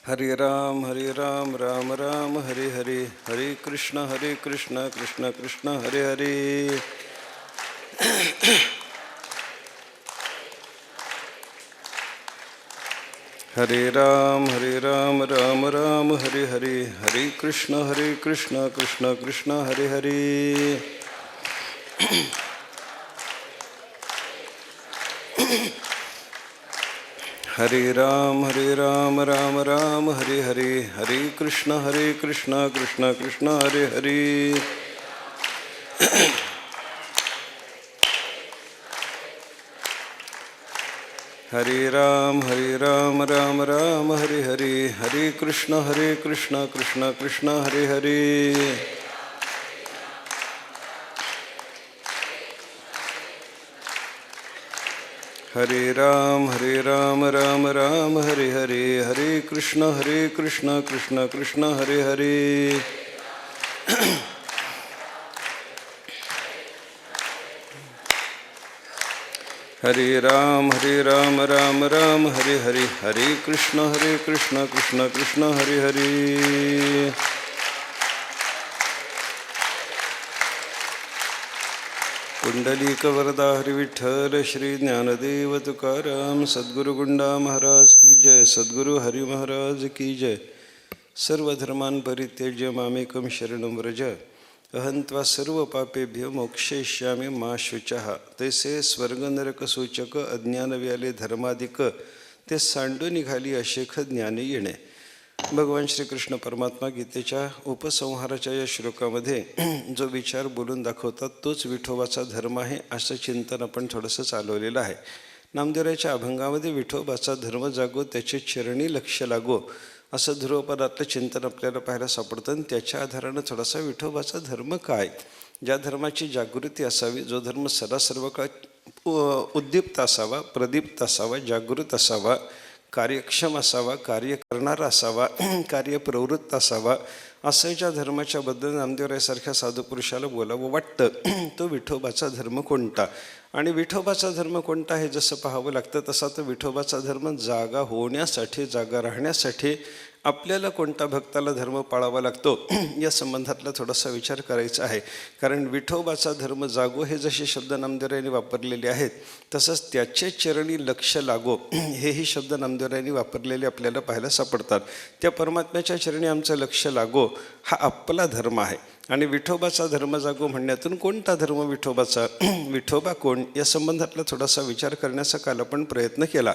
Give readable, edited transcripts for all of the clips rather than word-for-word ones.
हरे राम राम राम हरे हरे, हरे कृष्ण कृष्ण कृष्ण हरे हरे। हरे राम राम हरे हरे, हरे कृष्ण कृष्ण कृष्ण हरे हरे। हरे राम राम हरे हरे, हरे कृष्ण कृष्ण कृष्ण हरे हरे। हरे राम राम हरे हरे, हरे कृष्ण कृष्ण कृष्ण हरे हरे। हरे राम राम हरे हरे, हरे कृष्ण कृष्ण कृष्ण हरे हरे। हरे राम राम हरे हरे, हरे कृष्ण कृष्ण हरे हरे। पुंडलिक वरदा हरि विठ्ठल श्री ज्ञानदेव तुकाराम सद्गुरु गुंडा महाराज की जय, सद्गुरु हरि महाराज की जय। सर्वधर्मान् परित्यज्य मामेकं शरणं व्रज, अहं त्वा सर्व पापेभ्यो मोक्षयिष्यामि मा शुचः। तैसे स्वर्ग नरक सूचक अज्ञान व्याले धर्माधिक, ते सांडू निघाली अशेख ज्ञानी येणे। भगवान श्रीकृष्ण परमात्मा गीतेच्या उपसंहाराच्या या श्लोकामध्ये जो विचार बोलून दाखवतात तोच विठोबाचा धर्म आहे, असं चिंतन आपण थोडंसं चालवलेलं आहे। नामदेवरायाच्या अभंगामध्ये विठोबाचा धर्म जागो, त्याचे चरणी लक्ष लागो, असं ध्रुवपदातलं चिंतन आपल्याला पाहायला सापडतं। आणि त्याच्या आधारानं थोडासा विठोबाचा धर्म काय, ज्या धर्माची जागृती असावी, जो धर्म सदा सर्व काळ उद्दीप्त असावा, प्रदीप्त असावा, जागृत असावा, कार्यक्षम असावा, कार्य करणारा असावा, कार्यप्रवृत्त असावा, असं ज्या धर्माच्या बद्दल नामदेवरायासारख्या साधुपुरुषाला बोलावं वाटतं तो विठोबाचा धर्म कोणता। आणि विठोबाचा धर्म कोणता हे जसं पाहावं लागतं तसा तो विठोबाचा धर्म जागा होण्यासाठी, जागा राहण्यासाठी आपल्याला कोणता भक्ताला धर्म पाळावा लागतो या संबंधातला थोडासा विचार करायचा आहे। कारण विठोबाचा धर्म जागो हे जसे शब्द नामदेवरायांनी वापरलेले आहेत, तसंच त्याचे चरणी लक्ष लागो हेही शब्द नामदेवरायांनी वापरलेले आपल्याला पाहायला सापडतात। त्या परमात्म्याच्या चरणी आमचं लक्ष लागो हा आपला धर्म आहे। आणि विठोबाचा धर्म जागो म्हणण्यातून कोणता धर्म विठोबाचा, विठोबा कोण, या संबंधातला थोडासा विचार करण्याचा काल आपण प्रयत्न केला।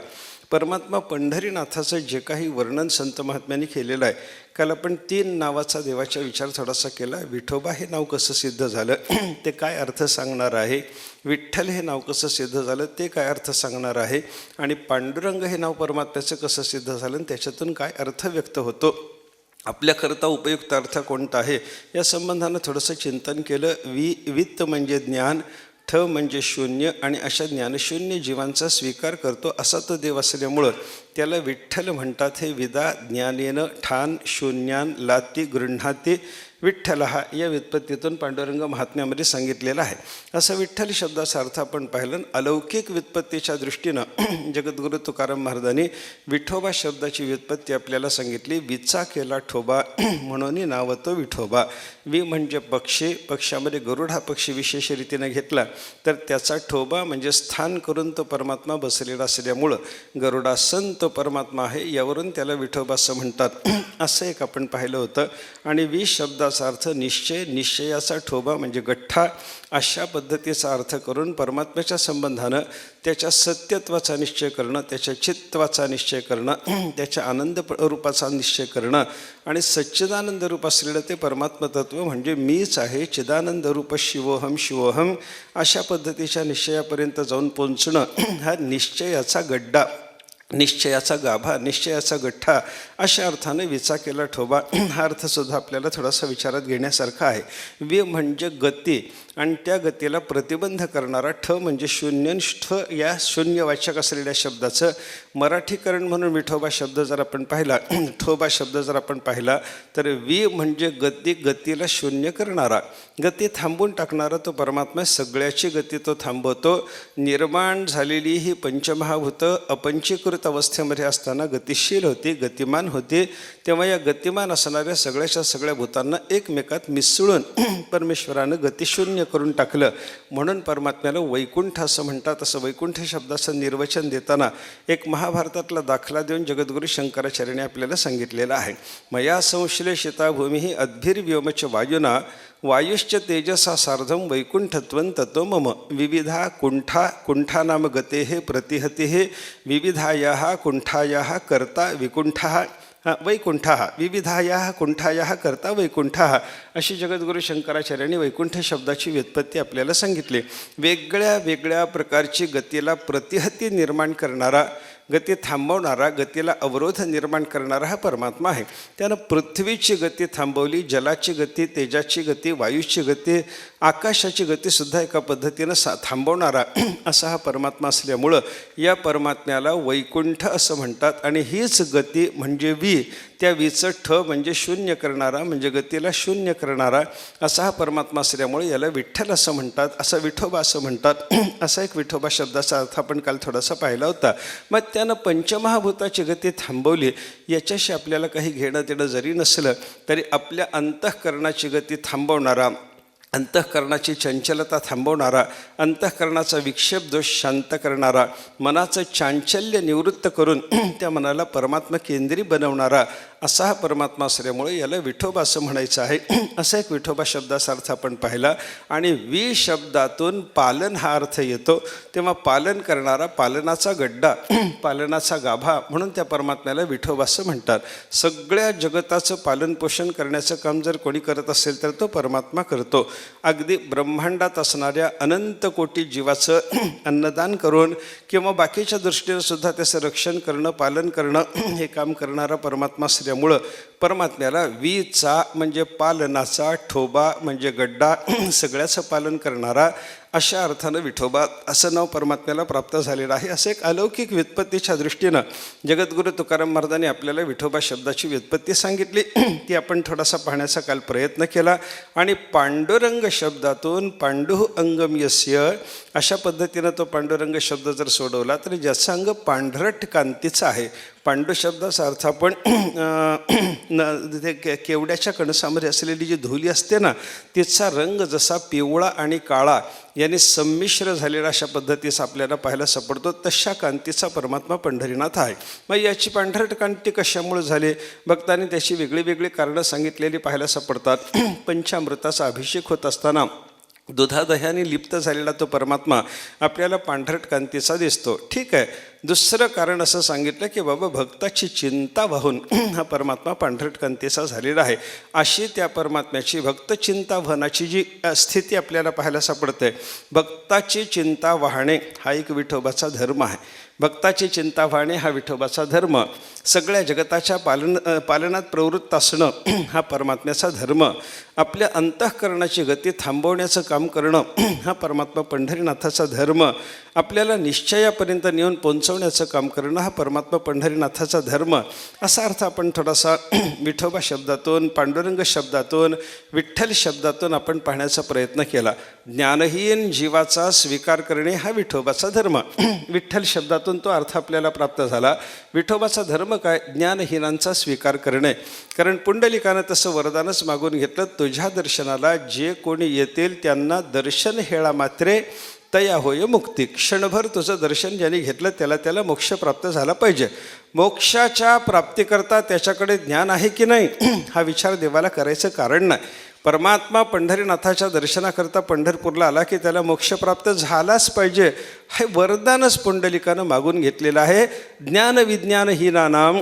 परमात्मा पंढरीनाथाचं जे काही वर्णन संत महात्म्यांनी केलेलं आहे, काल आपण 3 नावाचा देवाचा विचार थोडासा केला। विठोबा हे नाव कसं सिद्ध झालं ते काय अर्थ सांगणार आहे, विठ्ठल हे नाव कसं सिद्ध झालं ते काय अर्थ सांगणार आहे, आणि पांडुरंग हे नाव परमात्म्याचं कसं सिद्ध झालं आणि त्याच्यातून काय अर्थ व्यक्त होतो, आपल्याकरता उपयुक्त अर्थ कोणता आहे, या संबंधानं थोडंसं चिंतन केलं। वित्त म्हणजे ज्ञान, ठ म्हणजे शून्य, आणि अशा ज्ञानशून्य जीवांचा स्वीकार करतो असा तो देव असल्यामुळं त्याला विठ्ठल म्हणतात। हे विदा ज्ञानेन ठान शून्यान लाती गृह्णाती विठ्ठल हा या व्युत्पत्तीतून पांडुरंग महात्म्यामध्ये सांगितलेला आहे। असं विठ्ठल शब्दाचा अर्थ आपण पाहिलं। अलौकिक व्युत्पत्तीच्या दृष्टीनं जगद्गुरु तुकाराम महाराजांनी विठोबा शब्दाची व्युत्पत्ती आपल्याला सांगितली। विचा केला ठोबा म्हणून नाव तो विठोबा। वि म्हणजे पक्षी, पक्षामध्ये गरुड हा पक्षी विशेष रीतीने घेतला तर त्याचा ठोबा म्हणजे स्थान करून तो परमात्मा बसलेला असल्यामुळं गरुडासन तो परमात्मा आहे, यावरून त्याला विठोबा असं म्हणतात। असं एक आपण पाहिलं होतं। आणि वि शब्दाचा अर्थ निश्चय, निश्चयाचा ठोबा म्हणजे गठ्ठा, अशा पद्धतीचा अर्थ करून परमात्म्याच्या संबंधानं त्याच्या सत्यत्वाचा निश्चय करणं, त्याच्या चित्त्वाचा निश्चय करणं, त्याच्या आनंद रूपाचा निश्चय करणं, आणि सच्चिदानंद रूप असलेलं ते परमात्म तत्व म्हणजे मीच आहे, चिदानंद रूप शिवोहम शिवोहम, अशा पद्धतीच्या निश्चयापर्यंत जाऊन पोचणं हा निश्चयाचा गड्डा, निश्चयाचा गाभा, निश्चयाचा गठ्ठा, अशा अर्थाने विचा केला ठोबा हा अर्थसुद्धा आपल्याला थोडासा विचारात घेण्यासारखा आहे। वि म्हणजे गती, आणि त्या गतीला प्रतिबंध करणारा, ठ म्हणजे शून्य, ठ या शून्यवाचक असलेल्या शब्दाचं मराठीकरण म्हणून विठोबा शब्द जर आपण पाहिला, ठोबा शब्द जर आपण पाहिला तर वि म्हणजे गती, गतीला शून्य करणारा, गती थांबून टाकणारा तो परमात्मा, सगळ्याची गती तो थांबवतो। निर्माण झालेली ही पंचमहाभूतं अपंचीकृत सुषुप्त अवस्थेमध्ये असताना गतिशील होती, गतिमान होती. तेव्हा या गतिमान असणाऱ्या सगळ्याच्या सगळ्या भूतांना एकमेकात मिसळून परमेश्वरानं गतिशून्य करून टाकलं. म्हणून परमात्म्याला वैकुंठ असं म्हणतात. असं वैकुंठ शब्दाचं निर्वचन देताना एक महाभारतातला दाखला देऊन जगद्गुरू शंकराचार्याने आपल्याला सांगितलेलं आहे. मया संश्लेषिता भूमी अद्भिर्व्योमच वायुना वायुश्च तेजसा सार्धं वैकुंठत्वं ततो मम विविधा कुंठा नाम गतेः प्रतिहतेः विविधायाः कुंठायाः कर्ता विकुंठः वैकुंठः विविधायाः कुंठायाः कर्ता वैकुंठः अशी जगद्गुरू शंकराचार्यांनी वैकुंठ शब्दाची व्युत्पत्ती आपल्याला सांगितली. वेगळ्या वेगळ्या प्रकारची गतीला प्रतिहती निर्माण करणारा, गती थांबवणारा, गतीला अवरोध निर्माण करणारा हा परमात्मा आहे. त्यानं पृथ्वीची गती थांबवली, जलाची गती, तेजाची गती, वायूची गती, आकाशाची गतीसुद्धा एका पद्धतीनं थांबवणारा असा हा परमात्मा असल्यामुळं या परमात्म्याला वैकुंठ असं म्हणतात. आणि हीच गती म्हणजे वी, त्या वीचं ठ म्हणजे शून्य करणारा, म्हणजे गतीला शून्य करणारा असा हा परमात्मा असल्यामुळे याला विठ्ठल असं म्हणतात. असा विठोबा असं म्हणतात. असा एक विठोबा शब्दाचा अर्थ आपण काल थोडासा पाहिला होता. मग त्यानं पंचमहाभूताची गती थांबवली. याच्याशी आपल्याला काही घेणं देणं जरी नसलं तरी आपल्या अंतःकरणाची गती थांबवणारा, अंतःकरणाची चंचलता थांबवणारा, अंतःकरणाचा विक्षेप दोष शांत करणारा, मनाचं चांचल्य निवृत्त करून त्या मनाला परमात्मा केंद्री बनवणारा असा हा परमात्मा असल्यामुळे याला विठोबा असं म्हणायचं आहे. असा एक विठोबा शब्दाचा अर्थ आपण पाहिला. आणि वी शब्दातून पालन हा अर्थ येतो. तेव्हा पालन करणारा, पालनाचा गड्डा, पालनाचा गाभा म्हणून त्या परमात्म्याला विठोबा असं म्हणतात. सगळ्या जगताचं पालनपोषण करण्याचं काम जर कोणी करत असेल तर तो परमात्मा करतो. अगदी ब्रह्मांडात असणाऱ्या अनंत कोटी जीवाचं अन्नदान करून किंवा बाकीच्या दृष्टीनं सुद्धा त्याचं रक्षण करणं, पालन करणं हे काम करणारा परमात्मा असल्यामुळं परमात्म्याला वीचा म्हणजे पालनाचा, ठोबा म्हणजे गड्डा, सगळ्याचं पालन करणारा अशा अर्थानं विठोबा असं नाव परमात्म्याला प्राप्त झालेलं आहे. असं एक अलौकिक व्युत्पत्तीच्या दृष्टीनं जगद्गुरू तुकाराम महाराजांनी आपल्याला विठोबा शब्दाची व्युत्पत्ती सांगितली. ती आपण थोडासा पाहण्याचा काल प्रयत्न केला. आणि पांडुरंग शब्दातून पांडुः अंगम यस्य अशा पद्धतीनं तो पांडुरंग शब्द जर सोडवला तर ज्याचं अंग पांढरट कांतीचं आहे. पांडू शब्दाचा अर्थ आपण केवड्याच्या कणसामध्ये असलेली जी धुली असते ना, तिचा रंग जसा पिवळा आणि काळा याने संमिश्र झालेला अशा पद्धतीचा आपल्याला पाहायला सापडतो. तशा कांतीचा परमात्मा पंढरीनाथ आहे. मग याची पांढरट कांती कशामुळे झाली? भक्तांनी त्याची वेगळी वेगळी कारणं सांगितलेली पाहायला सापडतात. पंचामृताचा अभिषेक होत असताना दुधादह्याने लिप्त झालेला तो परमात्मा आपल्याला पांढरट कांतीचा दिसतो. ठीक आहे. दुसरं कारण असं सांगितलं की बाबा भक्ताची चिंता वाहून हा परमात्मा पांढरट कांतीचा झालेला आहे. अशी त्या परमात्म्याची भक्त चिंता वहनाची जी स्थिती आपल्याला पाहायला सापडते. भक्ताची चिंता वाहणे हा एक विठोबाचा धर्म आहे. भक्ताची चिंता वाहणे हा विठोबाचा धर्म. सगळ्या जगताच्या पालनात प्रवृत्त असणं हा परमात्म्याचा धर्म. आपल्या अंतःकरणाची गती थांबवण्याचं काम करणं हा परमात्मा पंढरीनाथाचा धर्म. आपल्याला निश्चयापर्यंत नेऊन पोहोचवण्याचं काम करणं हा परमात्मा पंढरीनाथाचा धर्म. असा अर्थ आपण थोडासा विठोबा शब्दातून, पांडुरंग शब्दातून, विठ्ठल शब्दातून आपण पाहण्याचा प्रयत्न केला. ज्ञानहीन जीवाचा स्वीकार करणे हा विठोबाचा धर्म. विठ्ठल शब्दातून तो अर्थ आपल्याला प्राप्त झाला. विठोबाचा धर्म काय? ज्ञानहीनांचा स्वीकार करणे. कारण पुंडलिकानं तसं वरदानच मागून घेतलं, तुझ्या दर्शनाला जे कोणी येतील त्यांना दर्शन हेळा मात्रे तया होय मुक्ती. क्षणभर तुझं दर्शन ज्याने घेतलं त्याला मोक्ष प्राप्त झाला पाहिजे. मोक्षाच्या प्राप्तीकरता त्याच्याकडे ज्ञान आहे की नाही हा विचार देवाला करायचं कारण नाही. परमात्मा पंढरीनाथाच्या दर्शनाकरता पंढरपूरला आला की त्याला मोक्ष प्राप्त झालाच पाहिजे. हे वरदानच पुंडलिकानं मागून घेतलेलं आहे. ज्ञानविज्ञानहीनानां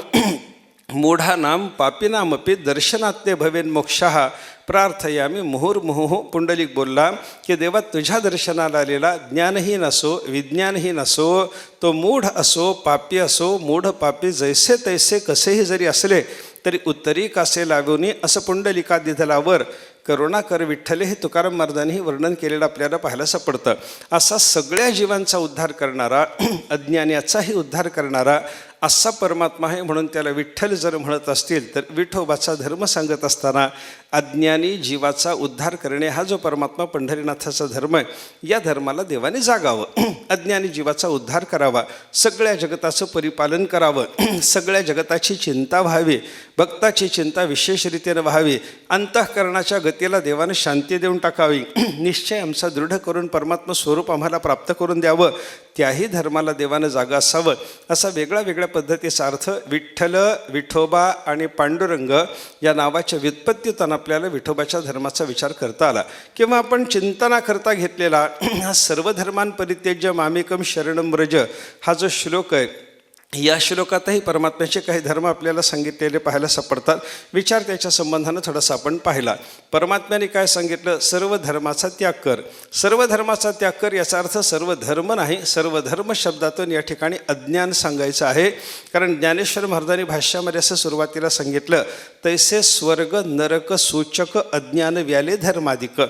मूढानां पापिनामपि दर्शनात्ते भवेन मोक्षः प्रार्थयामी मुहुर्मुहुः. पुंडलिक बोलला की देवा तुझ्या दर्शनाला आलेला ज्ञानहीन असो, विज्ञानहीन असो, तो मूढ असो, पापी असो, मूढ पापी जैसे तैसे कसेही जरी असले तरी उत्तरी कासे लागूनी असं पुंडलिका दिधलावर करुणाकर विठ्ठले हे तुकाराम महाराजांनी वर्णन केलेलं आपल्याला पाहायला सापडतं. असा सगळ्या जीवांचा उद्धार करणारा, अज्ञानाचाही उद्धार करणारा असा परमात्मा आहे. म्हणून त्याला विठ्ठल जर म्हणत असतील तर विठोबाचा धर्म सांगत असताना अज्ञानी जीवाचा उद्धार करणे हा जो परमात्मा पंढरीनाथाचा धर्म आहे, या धर्माला देवाने जागावं, अज्ञानी जीवाचा उद्धार करावा, सगळ्या जगताचं परिपालन करावं, सगळ्या जगताची चिंता व्हावी, भक्ताची चिंता विशेष रीतीने व्हावी, अंतःकरणाच्या गतीला देवाने शांती देऊन टाकावी, निश्चय आमचा दृढ करून परमात्मा स्वरूप आम्हाला प्राप्त करून द्यावं, त्याही धर्माला देवानं जागा असावं, असा वेगळ्या वेगळ्या पद्धतीचा अर्थ विठ्ठल, विठोबा आणि पांडुरंग या नावाच्या व्युत्पत्तीतून आपल्याला विठोबाच्या धर्माचा विचार करता आला. किंवा आपण चिंतनाकरता घेतलेला हा सर्व धर्मान परित्यज्य मामेकम शरणम व्रज हा जो श्लोक आहे, या श्लोकातही परमात्म्याचे काही धर्म आपल्याला सांगितलेले पाहायला सापडतात. विचार त्याच्या संबंधानं थोडासा आपण पाहिला. परमात्म्याने काय सांगितलं? सर्व धर्माचा त्याग कर. सर्व धर्माचा त्याग कर याचा अर्थ सर्व धर्म नाही, सर्व धर्म शब्दातून या ठिकाणी अज्ञान सांगायचं आहे. कारण ज्ञानेश्वर महाराजांनी भाष्यामध्ये असं सुरुवातीला सांगितलं, तैसे स्वर्ग नरक सूचक अज्ञान व्याले धर्माधिक.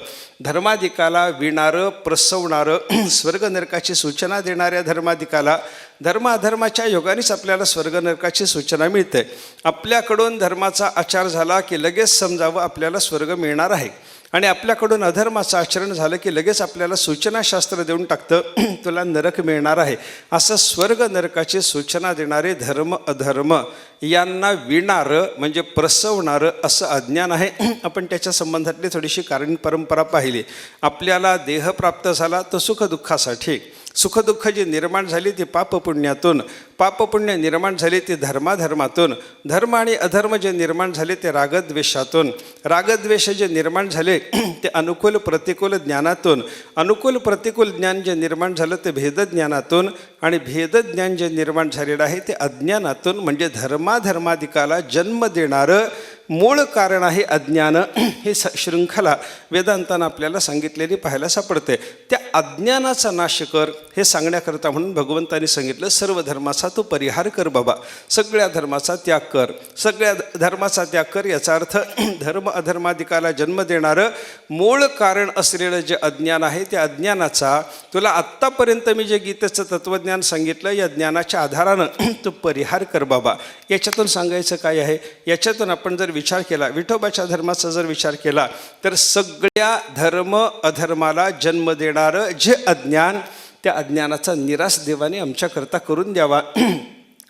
धर्माधिकाला विणारं प्रसवणारं स्वर्ग नरकाची सूचना देणाऱ्या धर्माधिकाला धर्म अधर्माच्या योगानेच आपल्याला स्वर्ग नरकाची सूचना मिळते. आपल्याकडून धर्माचा आचार झाला की लगेच समजावं आपल्याला स्वर्ग मिळणार आहे, आणि आपल्याकडून अधर्माचं आचरण झालं की लगेच आपल्याला सूचनाशास्त्र देऊन टाकतं तुला नरक मिळणार आहे. असं स्वर्ग नरकाची सूचना देणारे धर्म अधर्म यांना विणारं म्हणजे प्रसवणारं असं अज्ञान आहे. आपण त्याच्या संबंधातली थोडीशी कारण परंपरा पाहिली. आपल्याला देह प्राप्त झाला तर सुखदुःखासाठी, सुखदुःख जी निर्माण झाली ती पापपुण्यातून, पापपुण्य निर्माण झाली ती धर्माधर्मातून, धर्म आणि अधर्म जे निर्माण झाले ते रागद्वेषातून, रागद्वेष जे निर्माण झाले ते अनुकूल प्रतिकूल ज्ञानातून, अनुकूल प्रतिकूल ज्ञान जे निर्माण झालं ते भेदज्ञानातून, आणि भेदज्ञान जे निर्माण झालेलं आहे ते अज्ञानातून. म्हणजे धर्माधर्मादिकाला जन्म देणारं मूळ कारण आहे अज्ञान. ही शृंखला वेदांतानं आपल्याला सांगितलेली पाहायला सापडते. त्या अज्ञानाचा नाश कर हे सांगण्याकरता म्हणून भगवंतांनी सांगितलं, सर्व धर्माचा तू परिहार कर बाबा, सगळ्या धर्माचा त्याग कर. सगळ्या धर्माचा त्याग कर याचा अर्थ धर्म अधर्मादिकाला जन्म देणारं मूळ कारण असलेलं जे अज्ञान आहे त्या अज्ञानाचा तुला आत्तापर्यंत मी जे गीतेचं तत्त्वज्ञान सांगितलं या ज्ञानाच्या आधारानं तू परिहार कर बाबा. याच्यातून सांगायचं काय आहे? याच्यातून आपण जर विचार केला, विठोबाच्या धर्माचा जर विचार केला तर सगळ्या धर्म अधर्माला जन्म देणारं जे अज्ञान, त्या अज्ञानाचा निराश देवाने आमच्याकरता करून द्यावा.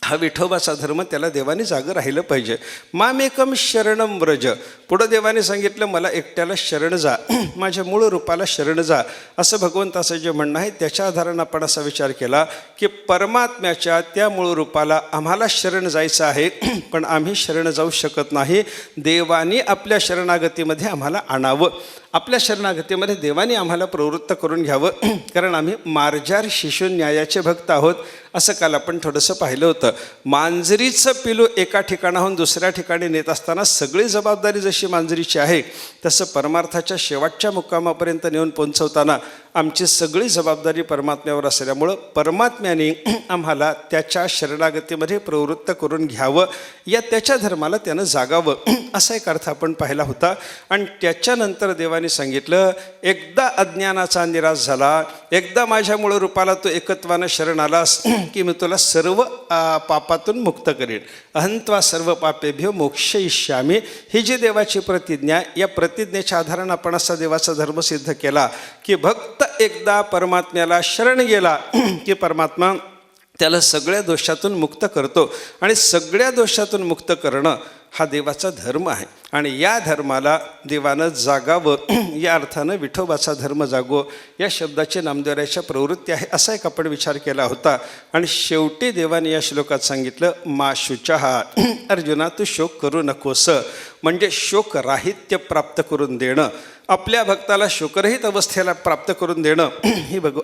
हा विठोबाचा धर्म, त्याला देवाने जागं राहिलं पाहिजे. मामेकम शरणम व्रज. पुढं देवाने सांगितलं मला एकट्याला शरण जा, माझ्या मूळ रूपाला शरण जा, असं भगवंताचं जे म्हणणं आहे त्याच्या आधारानं आपण असा विचार केला की परमात्म्याच्या त्या मूळ रूपाला आम्हाला शरण जायचं आहे, पण आम्ही शरण जाऊ शकत नाही. देवाने आपल्या शरणागतीमध्ये आम्हाला आणावं, आपल्या शरणागतीमध्ये देवाने आम्हाला प्रवृत्त करून घ्यावं, कारण आम्ही मार्जार शिशु न्यायाचे भक्त आहोत. असं काल आपण थोडंसं पाहिलं होतं. मांजरीचं पिलू एका ठिकाणाहून दुसऱ्या ठिकाणी नेत असताना सगळी जबाबदारी जशी मांजरीची आहे, तसं परमार्थाच्या शेवटच्या मुक्कामापर्यंत नेऊन पोहोचवताना आमची सगळी जबाबदारी परमात्म्यावर असल्यामुळं परमात्म्याने आम्हाला त्याच्या शरणागतीमध्ये प्रवृत्त करून घ्यावं, या त्याच्या धर्माला त्यानं जागावं, असा एक अर्थ आपण पाहिला होता. आणि त्याच्यानंतर देवाने सांगितलं, एकदा अज्ञानाचा निराश झाला, एकदा माझ्या मूळ रूपाला तू एकत्वानं शरण आलास की मी तुला सर्व पापातून मुक्त करेन. अहंत्वा सर्व पापेभ्यो मोक्षयिष्यामी. ही जी देवाची प्रतिज्ञा, या प्रतिज्ञेच्या आधारानं आपण असा देवाचा धर्म सिद्ध केला की भक्त एकदा परमात्म्याला शरण गेला की परमात्मा त्याला सगळ्या दोषातून मुक्त करतो, आणि सगळ्या दोषातून मुक्त करणं हा देवाचा धर्म आहे. आणि या धर्माला देवानं जागावं, या अर्थानं विठोबाचा धर्म जागो या शब्दाची नामदेवाच्या प्रवृत्ती आहे, असा एक आपण विचार केला होता. आणि शेवटी देवाने या श्लोकात सांगितलं, मा शुचहा, अर्जुना तू शोक करू नकोस. म्हणजे शोक राहित्य प्राप्त करून देणं, आपल्या भक्ताला शोकरहित अवस्थेला प्राप्त करून देणं,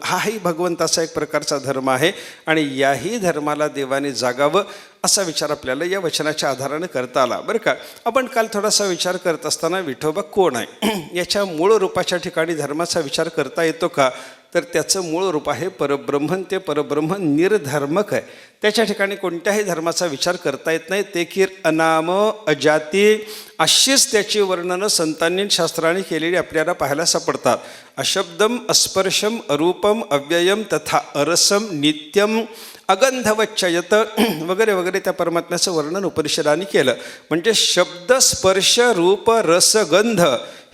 हाही भगवंताचा एक प्रकारचा धर्म आहे. आणि याही धर्माला देवाने जागावं असा विचार आपल्याला या वचनाच्या आधाराने करता आला. बरं का, आपण काल थोडासा विचार करत असताना विठोबा कोण आहे याच्या मूळ रूपाच्या ठिकाणी धर्माचा विचार करता येतो का, तर त्याचं मूळ रूप आहे परब्रह्मन. ते परब्रह्म निर्धर्मक आहे. त्याच्या ठिकाणी कोणत्याही धर्माचा विचार करता येत नाही. ते की अनाम अजाती अशीच त्याची वर्णनं संतांनी शास्त्रांनी केलेली आपल्याला पाहायला सापडतात. अशब्दम अस्पर्शम अरूपम अव्ययम तथा अरसम नित्यम अगंधवच्चयत वगैरे वगैरे त्या परमात्म्याचं वर्णन उपनिषदांनी केलं. म्हणजे शब्द स्पर्श रूप रस गंध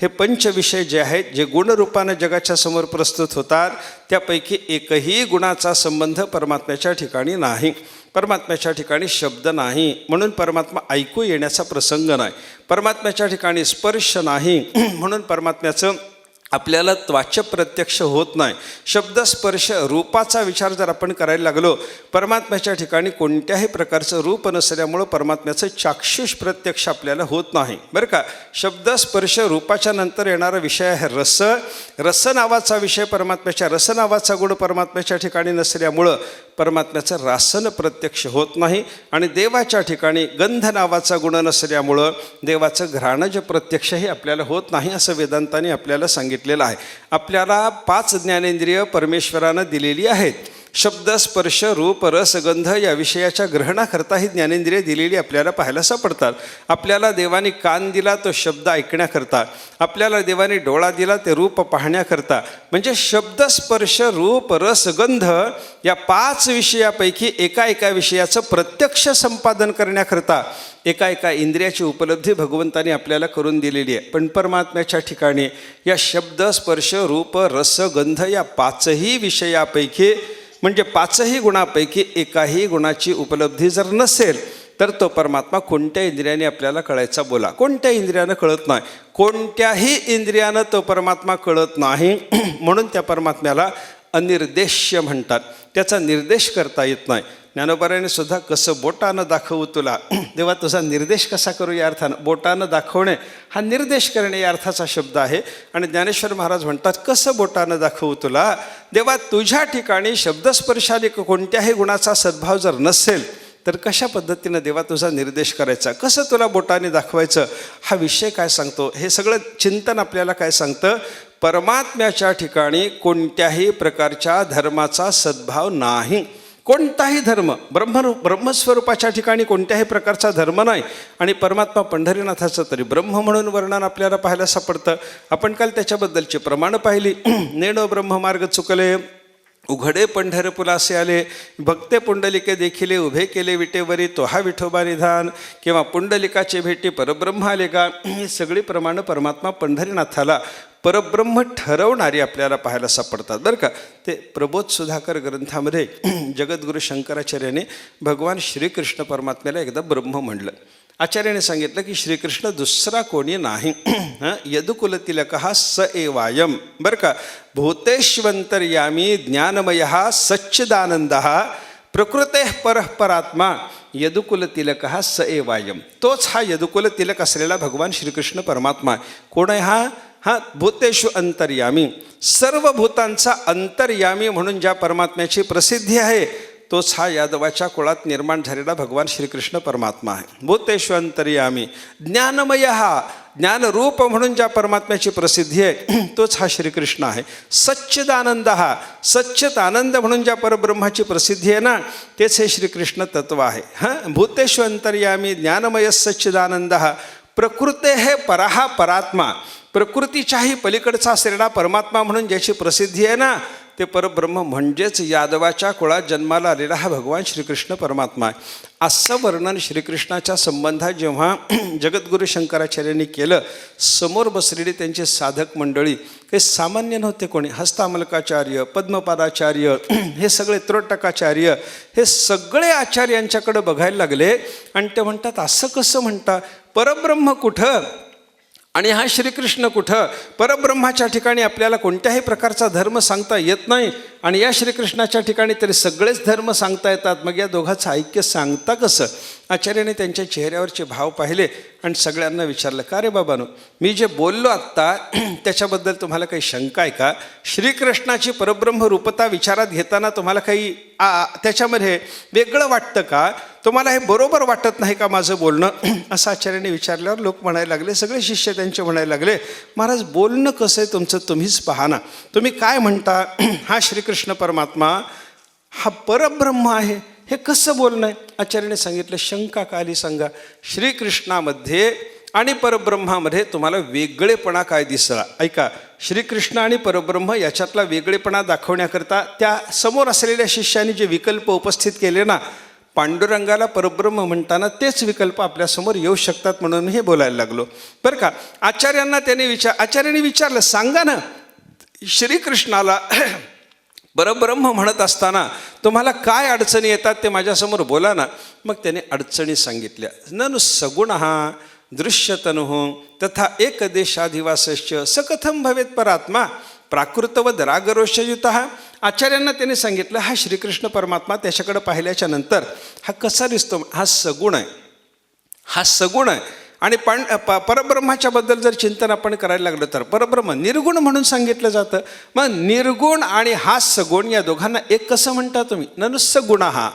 हे पंचविषय जे आहेत, जे गुणरूपानं जगाच्या समोर प्रस्तुत होतात, त्यापैकी एकही गुणाचा संबंध परमात्म्याच्या ठिकाणी नाही. परमात्म्याच्या ठिकाणी शब्द नाही, म्हणून परमात्मा ऐकू येण्याचा प्रसंग नाही. परमात्म्याच्या ठिकाणी स्पर्श नाही, म्हणून परमात्म्याचं आपल्याला त्वाच प्रत्यक्ष होत नाही. शब्द स्पर्श रूपाचा विचार जर आपण करायला लागलो, परमात्म्याच्या ठिकाणी कोणत्याही प्रकारचं रूप नसल्यामुळं परमात्म्याचं चाक्षुष प्रत्यक्ष आपल्याला होत नाही. बरं का. शब्द स्पर्श रूपाच्या नंतर येणारा विषय आहे रस. रस नावाचा विषय परमात्म्याच्या, रस नावाचा गुण परमात्म्याच्या ठिकाणी नसल्यामुळं परमात्म्याचं रासन प्रत्यक्ष होत नाही. आणि देवाच्या ठिकाणी गंध नावाचा गुण नसल्यामुळं देवाचं घ्राणज प्रत्यक्षही आपल्याला होत नाही, असं वेदांतांनी आपल्याला सांगितलेलं आहे. आपल्याला 5 ज्ञानेंद्रिय परमेश्वरानं दिलेली आहेत. शब्द स्पर्श रूप रस गंध या विषयाच्या ग्रहणाकरता ही ज्ञानेंद्रिय दिलेली आपल्याला पाहायला सापडतात. आपल्याला देवाने कान दिला तो शब्द ऐकण्याकरता, आपल्याला देवाने डोळा दिला ते रूप पाहण्याकरता. म्हणजे शब्द स्पर्श रूप रस गंध या 5 विषयापैकी एका विषयाचं प्रत्यक्ष संपादन करण्याकरता एका इंद्रियाची उपलब्धी भगवंताने आपल्याला करून दिलेली आहे. पण परमात्म्याच्या ठिकाणी या शब्द स्पर्श रूप रस गंध या 5ही विषयापैकी, म्हणजे 5ही गुणापैकी एकाही गुणाची उपलब्धी जर नसेल तर तो परमात्मा कोणत्या इंद्रियाने आपल्याला कळायचा बोला. कोणत्या इंद्रियानं कळत नाही. कोणत्याही इंद्रियानं तो परमात्मा कळत नाही, म्हणून त्या परमात्म्याला अनिर्देश्य म्हणतात. त्याचा निर्देश करता येत नाही. ज्ञानोबाराने सुद्धा कसं बोटानं दाखवू तुला, देवा तुझा निर्देश कसा करू या अर्थानं. बोटानं दाखवणे हा निर्देश करणे या अर्थाचा शब्द आहे. आणि ज्ञानेश्वर महाराज म्हणतात कसं बोटानं दाखवू तुला, देवा तुझ्या ठिकाणी शब्दस्पर्शाने कोणत्याही गुणाचा सद्भाव जर नसेल तर कशा पद्धतीनं देवा तुझा निर्देश करायचा, कसं तुला बोटाने दाखवायचं. हा विषय काय सांगतो, हे सगळं चिंतन आपल्याला काय सांगतं, परमात्म्याच्या ठिकाणी कोणत्याही प्रकारच्या धर्माचा सद्भाव नाही. कोणताही धर्म, ब्रह्मस्वरूपाच्या ठिकाणी कोणत्याही प्रकारचा धर्म नाही. आणि परमात्मा पंढरीनाथाचं तरी ब्रह्म म्हणून वर्णन आपल्याला पाहायला सापडतं. आपण काल त्याच्याबद्दलची प्रमाणं पाहिली. नेणो ब्रह्ममार्ग चुकले, उघडे पंढरपुरासे आले, भक्ते पुंडलिके देखिले, उभे केले विटेवरी तो हा विठोबा निधान, किंवा पुंडलिकाचे भेटी परब्रह्म आले का. ही सगळी प्रमाणं परमात्मा पंढरीनाथाला परब्रह्म ठरवणारी आपल्याला पाहायला सापडतात. बरं का. ते प्रबोध सुधाकर ग्रंथामध्ये जगद्गुरू शंकराचार्याने भगवान श्रीकृष्ण परमात्म्याला एकदा ब्रह्म म्हणलं. आचार्याने सांगितलं की श्रीकृष्ण दुसरा कोणी नाही. यदुकुलतिलकः स एवायम. बरं का. भूतेष्वंतर्यामी ज्ञानमयः सच्चिदानंदः प्रकृतेः परः परात्मा यदुकुलतिलकः स एवायम. तोच हा यदुकुलतिलक असलेला भगवान श्रीकृष्ण परमात्मा. कोण आहे हा भूतेषु अंतर्यामी. सर्व भूतांचा अंतर्यामी म्हणून ज्या परमात्म्याची प्रसिद्धी आहे तोच हा यादवाच्या कुळात निर्माण झालेला भगवान श्रीकृष्ण परमात्मा आहे. भूतेषु अंतर्यामी ज्ञानमय, हा ज्ञानरूप म्हणून ज्या परमात्म्याची प्रसिद्धी आहे तोच हा श्रीकृष्ण आहे. सच्चिदानंद, हा सच्चित आनंद म्हणून ज्या परब्रह्माची प्रसिद्धी आहे ना, तेच हे श्रीकृष्ण तत्व आहे. भूतेषु अंतर्यामी ज्ञानमय सच्चिदानंद प्रकृते हे परहा परात्मा. प्रकृतीच्याही पलीकडचा असलेला परमात्मा म्हणून ज्याची प्रसिद्धी आहे ना, ते परब्रह्म म्हणजेच यादवाच्या कुळात जन्माला आलेला हा भगवान श्रीकृष्ण परमात्मा आहे. असं वर्णन श्रीकृष्णाच्या संबंधात जेव्हा जगद्गुरू शंकराचार्यांनी केलं, समोर बसलेली त्यांचे साधक मंडळी काही सामान्य नव्हते. कोणी हस्तामलकाचार्य, पद्मपादाचार्य, हे सगळे त्रोटकाचार्य, हे सगळे आचार्य यांच्याकडे बघायला लागले आणि ते म्हणतात असं कसं म्हणता, परब्रह्म कुठं आणि हा श्रीकृष्ण कुठं. परब्रह्माच्या ठिकाणी आपल्याला कोणत्याही प्रकारचा धर्म सांगता येत नाही आणि या श्रीकृष्णाच्या ठिकाणी तरी सगळेच धर्म सांगता येतात, मग या दोघांचं ऐक्य सांगता कसं? आचार्याने त्यांच्या चेहऱ्यावरचे भाव पाहिले आणि सगळ्यांना विचारलं, का रे बाबांनो, मी जे बोललो आत्ता त्याच्याबद्दल तुम्हाला काही शंका आहे का? श्रीकृष्णाची परब्रह्म रूपता विचारात घेताना तुम्हाला काही त्याच्यामध्ये वेगळं वाटतं का? तुम्हाला हे बरोबर वाटत नाही का माझं बोलणं? असं आचार्याने विचारल्यावर लोक म्हणायला लागले, सगळे शिष्य त्यांचे म्हणायला लागले, महाराज बोलणं कसं आहे तुमचं तुम्हीच पहा ना, तुम्ही काय म्हणता? हा श्रीकृष्ण परमात्मा हा परब्रह्म आहे, हे कसं बोलणं आहे? आचार्याने सांगितलं, शंका का आली सांगा. श्रीकृष्णामध्ये आणि परब्रह्मामध्ये तुम्हाला वेगळेपणा काय दिसला? ऐका, श्रीकृष्ण आणि परब्रह्म याच्यातला वेगळेपणा दाखवण्याकरता त्या समोर असलेल्या शिष्यांनी जे विकल्प उपस्थित केले ना, पांडुरंगाला परब्रह्म म्हणताना तेच विकल्प आपल्यासमोर येऊ शकतात म्हणून मी हे बोलायला लागलो बरं का. आचार्यांना आचार्यांनी विचारलं, सांगा ना, श्रीकृष्णाला परब्रह्म म्हणत असताना तुम्हाला काय अडचणी येतात ते माझ्यासमोर बोला ना. मग त्याने अडचणी सांगितल्या. ननु सगुणः दृश्यतनुः तथा एकदेशाधिवासश्च सकथं भवेत परात्मा प्राकृतवद रागरोषयुतः. आचार्यांना त्याने सांगितलं, हा श्रीकृष्ण परमात्मा त्याच्याकडे पाहिल्याच्या नंतर हा कसा दिसतो? हा सगुण आहे, हा सगुण आहे. आणि परब्रह्माच्याबद्दल जर चिंतन आपण करायला लागलं तर परब्रह्म निर्गुण म्हणून सांगितलं जातं. मग निर्गुण आणि हा सगुण या दोघांना एक कसं म्हणता तुम्ही? ननु सगुणः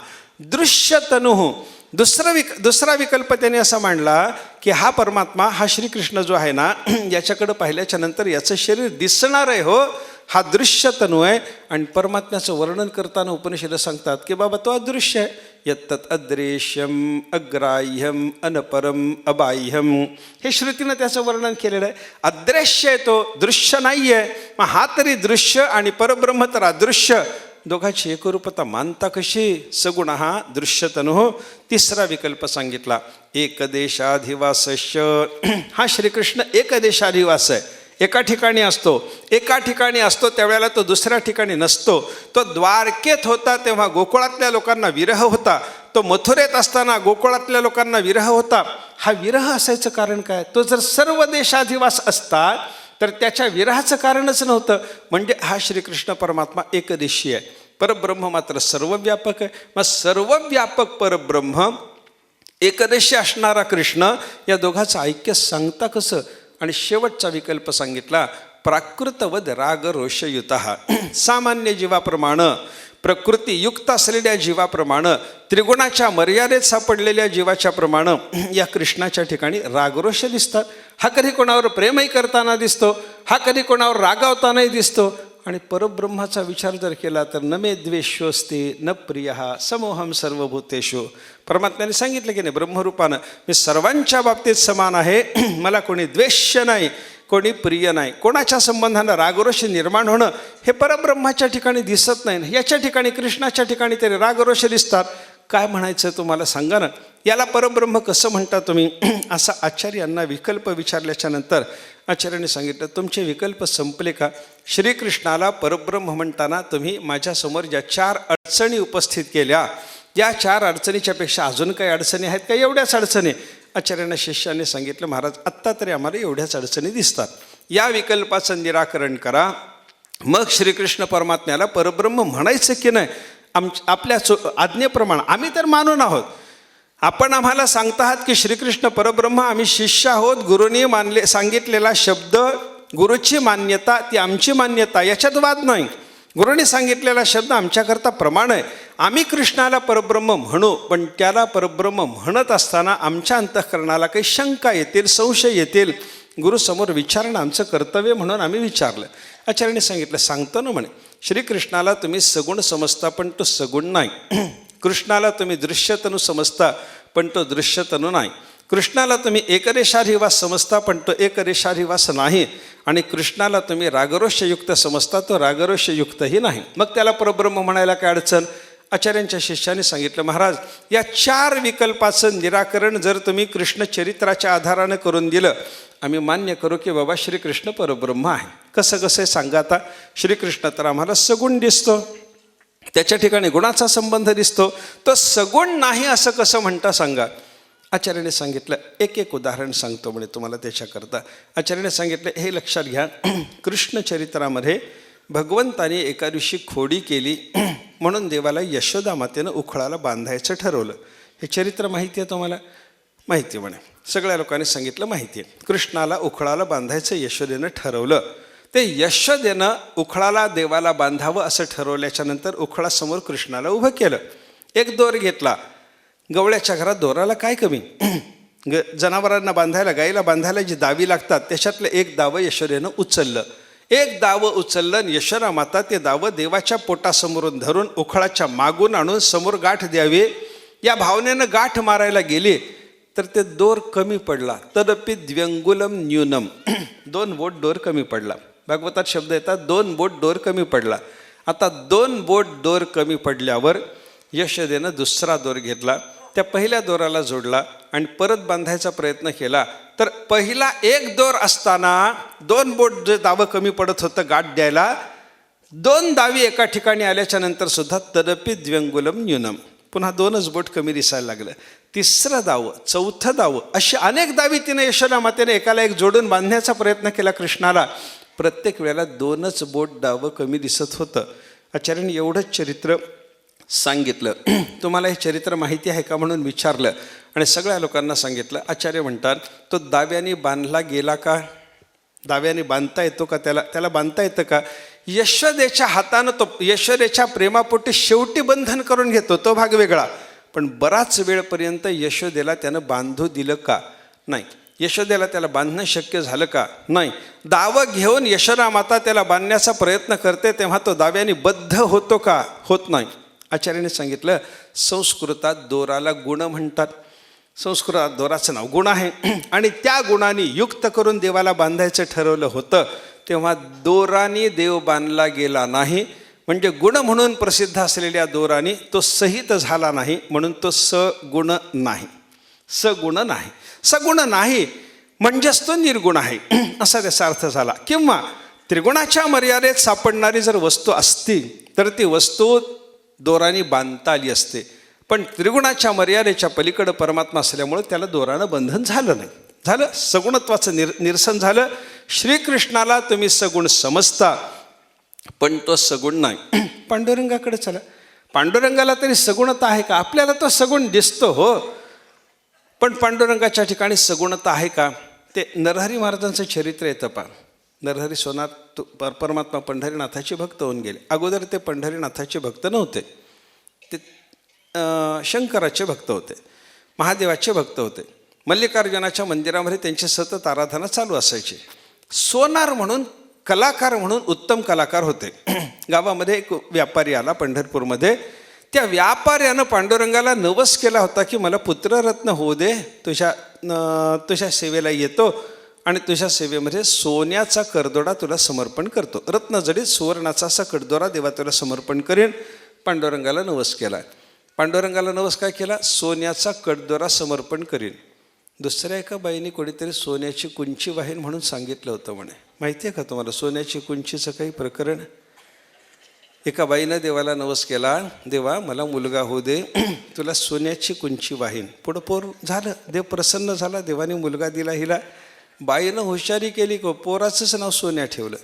दृश्यतनुः. दुसरा विकल्प त्याने असा मांडला की हा परमात्मा, हा श्रीकृष्ण जो आहे ना, याच्याकडं पाहिल्याच्या नंतर याचं शरीर दिसणार आहे, हो, हा दृश्यतनु आहे. आणि परमात्म्याचं वर्णन करताना उपनिषदं सांगतात की बाबा तो अदृश्य आहे. यत्तत् अदृश्यम अग्राह्यम अनपरम अबाह्यम, हे श्रुतीनं त्याचं वर्णन केलेलं आहे. अदृश्य आहे तो, दृश्य नाही आहे. मग हा तरी दृश्य आणि परब्रह्म तर अदृश्य, दोघांची एकरूपता मानता कशी? सगुणः दृश्यतनुः. तिसरा विकल्प सांगितला, एकदेशाधिवासश्च. हा श्रीकृष्ण एकदेशाधिवास आहे, एका ठिकाणी असतो. एका ठिकाणी असतो त्यावेळेला तो दुसऱ्या ठिकाणी नसतो. तो द्वारकेत होता तेव्हा गोकुळातल्या लोकांना विरह होता, तो मथुरेत असताना गोकुळातल्या लोकांना विरह होता. हा विरह असायचं कारण काय? तो जर सर्व देशाधिवास असता तर त्याच्या विरहाचं कारणच नव्हतं. म्हणजे हा श्रीकृष्ण परमात्मा एकदेशी आहे, परब्रह्म मात्र सर्वव्यापक आहे. मग सर्वव्यापक परब्रह्म, एकदेशी असणारा कृष्ण, या दोघांचं ऐक्य सांगता कसं? आणि शेवटचा विकल्प सांगितला, प्राकृतवद रागरोषयुतः. सामान्य जीवाप्रमाणे, प्रकृतीयुक्त असलेल्या जीवाप्रमाणे, त्रिगुणाच्या मर्यादेत सापडलेल्या जीवाच्या प्रमाणे या कृष्णाच्या ठिकाणी रागरोष दिसतात. हा कधी कोणावर प्रेमही करताना दिसतो, हा कधी कोणावर रागावतानाही दिसतो. आणि परब्रह्माचा विचार जर केला तर न मे द्वेष्योस्ति न प्रियः समोहम सर्वभूतेषु. परमात्म्याने सांगितलं की नाही, ब्रह्मरूपानं मी सर्वांच्या बाबतीत समान आहे, मला कोणी द्वेष्य नाही, कोणी प्रिय नाही. कोणाच्या संबंधानं रागरोष निर्माण होणं हे परब्रह्माच्या ठिकाणी दिसत नाही. याच्या ठिकाणी, कृष्णाच्या ठिकाणी तरी रागरोष दिसतात. काय म्हणायचं तुम्हाला सांगा ना, याला परब्रह्म कसं म्हणता तुम्ही? असा आचार्यांना विकल्प विचारल्याच्या नंतर आचार्याने सांगितलं, तुमचे विकल्प संपले का? श्रीकृष्णाला परब्रह्म म्हणताना तुम्ही माझ्यासमोर ज्या 4 अडचणी उपस्थित केल्या, या 4 अडचणीच्या पेक्षा अजून काही अडचणी आहेत का? एवढ्याच अडचणी. आचार्यांना शिष्याने सांगितलं, महाराज आत्ता तरी आम्हाला एवढ्याच अडचणी दिसतात, या विकल्पाचं निराकरण करा. मग श्रीकृष्ण परमात्म्याला परब्रह्म म्हणायचं की नाही? आपल्या आज्ञेप्रमाणे आम्ही तर मानून आहोत. आपण आम्हाला सांगता आहात की श्रीकृष्ण परब्रह्म, आम्ही शिष्य आहोत, गुरुनी सांगितलेला शब्द, गुरुची मान्यता ती आमची मान्यता, याच्यात वाद नाही. गुरुनी सांगितलेला शब्द आमच्याकरता प्रमाण आहे. आम्ही कृष्णाला परब्रह्म म्हणू, पण त्याला परब्रह्म म्हणत असताना आमच्या अंतःकरणाला काही शंका येतील, संशय येतील. गुरुसमोर विचारणं आमचं कर्तव्य म्हणून आम्ही विचारलं. आचार्याने सांगितलं, सांगतो ना म्हणे, श्रीकृष्णाला तुम्ही सगुण समजता पण तो सगुण नाही. कृष्णाला तुम्ही दृश्यतनु समजता पण तो दृश्यतनु नाही. कृष्णाला तुम्ही एकरेषाधिवास समजता पण तो एकरेषाधिवास नाही. आणि कृष्णाला तुम्ही रागरोषयुक्त समजता, तो रागरोषयुक्तही नाही. मग त्याला परब्रह्म म्हणायला काय अडचण? आचार्यांच्या शिष्याने सांगितलं, महाराज या 4 विकल्पाचं निराकरण जर तुम्ही कृष्ण चरित्राच्या आधारानं करून दिलं, आम्ही मान्य करू की बाबा श्रीकृष्ण परब्रह्म आहे. कसं कसं आहे सांगा आता? श्रीकृष्ण तर आम्हाला सगुण दिसतो, त्याच्या ठिकाणी गुणाचा संबंध दिसतो, तो सगुण नाही असं कसं म्हणता सांगा? आचार्याने सांगितलं, एक उदाहरण सांगतो म्हणे तुम्हाला त्याच्याकरता. आचार्याने सांगितलं, हे लक्षात घ्या, कृष्ण चरित्रामध्ये भगवंताने एका दिवशी खोडी केली म्हणून देवाला यशोदा मातेनं उखळाला बांधायचं ठरवलं. हे चरित्र माहिती आहे तुम्हाला? माहिती म्हणे, सगळ्या लोकांनी सांगितलं माहिती आहे. कृष्णाला उखळाला बांधायचं यशोदेनं ठरवलं. ते यशोदेनं उखळाला देवाला बांधावं असं ठरवल्याच्या नंतर उखळासमोर कृष्णाला उभं केलं. एक दोर घेतला. गवळ्याच्या घरात दोराला काय कमी? जनावरांना बांधायला, गाईला बांधायला जी दावी लागतात त्याच्यातलं एक दावं यशोदेनं उचललं. एक दावं उचललं आणि यशोदा माता ते दावं देवाच्या पोटासमोरून धरून उखळाच्या मागून आणून समोर गाठ द्यावी या भावनेनं गाठ मारायला गेली तर ते दोर कमी पडला. तदपि द्व्यंगुलम न्यूनम, 2 बोट दोर कमी पडला. भागवतात शब्द येतात 2 बोट दोर कमी पडला. आता 2 बोट दोर कमी पडल्यावर यशोदेनं दुसरा दोर घेतला, त्या पहिल्या दोराला जोडला आणि परत बांधायचा प्रयत्न केला. तर पहिला एक दोर असताना 2 बोट जे दावं कमी पडत होतं गाठ द्यायला, 2 दावी एका ठिकाणी आल्याच्या नंतर सुद्धा तदपि द्व्यंगुलम न्यूनम, पुन्हा 2च बोट कमी दिसायला लागलं. तिसरं दावं, चौथं दावं, अशी अनेक दावी तिने यशोदा मातेने एकाला एक जोडून बांधण्याचा प्रयत्न केला कृष्णाला. प्रत्येक वेळेला 2च बोट दावं कमी दिसत होतं. आचार्यांनी एवढंच चरित्र सांगितलं. तुम्हाला हे चरित्र माहिती आहे का म्हणून विचारलं आणि सगळ्या लोकांना सांगितलं. आचार्य म्हणतात तो दाव्याने बांधला गेला का? दाव्याने बांधता येतो का? त्याला बांधता येतं का? यशोदेच्या हातानं तो यशोदेच्या प्रेमापोटी शेवटी बंधन करून घेतो, तो भाग वेगळा. पण बराच वेळपर्यंत यशोदेला त्यानं बांधू दिलं का? नाही. यशोदेला त्याला बांधणं शक्य झालं का? नाही. दावं घेऊन यशोदा माता त्याला बांधण्याचा प्रयत्न करते तेव्हा तो दाव्याने बद्ध होतो का? होत नाही. आचार्याने सांगितलं संस्कृतात दोराला गुण म्हणतात. संस्कृतात दोराचं नाव गुण आहे आणि त्या गुणाने युक्त करून देवाला बांधायचं ठरवलं होतं तेव्हा दोराने देव बांधला गेला नाही. म्हणजे गुण म्हणून प्रसिद्ध असलेल्या दोराने तो सहित झाला नाही म्हणून तो सगुण नाही. सगुण नाही, सगुण नाही म्हणजेच तो निर्गुण आहे असा त्याचा अर्थ झाला. किंवा त्रिगुणाच्या मर्यादेत सापडणारी जर वस्तू असती तर ती वस्तू दोराने बांधता आली असते. पण त्रिगुणाच्या मर्यादेच्या पलीकडं परमात्मा असल्यामुळे त्याला दोरानं बंधन झालं नाही. झालं सगुणत्वाचं निरसन झालं. श्रीकृष्णाला तुम्ही सगुण समजता पण तो सगुण नाही. पांडुरंगाकडे चला, पांडुरंगाला तरी सगुणता आहे का? आपल्याला तो सगुण दिसतो हो, पण पांडुरंगाच्या ठिकाणी सगुणता आहे का? ते नरहरी महाराजांचं चरित्र येतं पहा. नरहरी सोनार परमात्मा पंढरीनाथाचे भक्त होऊन गेले. अगोदर ते पंढरीनाथाचे भक्त नव्हते, ते शंकराचे भक्त होते, महादेवाचे भक्त होते. मल्लिकार्जुनाच्या मंदिरामध्ये त्यांची सतत आराधना चालू असायची. सोनार म्हणून कलाकार म्हणून उत्तम कलाकार होते. गावामध्ये एक व्यापारी आला पंढरपूरमध्ये. त्या व्यापाऱ्यानं पांडुरंगाला नवस केला होता की मला पुत्ररत्न होऊ दे, तुझ्या सेवेला येतो आणि तुझ्या सेवेमध्ये सोन्याचा करदोडा तुला समर्पण करतो. रत्नजडीत सुवर्णाचा असा कडदोरा देवा तुला समर्पण करेन. पांडुरंगाला नवस केला. पांडुरंगाला नवस काय केला? सोन्याचा कडदोरा समर्पण करीन. दुसऱ्या एका बाईने कोणीतरी सोन्याची कुंची वाहीन म्हणून सांगितलं होतं म्हणे. माहिती आहे का तुम्हाला सोन्याची कुंचीचं काही प्रकरण? एका बाईनं देवाला नवस केला, देवा मला मुलगा होऊ दे, तुला सोन्याची कुंची वाहीन. पुढं पोर झालं, देव प्रसन्न झाला, देवाने मुलगा दिला हिला. बाईनं हुशारी केली को पोराचंच नाव सोन्या ठेवलं.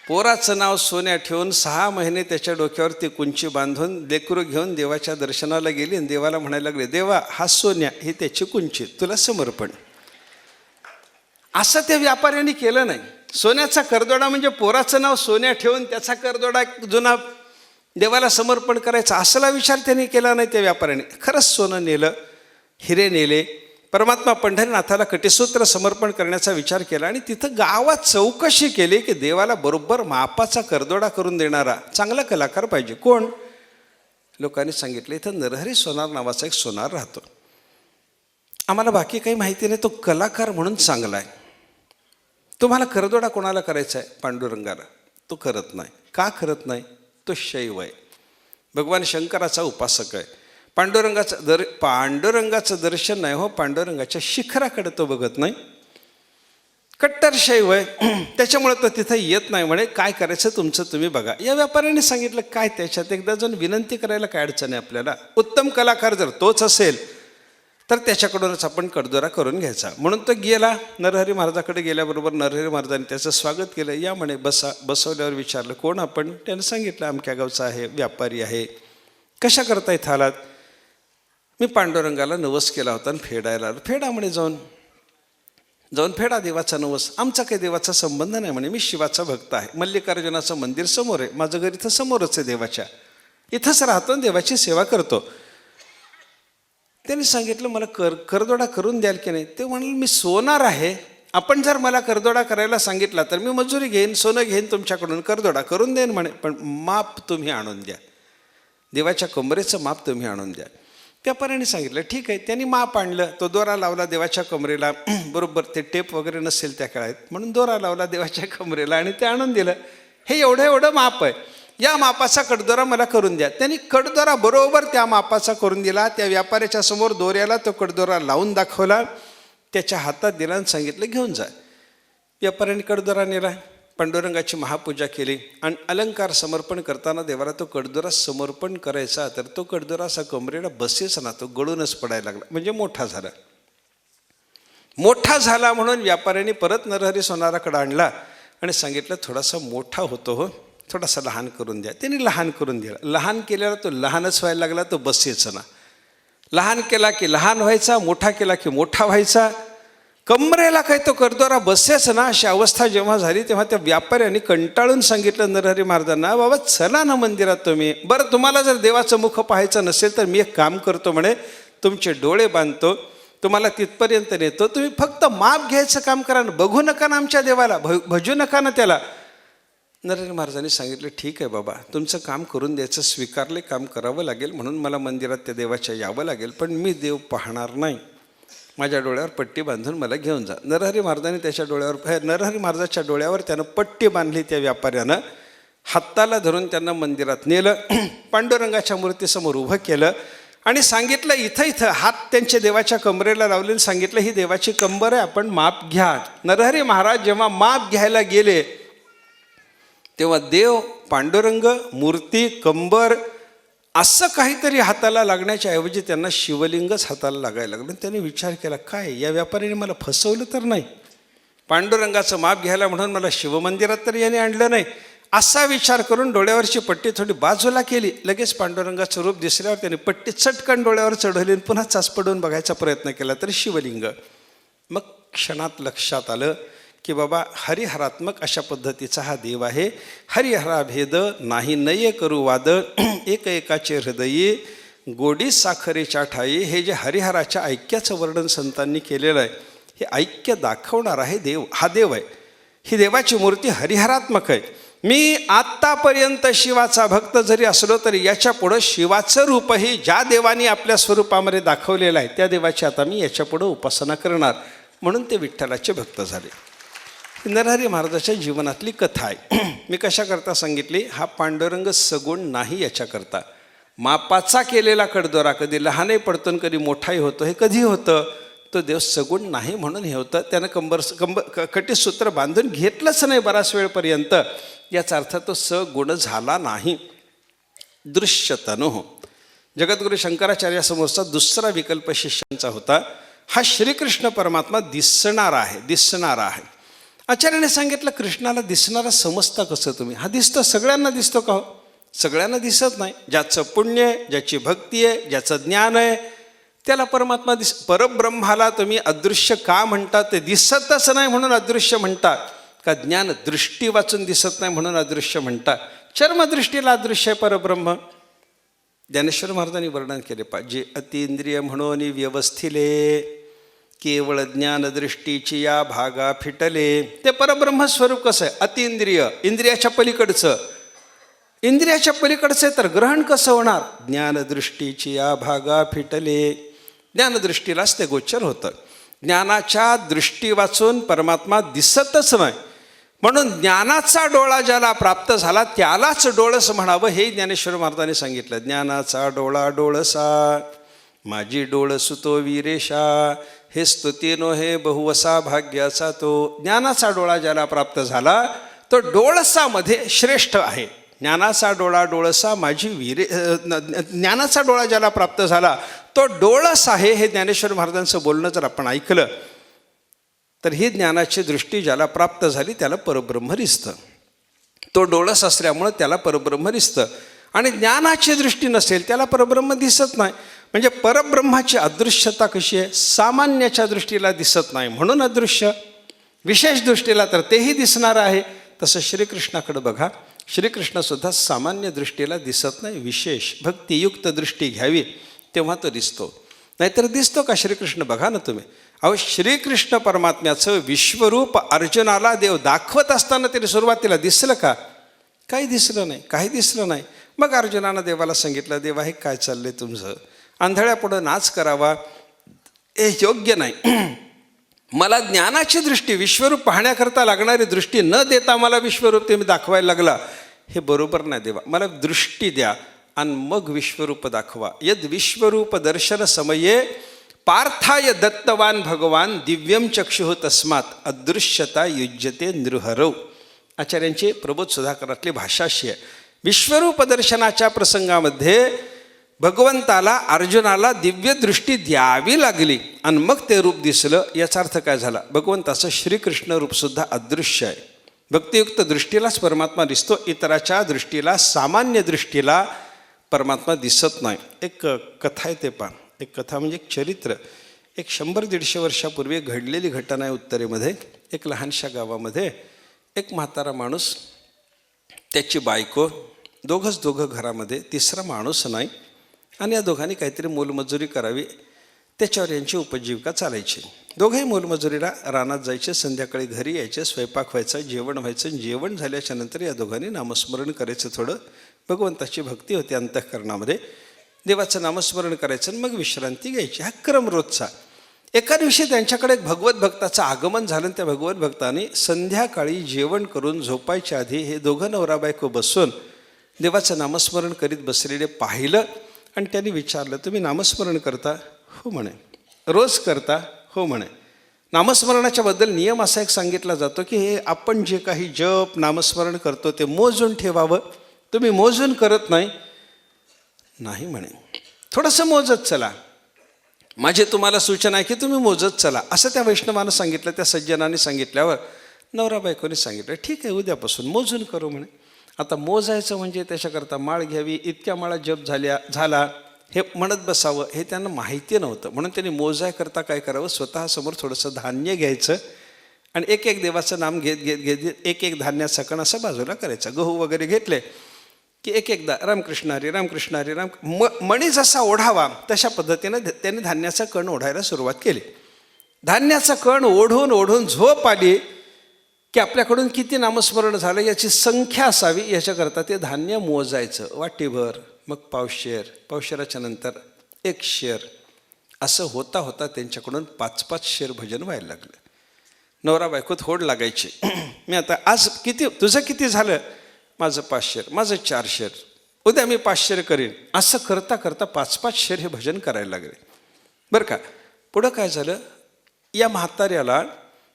पोराचं नाव सोन्या ठेवून 6 महिने त्याच्या डोक्यावर ती कुंची बांधून लेकरू घेऊन देवाच्या दर्शनाला गेली आणि देवाला म्हणायला लागले, देवा हा सोन्या ही त्याची कुंची तुला समर्पण. असं त्या व्यापाऱ्यांनी केलं नाही. सोन्याचा करदोडा म्हणजे पोराचं नाव सोन्या ठेवून त्याचा करदोडा जुना देवाला समर्पण करायचा असला विचार त्यांनी केला नाही त्या व्यापाऱ्याने. खरंच सोनं नेलं, हिरे नेले. परमात्मा पंढरीनाथाला कटीसूत्र समर्पण करण्याचा विचार केला आणि तिथं गावात चौकशी केली की देवाला बरोबर मापाचा करदोडा करून देणारा चांगला कलाकार पाहिजे. कोण? लोकांनी सांगितलं इथं नरहरी सोनार नावाचा एक सोनार राहतो. आम्हाला बाकी काही माहिती नाही, तो कलाकार म्हणून चांगला आहे. तुम्हाला करदोडा कोणाला करायचा आहे? पांडुरंगाला. तो करत नाही. का करत नाही? तो शैव आहे, भगवान शंकराचा उपासक आहे. पांडुरंगाचं दर्शन नाही हो, पांडुरंगाच्या शिखराकडे तो बघत नाही. कट्टर शैव आहे, त्याच्यामुळे तो तिथं येत नाही. म्हणे काय करायचं तुमचं तुम्ही बघा. या व्यापाऱ्याने सांगितलं काय त्याच्यात, एकदा जाऊन विनंती करायला काय अडचण आहे आपल्याला. उत्तम कलाकार जर तोच असेल तर त्याच्याकडूनच आपण कडदोरा करून घ्यायचा. म्हणून तो गेला. नरहरी महाराजाकडे गेल्याबरोबर नरहरी महाराजांनी त्याचं स्वागत केलं. या म्हणे बसा. बसवल्यावर विचारलं कोण आपण. त्यानं सांगितलं अमक्या गावचा आहे, व्यापारी आहे. कशा करता इथं आलात. मी पांडुरंगाला नवस केला होता आणि फेडायला आलो. फेडा म्हणे जाऊन फेडा देवाचा नवस. आमचा काही देवाचा संबंध नाही म्हणे. मी शिवाचा भक्त आहे. मल्लिकार्जुनाचं मंदिर समोर आहे. माझं घर इथं समोरच आहे देवाच्या. इथंच राहतो आणि देवाची सेवा करतो. त्यांनी सांगितलं मला करदोडा करून द्याल की नाही. ते म्हणाले मी सोनार आहे. आपण जर मला करदोडा करायला सांगितला तर मी मजुरी घेईन, सोनं घेईन तुमच्याकडून, करदोडा करून देईन म्हणे. पण माप तुम्ही आणून द्या. देवाच्या कमरेचं माप तुम्ही आणून द्या. व्यापाऱ्याने सांगितलं ठीक आहे. त्यांनी माप आणलं. तो दोरा लावला देवाच्या कमरेला. बरोबर ते टेप वगैरे नसेल त्या काळात, म्हणून दोरा लावला देवाच्या कमरेला आणि ते आणून दिलं. हे एवढं माप आहे. या मापाचा कडदोरा मला करून द्या. त्यांनी कडदोरा बरोबर त्या मापाचा करून दिला. त्या व्यापाऱ्याच्या समोर दोऱ्याला तो कडदोरा लावून दाखवला. त्याच्या हातात दिला आणि सांगितलं घेऊन जा. व्यापाऱ्याने कडदोरा नेला. पांडुरंगाची महापूजा केली आणि अलंकार समर्पण करताना देवाला तो कडदोरा समर्पण करायचा. तर तो कडदोरा असा कमरेला बसेच ना, तो गळूनच पडायला लागला. म्हणजे मोठा झाला म्हणून व्यापाऱ्याने परत नरहरी सोनाराकडे आणला आणि सांगितलं थोडासा मोठा होतो हो, थोडासा लहान करून द्या. त्यांनी लहान करून दिला. लहान केल्याला तो लहानच व्हायला लागला. तो बसेच ना. लहान केला की लहान व्हायचा, मोठा केला की मोठा व्हायचा. कमरेला काही तो कडदोरा बसेच ना. अशी अवस्था जेव्हा झाली तेव्हा त्या व्यापाऱ्यांनी कंटाळून सांगितलं नरहरी महाराजांना बाबा चला ना मंदिरात तुम्ही. बरं तुम्हाला जर देवाचं मुख पाहायचं नसेल तर मी एक काम करतो म्हणे, तुमचे डोळे बांधतो, तुम्हाला तिथपर्यंत नेतो. तुम्ही फक्त माप घ्यायचं काम करा ना. बघू नका ना आमच्या देवाला, भजू नका ना त्याला. नरहरी महाराजांनी सांगितलं ठीक आहे बाबा, तुमचं काम करून द्यायचं, स्वीकारले काम करावं लागेल. म्हणून मला मंदिरात त्या देवाच्या यावं लागेल. पण मी देव पाहणार नाही. माझ्या डोळ्यावर पट्टी बांधून मला घेऊन जा. नरहरी महाराजाच्या डोळ्यावर त्यानं पट्टी बांधली. त्या व्यापाऱ्यानं हाताला धरून त्यांना मंदिरात नेलं. पांडुरंगाच्या मूर्तीसमोर उभं केलं आणि सांगितलं इथं हात त्यांच्या देवाच्या कमरेला लावले. सांगितलं ही देवाची कंबर आहे, आपण माप घ्या. नरहरी महाराज जेव्हा माप घ्यायला गेले तेव्हा देव, पांडुरंग, मूर्ती, कंबर असं काहीतरी हाताला लागण्याच्या ऐवजी त्यांना शिवलिंगच हाताला लागायला लागलं. त्यांनी विचार केला काय या व्यापाऱ्याने मला फसवलं तर नाही. पांडुरंगाचं माप घ्यायला म्हणून मला शिवमंदिरात तर याने आणलं नाही. असा विचार करून डोळ्यावरची पट्टी थोडी बाजूला केली. लगेच पांडुरंगाचं रूप दिसल्यावर त्याने पट्टी चटकन डोळ्यावर चढवली आणि पुन्हा चाचपडून बघायचा प्रयत्न केला तर शिवलिंग. मग क्षणात लक्षात आलं की बाबा हरिहरात्मक अशा पद्धतीचा हा देव आहे. हरिहरा भेद नाही नये करू वाद, एक एकाचे हृदयी गोडी साखरेच्या ठाई. हे जे हरिहराच्या ऐक्याचं वर्णन संतांनी केलेलं आहे, हे ऐक्य दाखवणार आहे देव. हा देव आहे. ही देवाची मूर्ती हरिहरात्मक आहे. मी आत्तापर्यंत शिवाचा भक्त जरी असलो तरी याच्या पुढं शिवाचं रूपही ज्या देवाने आपल्या स्वरूपामध्ये दाखवलेलं आहे त्या देवाची आता मी याच्या पुढं उपासना करणार. म्हणून ते विठ्ठलाचे भक्त झाले. नरहरी महाराजाच्या जीवनातली कथा आहे. मी कशाकरता सांगितली. हा पांडुरंग सगुण नाही. याच्याकरता मापाचा केलेला कडदोरा कधी लहानही पडतो कधी मोठाही होतो. हे कधी होतं. तो देव सगुण नाही म्हणून हे होतं. त्यानं कटीसूत्र बांधून घेतलंच नाही बराच वेळपर्यंत. याचा अर्थ तो सगुण झाला नाही. दृश्यतनो जगद्गुरू शंकराचार्यासमोरचा दुसरा विकल्प शिष्यांचा होता. हा श्रीकृष्ण परमात्मा दिसणारा आहे. आचार्याने सांगितलं कृष्णाला दिसणारा समजता कसं तुम्ही. हा दिसतो, सगळ्यांना दिसतो का हो. सगळ्यांना दिसत नाही. ज्याचं पुण्य आहे, ज्याची भक्ती आहे, ज्याचं ज्ञान आहे त्याला परमात्मा परब्रह्माला तुम्ही अदृश्य का म्हणता. ते दिसतच नाही म्हणून अदृश्य म्हणता का ज्ञान दृष्टी वाचून दिसत नाही म्हणून अदृश्य म्हणता. चर्मदृष्टीला अदृश्य आहे परब्रह्म. ज्ञानेश्वर महाराजांनी वर्णन केले पाहिजे. अतिंद्रिय म्हणून व्यवस्थिले केवळ ज्ञानदृष्टीची या भागा फिटले. ते परब्रह्म स्वरूप कसं आहे. अतिंद्रिय इंद्रियाच्या पलीकडचं आहे तर ग्रहण कसं होणार. ज्ञानदृष्टीची या भागा फिटले. ज्ञानदृष्टीलाच ते गोचर होतं. ज्ञानाच्या दृष्टी वाचून परमात्मा दिसतच नाही. म्हणून ज्ञानाचा डोळा ज्याला प्राप्त झाला त्यालाच डोळस म्हणावं हे ज्ञानेश्वर महाराजांनी सांगितलं. ज्ञानाचा डोळा डोळसा माझी डोळसुतो वीरेशा. हे स्तुतीनो हे बहुवसा भाग्याचा तो. ज्ञानाचा डोळा ज्याला प्राप्त झाला तो डोळसामध्ये श्रेष्ठ आहे. ज्ञानाचा डोळा डोळसा माझी ज्ञानाचा डोळा ज्याला प्राप्त झाला तो डोळस आहे हे ज्ञानेश्वर महाराजांचं बोलणं जर आपण ऐकलं तर ही ज्ञानाची दृष्टी ज्याला प्राप्त झाली त्याला परब्रह्म दिसतं. तो डोळस असल्यामुळं त्याला परब्रह्म दिसतं. आणि ज्ञानाची दृष्टी नसेल त्याला परब्रह्म दिसत नाही. म्हणजे परब्रह्माची अदृश्यता कशी आहे? सामान्याच्या दृष्टीला दिसत नाही म्हणून अदृश्य, विशेष दृष्टीला तर तेही दिसणार आहे. तसं श्रीकृष्णाकडे बघा, श्रीकृष्णसुद्धा सामान्य दृष्टीला दिसत नाही, विशेष भक्तियुक्त दृष्टी घ्यावी तेव्हा तो दिसतो. नाहीतर दिसतो का श्रीकृष्ण? बघा ना तुम्ही. अहो, श्रीकृष्ण परमात्म्याचं विश्वरूप अर्जुनाला देव दाखवत असताना तरी सुरुवातीला दिसलं का? काही दिसलं नाही, काही दिसलं नाही. मग अर्जुनानं देवाला सांगितलं, देवा हे काय चाललंय तुमचं? आंधळ्यापुढं नाच करावा हे योग्य नाही. मला ज्ञानाची दृष्टी, विश्वरूप पाहण्याकरता लागणारी दृष्टी न देता मला विश्वरूप ते मी दाखवायला लागला, हे बरोबर नाही. देवा मला दृष्टी द्या आणि मग विश्वरूप दाखवा. यद विश्वरूप दर्शन समये पार्थाय दत्तवान भगवान दिव्यम चक्षुः तस्मात् अदृश्यता युज्यते नृहरौ. आचार्यांची प्रबोध सुधाकरातली भाषाशी आहे. विश्वरूप दर्शनाच्या प्रसंगामध्ये भगवंताला अर्जुनाला दिव्य दृष्टी द्यावी लागली आणि मग ते रूप दिसलं. याचा अर्थ काय झाला? भगवंताचं श्रीकृष्ण रूपसुद्धा अदृश्य आहे. भक्तियुक्त दृष्टीलाच परमात्मा दिसतो, इतराच्या दृष्टीला, सामान्य दृष्टीला परमात्मा दिसत नाही. एक कथा आहे, ते पहा. एक कथा म्हणजे एक चरित्र. एक 100-150 वर्षापूर्वी घडलेली घटना आहे उत्तरेमध्ये. एक लहानशा गावामध्ये एक म्हातारा माणूस, त्याची बायको, दोघं घरामध्ये, तिसरा माणूस नाही. आणि या दोघांनी काहीतरी मोलमजुरी करावी, त्याच्यावर यांची उपजीविका चालायची. दोघंही मोलमजुरीला रानात जायचे, संध्याकाळी घरी यायचे, स्वयंपाक व्हायचा, जेवण व्हायचं. जेवण झाल्याच्या नंतर या दोघांनी नामस्मरण करायचं. थोडं भगवंताची भक्ती होती अंतःकरणामध्ये, देवाचं नामस्मरण करायचं आणि मग विश्रांती घ्यायची. हा क्रम रोजचा. एका दिवशी त्यांच्याकडे एक भगवत भक्ताचं आगमन झालं. त्या भगवत भक्ताने संध्याकाळी जेवण करून झोपायच्या आधी हे दोघं नवरा बायको बसून देवाचं नामस्मरण करीत बसलेले पाहिलं आणि त्यांनी विचारलं, तुम्ही नामस्मरण करता? हो म्हणे. रोज करता? हो म्हणे. नामस्मरणाच्याबद्दल नियम असा एक सांगितला जातो की हे आपण जे काही जप नामस्मरण करतो ते मोजून ठेवावं. तुम्ही मोजून करत नाही? नाही म्हणे. थोडंसं मोजत चला. माझी तुम्हाला सूचना आहे की तुम्ही मोजत चला, असं त्या वैष्णवानं सांगितलं. त्या सज्जनाने सांगितल्यावर नवरा बायकोने सांगितलं, ठीक आहे उद्यापासून मोजून करू म्हणे. आता मोजायचं म्हणजे त्याच्याकरता माळ घ्यावी, इतक्या माळा जप झाला हे म्हणत बसावं हे त्यांना माहिती नव्हतं. म्हणून त्यांनी मोजायकरता काय करावं, स्वतःसमोर थोडंसं धान्य घ्यायचं आणि एक देवाचं नाम घेत एक धान्याचा कण असं बाजूला करायचा. गहू वगैरे घेतले की एकदा रामकृष्ण हरी रामकृष्ण हरी मणी जसा ओढावा तशा पद्धतीनं त्यांनी धान्याचा कण ओढायला सुरुवात केली. धान्याचा कण ओढून झोप आली की आपल्याकडून किती नामस्मरण झालं याची संख्या असावी, याच्याकरता ते धान्य मोजायचं. वाटीभर, मग पावशेराच्या नंतर 1 शेर, असं होता होता त्यांच्याकडून 5-5 शेर भजन व्हायला लागलं. नवरा बायकोत होड लागायची. मी आता आज किती, तुझं किती झालं? माझं 5 शेर, माझं 4 शेर, उद्या मी 5 शेर करीन. असं करता करता 5-5 शेर हे भजन करायला लागले. बरं का. पुढं काय झालं, या म्हाताऱ्याला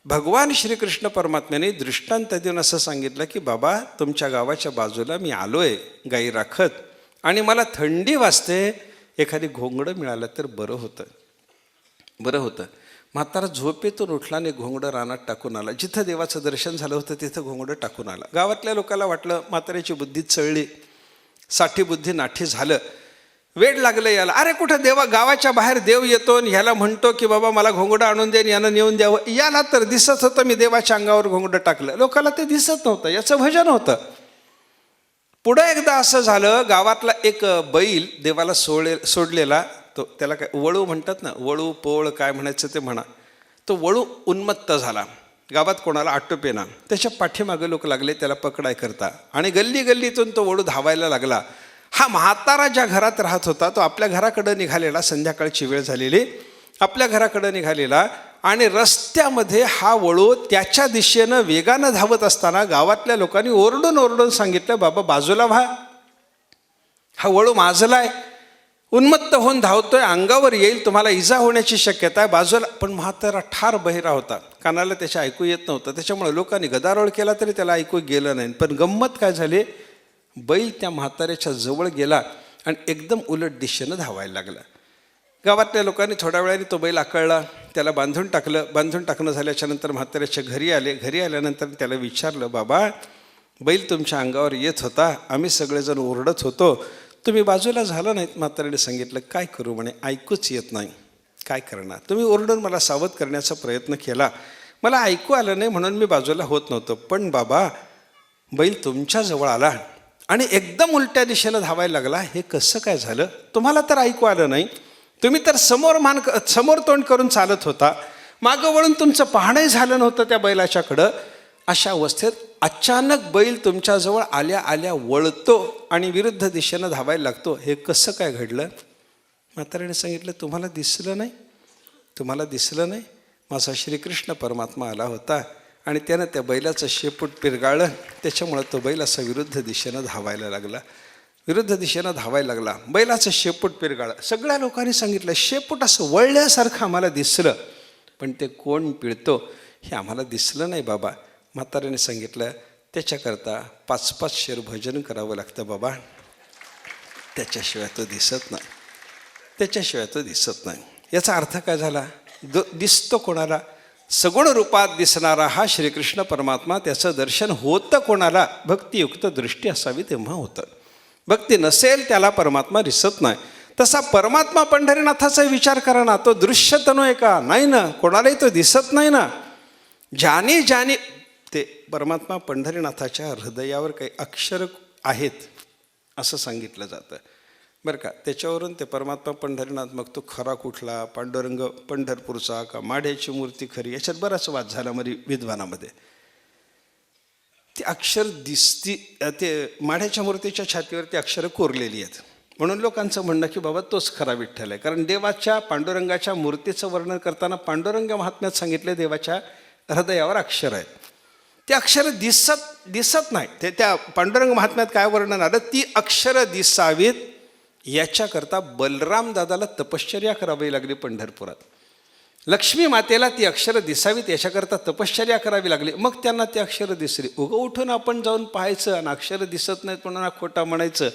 भगवान श्रीकृष्ण परमात्म्याने दृष्टांत देऊन असं सांगितलं की बाबा तुमच्या गावाच्या बाजूला मी आलो आहे गाई राखत आणि मला थंडी वाजते, एखादी घोंगडं मिळालं तर बरं होतं. म्हातारा झोपेतून उठला आणि घोंगडं रानात टाकून आला. जिथं देवाचं दर्शन झालं होतं तिथं घोंगडं टाकून आला. गावातल्या लोकांना वाटलं म्हाताऱ्याची बुद्धी चळली, साठी बुद्धी नाठी झालं, वेड लागलं याला. अरे कुठं गावाच्या बाहेर देव येतो आणि ह्याला म्हणतो की बाबा मला घोंगडं आणून दे, यानं नेऊन द्यावं. याला तर दिसत होतं मी देवाच्या अंगावर घोंगडं टाकलं, लोकांना ते दिसत नव्हतं, याचं भजन होतं. पुढं एकदा असं झालं, गावातला एक बैल देवाला सोडलेला, तो त्याला काय वळू म्हणतात ना, वळू पोळ काय म्हणायचं ते म्हणा, तो वळू उन्मत्त झाला. गावात कोणाला आटोपेना, त्याच्या पाठीमागे लोक लागले त्याला पकडाय करता आणि गल्लीतून तो वळू धावायला लागला. हा म्हातारा ज्या घरात राहत होता तो आपल्या घराकडं निघालेला, संध्याकाळची वेळ झालेली, आपल्या घराकडं निघालेला आणि रस्त्यामध्ये हा वळू त्याच्या दिशेनं वेगानं धावत असताना गावातल्या लोकांनी ओरडून सांगितलं, बाबा बाजूला व्हा, हा वळू माजलाय, उन्मत्त होऊन धावतोय, अंगावर येईल, तुम्हाला इजा होण्याची शक्यता आहे, बाजूला. पण म्हातारा ठार बहिरा होता, कानाला त्याच्या ऐकू येत नव्हतं. त्याच्यामुळे लोकांनी गदारोळ केला तरी त्याला ऐकू गेलं नाही. पण गंमत काय झाली, बैल त्या म्हाताऱ्याच्या जवळ गेला आणि एकदम उलट दिशेनं धावायला लागला. गावातल्या लोकांनी थोड्या वेळाने तो बैल आकळला, त्याला बांधून टाकलं. बांधून टाकणं झाल्याच्या नंतर म्हाताऱ्याच्या घरी आले. घरी आल्यानंतर त्याला विचारलं, बाबा बैल तुमच्या अंगावर येत होता, आम्ही सगळेजण ओरडत होतो, तुम्ही बाजूला झाला नाहीत. म्हाताऱ्याने सांगितलं, काय करू म्हणे, ऐकूच येत नाही, काय करणार. तुम्ही ओरडून मला सावध करण्याचा प्रयत्न केला, मला ऐकू आलं नाही म्हणून मी बाजूला होत नव्हतं. पण बाबा बैल तुमच्याजवळ आला आणि एकदम उलट्या दिशेला धावायला लागला, हे कसं काय झालं? तुम्हाला तर ऐकू आलं नाही, तुम्ही तर समोर तोंड करून चालत होता, मागं वळून तुमचं पाहणंही झालं नव्हतं त्या बैलाच्याकडं. अशा अवस्थेत अचानक बैल तुमच्याजवळ आल्या आल्या वळतो आणि विरुद्ध दिशेनं धावायला लागतो, हे कसं काय घडलं? म्हाताऱ्याने सांगितलं, तुम्हाला दिसलं नाही, तुम्हाला दिसलं नाही, माझा श्रीकृष्ण परमात्मा आला होता आणि त्यानं त्या बैलाचं शेपूट पिरगाळलं, त्याच्यामुळं तो बैल असा विरुद्ध दिशेनं धावायला लागला, विरुद्ध दिशेनं धावायला लागला, बैलाचं शेपूट पिरगाळलं. सगळ्या लोकांनी सांगितलं, शेपूट असं वळल्यासारखं आम्हाला दिसलं, पण ते कोण पिळतो हे आम्हाला दिसलं नाही बाबा. म्हाताऱ्याने सांगितलं, त्याच्याकरता 5-5 शेर भजन करावं लागतं बाबा, त्याच्याशिवाय तो दिसत नाही, त्याच्याशिवाय तो दिसत नाही. याचा अर्थ काय झाला? दिसतो कोणाला? सगुण रूपात दिसणारा हा श्रीकृष्ण परमात्मा, त्याचं दर्शन होतं कोणाला? भक्तियुक्त दृष्टी असावी तेव्हा होतं. भक्ती नसेल त्याला परमात्मा दिसत नाही. तसा परमात्मा पंढरीनाथाचा विचार करा ना, तो दृश्य तनु आहे का? नाही ना, कोणालाही तो दिसत नाही ना. ज्याने ज्याने ते परमात्मा पंढरीनाथाच्या हृदयावर काही अक्षर आहेत असं सांगितलं जातं बरं का. त्याच्यावरून ते परमात्मा पंढरीनाथ, मग तो खरा कुठला, पांडुरंग पंढरपूरचा का माढ्याची मूर्ती खरी, याच्यात बराच वाद झाला मरी विद्वानामध्ये. ती अक्षर दिसती, ते माढ्याच्या मूर्तीच्या छातीवरती अक्षरं कोरलेली आहेत म्हणून लोकांचं म्हणणं की बाबा तोच खरा विठ्ठल आहे. कारण देवाच्या पांडुरंगाच्या मूर्तीचं वर्णन करताना पांडुरंग महात्म्यात सांगितले देवाच्या हृदयावर अक्षर आहेत. ते अक्षर दिसत नाही. ते त्या पांडुरंग महात्म्यात काय वर्णन आलं? ती अक्षरं दिसावीत याच्याकरता बलराम दादाला तपश्चर्या करावी लागली पंढरपुरात. लक्ष्मी मातेला ती अक्षरं दिसावीत याच्याकरता तपश्चर्या करावी लागली, मग त्यांना ती अक्षरं दिसली. उगं उठून आपण जाऊन पाहायचं आणि अक्षरं दिसत नाहीत म्हणून खोटा म्हणायचं,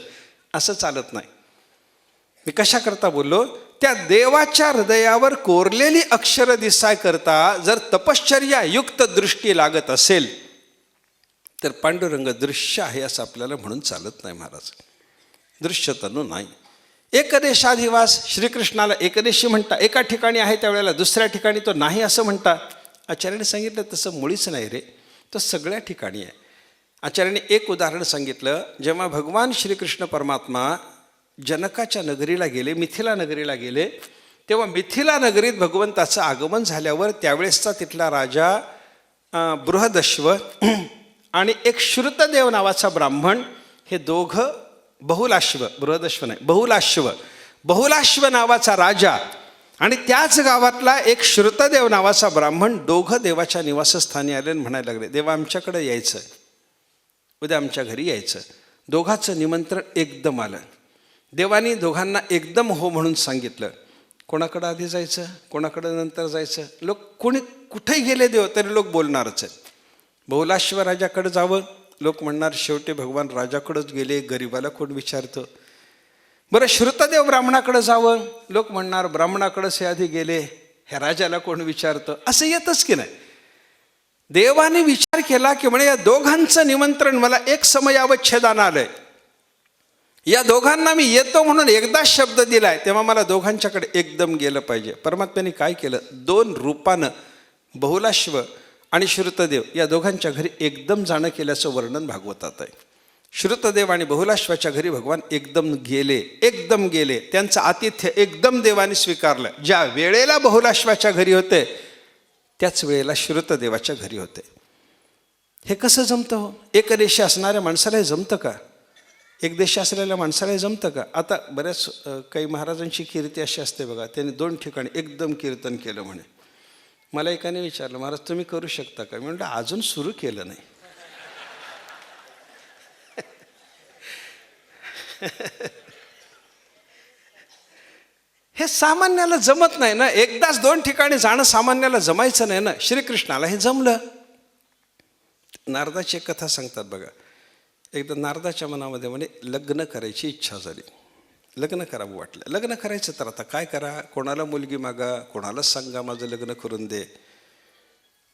असं चालत नाही. मी कशाकरता बोललो? त्या देवाच्या हृदयावर कोरलेली अक्षरं दिसाय करता जर तपश्चर्या युक्त दृष्टी लागत असेल तर पांडुरंग दृश्य आहे असं आपल्याला म्हणून चालत नाही महाराज. दृश्य तनु नाही. एकदेशाधिवास श्रीकृष्णाला एकदेशी म्हणता, एका ठिकाणी आहे त्यावेळेला दुसऱ्या ठिकाणी तो नाही असं म्हणता. आचार्याने सांगितलं तसं मुळीच नाही रे, तो सगळ्या ठिकाणी आहे. आचार्याने एक उदाहरण सांगितलं. जेव्हा भगवान श्रीकृष्ण परमात्मा जनकाच्या नगरीला गेले, मिथिला नगरीला गेले, तेव्हा मिथिला नगरीत भगवंताचं आगमन झाल्यावर त्यावेळेसचा तिथला राजा बृहदश्व आणि एक श्रुतदेव नावाचा ब्राह्मण, हे दोघं बहुलाश्व, बृहदश्व नाही बहुलाश्व नावाचा राजा आणि त्याच गावातला एक श्रुतदेव नावाचा ब्राह्मण, दोघं देवाच्या निवासस्थानी आले आणि म्हणायला लागले, देवा आमच्याकडे यायचं, उद्या आमच्या घरी यायचं. दोघांचं निमंत्रण एकदम आलं. देवानी दोघांना एकदम हो म्हणून सांगितलं. कोणाकडं आधी जायचं, कोणाकडं नंतर जायचं? लोक कोणी कुठेही गेले देव तरी लोक बोलणारच आहेत. बहुलाश्व राजाकडे जावं, लोक म्हणणार शेवटी भगवान राजाकडंच गेले, गरिबाला कोण विचारतं. बरं श्रुतदेव ब्राह्मणाकडे जावं, लोक म्हणणार ब्राह्मणाकडंच हे आधी गेले, ह्या राजाला कोण विचारतं. असं येतच की नाही. देवाने विचार केला की म्हणे या दोघांचं निमंत्रण मला एक समयावच्छेदानं आलंय, या दोघांना मी येतो म्हणून एकदा शब्द दिलाय, तेव्हा मला दोघांच्याकडे एकदम गेलं पाहिजे. परमात्म्याने काय केलं? 2 रूपानं बहुलाश्व आणि श्रुतदेव या दोघांच्या घरी एकदम जाणं केल्याचं वर्णन भागवतात आहे. श्रुतदेव आणि बहुलाश्वाच्या घरी भगवान एकदम गेले. त्यांचं आतिथ्य एकदम देवाने स्वीकारलं. ज्या वेळेला बहुलाश्वाच्या घरी होते त्याच वेळेला श्रुतदेवाच्या घरी होते. हे कसं जमतं हो? एक देशी असणाऱ्या माणसाला हे जमतं का? एक देशी असलेल्या माणसाला हे जमतं का? आता बऱ्याच काही महाराजांची कीर्ती अशी असते बघा, त्यांनी 2 ठिकाणी एकदम कीर्तन केलं म्हणे. मला एकाने विचारलं, महाराज तुम्ही करू शकता का? मी म्हटलं अजून सुरू केलं नाही. हे सामान्याला जमत नाही ना. एकदाच 2 ठिकाणी जाणं सामान्याला जमायचं नाही ना. श्रीकृष्णाला हे जमलं. नारदाची एक कथा सांगतात बघा. एकदा नारदाच्या मनामध्ये म्हणे लग्न करायची इच्छा झाली. लग्न करावं वाटलं. लग्न करायचं तर आता काय करा, कोणाला मुलगी मागा, कोणालाच सांगा माझं लग्न करून दे.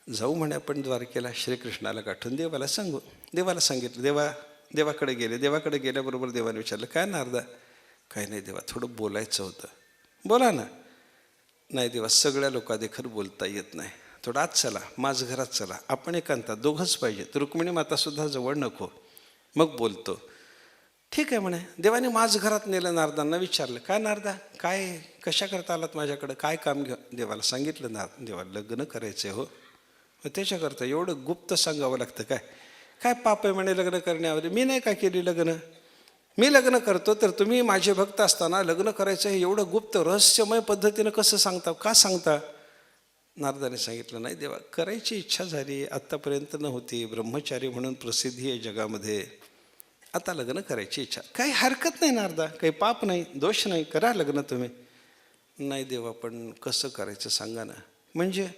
जाऊ म्हणे आपण द्वारकेला, श्रीकृष्णाला गाठून देवाला सांगू. देवाला सांगितलं. देवाकडे गेले. देवाकडे गेल्याबरोबर देवाने विचारलं, काय नारदा? काही नाही देवा, थोडं बोलायचं होतं. बोला ना. नाही देवा, सगळ्या लोकांदेखत बोलता येत नाही, थोडं आत चला, माझं घरात चला, आपण एकांतात दोघंच पाहिजे, रुक्मिणी मातासुद्धा जवळ नको, मग बोलतो. ठीक आहे म्हणे. देवाने माझं घरात नेलं. नारदांना विचारलं, काय नारदा, काय कशा करता आलात माझ्याकडं, काय काम घ्या? देवाला सांगितलं. देवा लग्न करायचं हो. मग त्याच्याकरता एवढं गुप्त सांगावं लागतं काय? काय पाप आहे म्हणे लग्न करण्यावर? मी नाही का केली लग्न? मी लग्न करतो तर तुम्ही माझे भक्त असताना लग्न करायचं हे एवढं गुप्त रहस्यमय पद्धतीनं कसं सांगता, का सांगता? नारदाने सांगितलं, नाही देवा, करायची इच्छा झाली, आत्तापर्यंत नव्हती, ब्रह्मचारी म्हणून प्रसिद्धी आहे जगामध्ये, आता लग्न करायची इच्छा. काही हरकत नाही नारदा, काही पाप नाही, दोष नाही, करा लग्न तुम्ही. नाही देवा, पण कसं करायचं सांगा ना. म्हणजे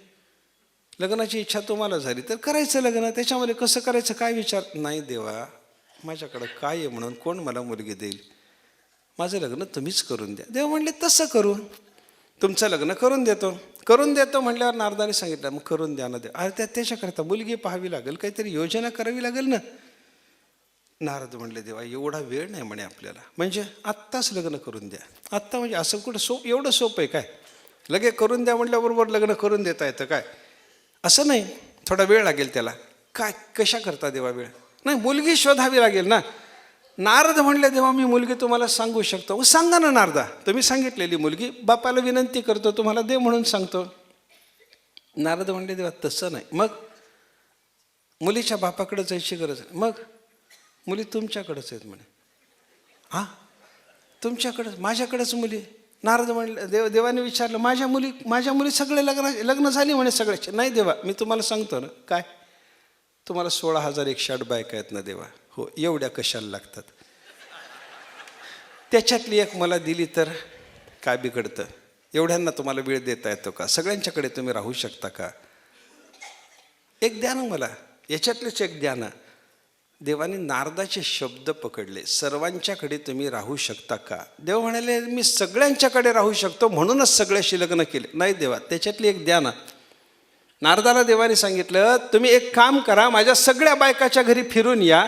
लग्नाची इच्छा तुम्हाला झाली तर करायचं लग्न, त्याच्यामध्ये कसं करायचं काय विचार? नाही देवा, माझ्याकडं काय आहे म्हणून कोण मला मुलगी देईल, माझं लग्न तुम्हीच करून द्या. देव म्हणले, तसं करू, तुमचं लग्न करून देतो म्हटल्यावर नारदाने सांगितलं, मग करून द्या ना. देव, अरे त्याच्याकरता मुलगी पाहावी लागेल, काहीतरी योजना करावी लागेल ना. नारद म्हणले, देवा एवढा वेळ नाही म्हणे आपल्याला, म्हणजे आत्ताच लग्न करून द्या. आत्ता म्हणजे असं कुठं एवढं सोपं आहे काय? लगे करून द्या म्हटल्याबरोबर लग्न करून देता येतं काय? असं नाही, थोडा वेळ लागेल त्याला. काय कशा करता देवा वेळ? नाही, मुलगी शोधावी लागेल ना. नारद म्हणले, देवा मी मुलगी तुम्हाला सांगू शकतो. मग सांगा ना नारदा, तुम्ही सांगितलेली मुलगी, बापाला विनंती करतो तुम्हाला दे म्हणून सांगतो. नारद म्हणले, देवा तसं नाही, मग मुलीच्या बापाकडे जायची गरज आहे. मग मुली तुमच्याकडेच आहेत म्हणे. हां, तुमच्याकडंच, माझ्याकडेच मुली? नारद म्हणले, देवाने विचारलं, माझ्या मुली सगळे लग्न झाली म्हणे सगळ्याचे? नाही देवा, मी तुम्हाला सांगतो ना. काय? तुम्हाला 16,108 बायका आहेत ना देवा? हो. एवढ्या कशाला लागतात? त्याच्यातली एक मला दिली तर काय बिघडतं? एवढ्यांना तुम्हाला वेळ देता येतो का? सगळ्यांच्याकडे तुम्ही राहू शकता का? एक द्या ना मला, याच्यातलेच एक द्या ना. देवाने नारदाचे शब्द पकडले, सर्वांच्याकडे तुम्ही राहू शकता का? देव म्हणाले, मी सगळ्यांच्याकडे राहू शकतो, म्हणूनच सगळ्याशी लग्न केले. नाही देवा, त्याच्यातली एक द्या ना. नारदाला देवाने सांगितलं, तुम्ही एक काम करा, माझ्या सगळ्या बायकाच्या घरी फिरून या,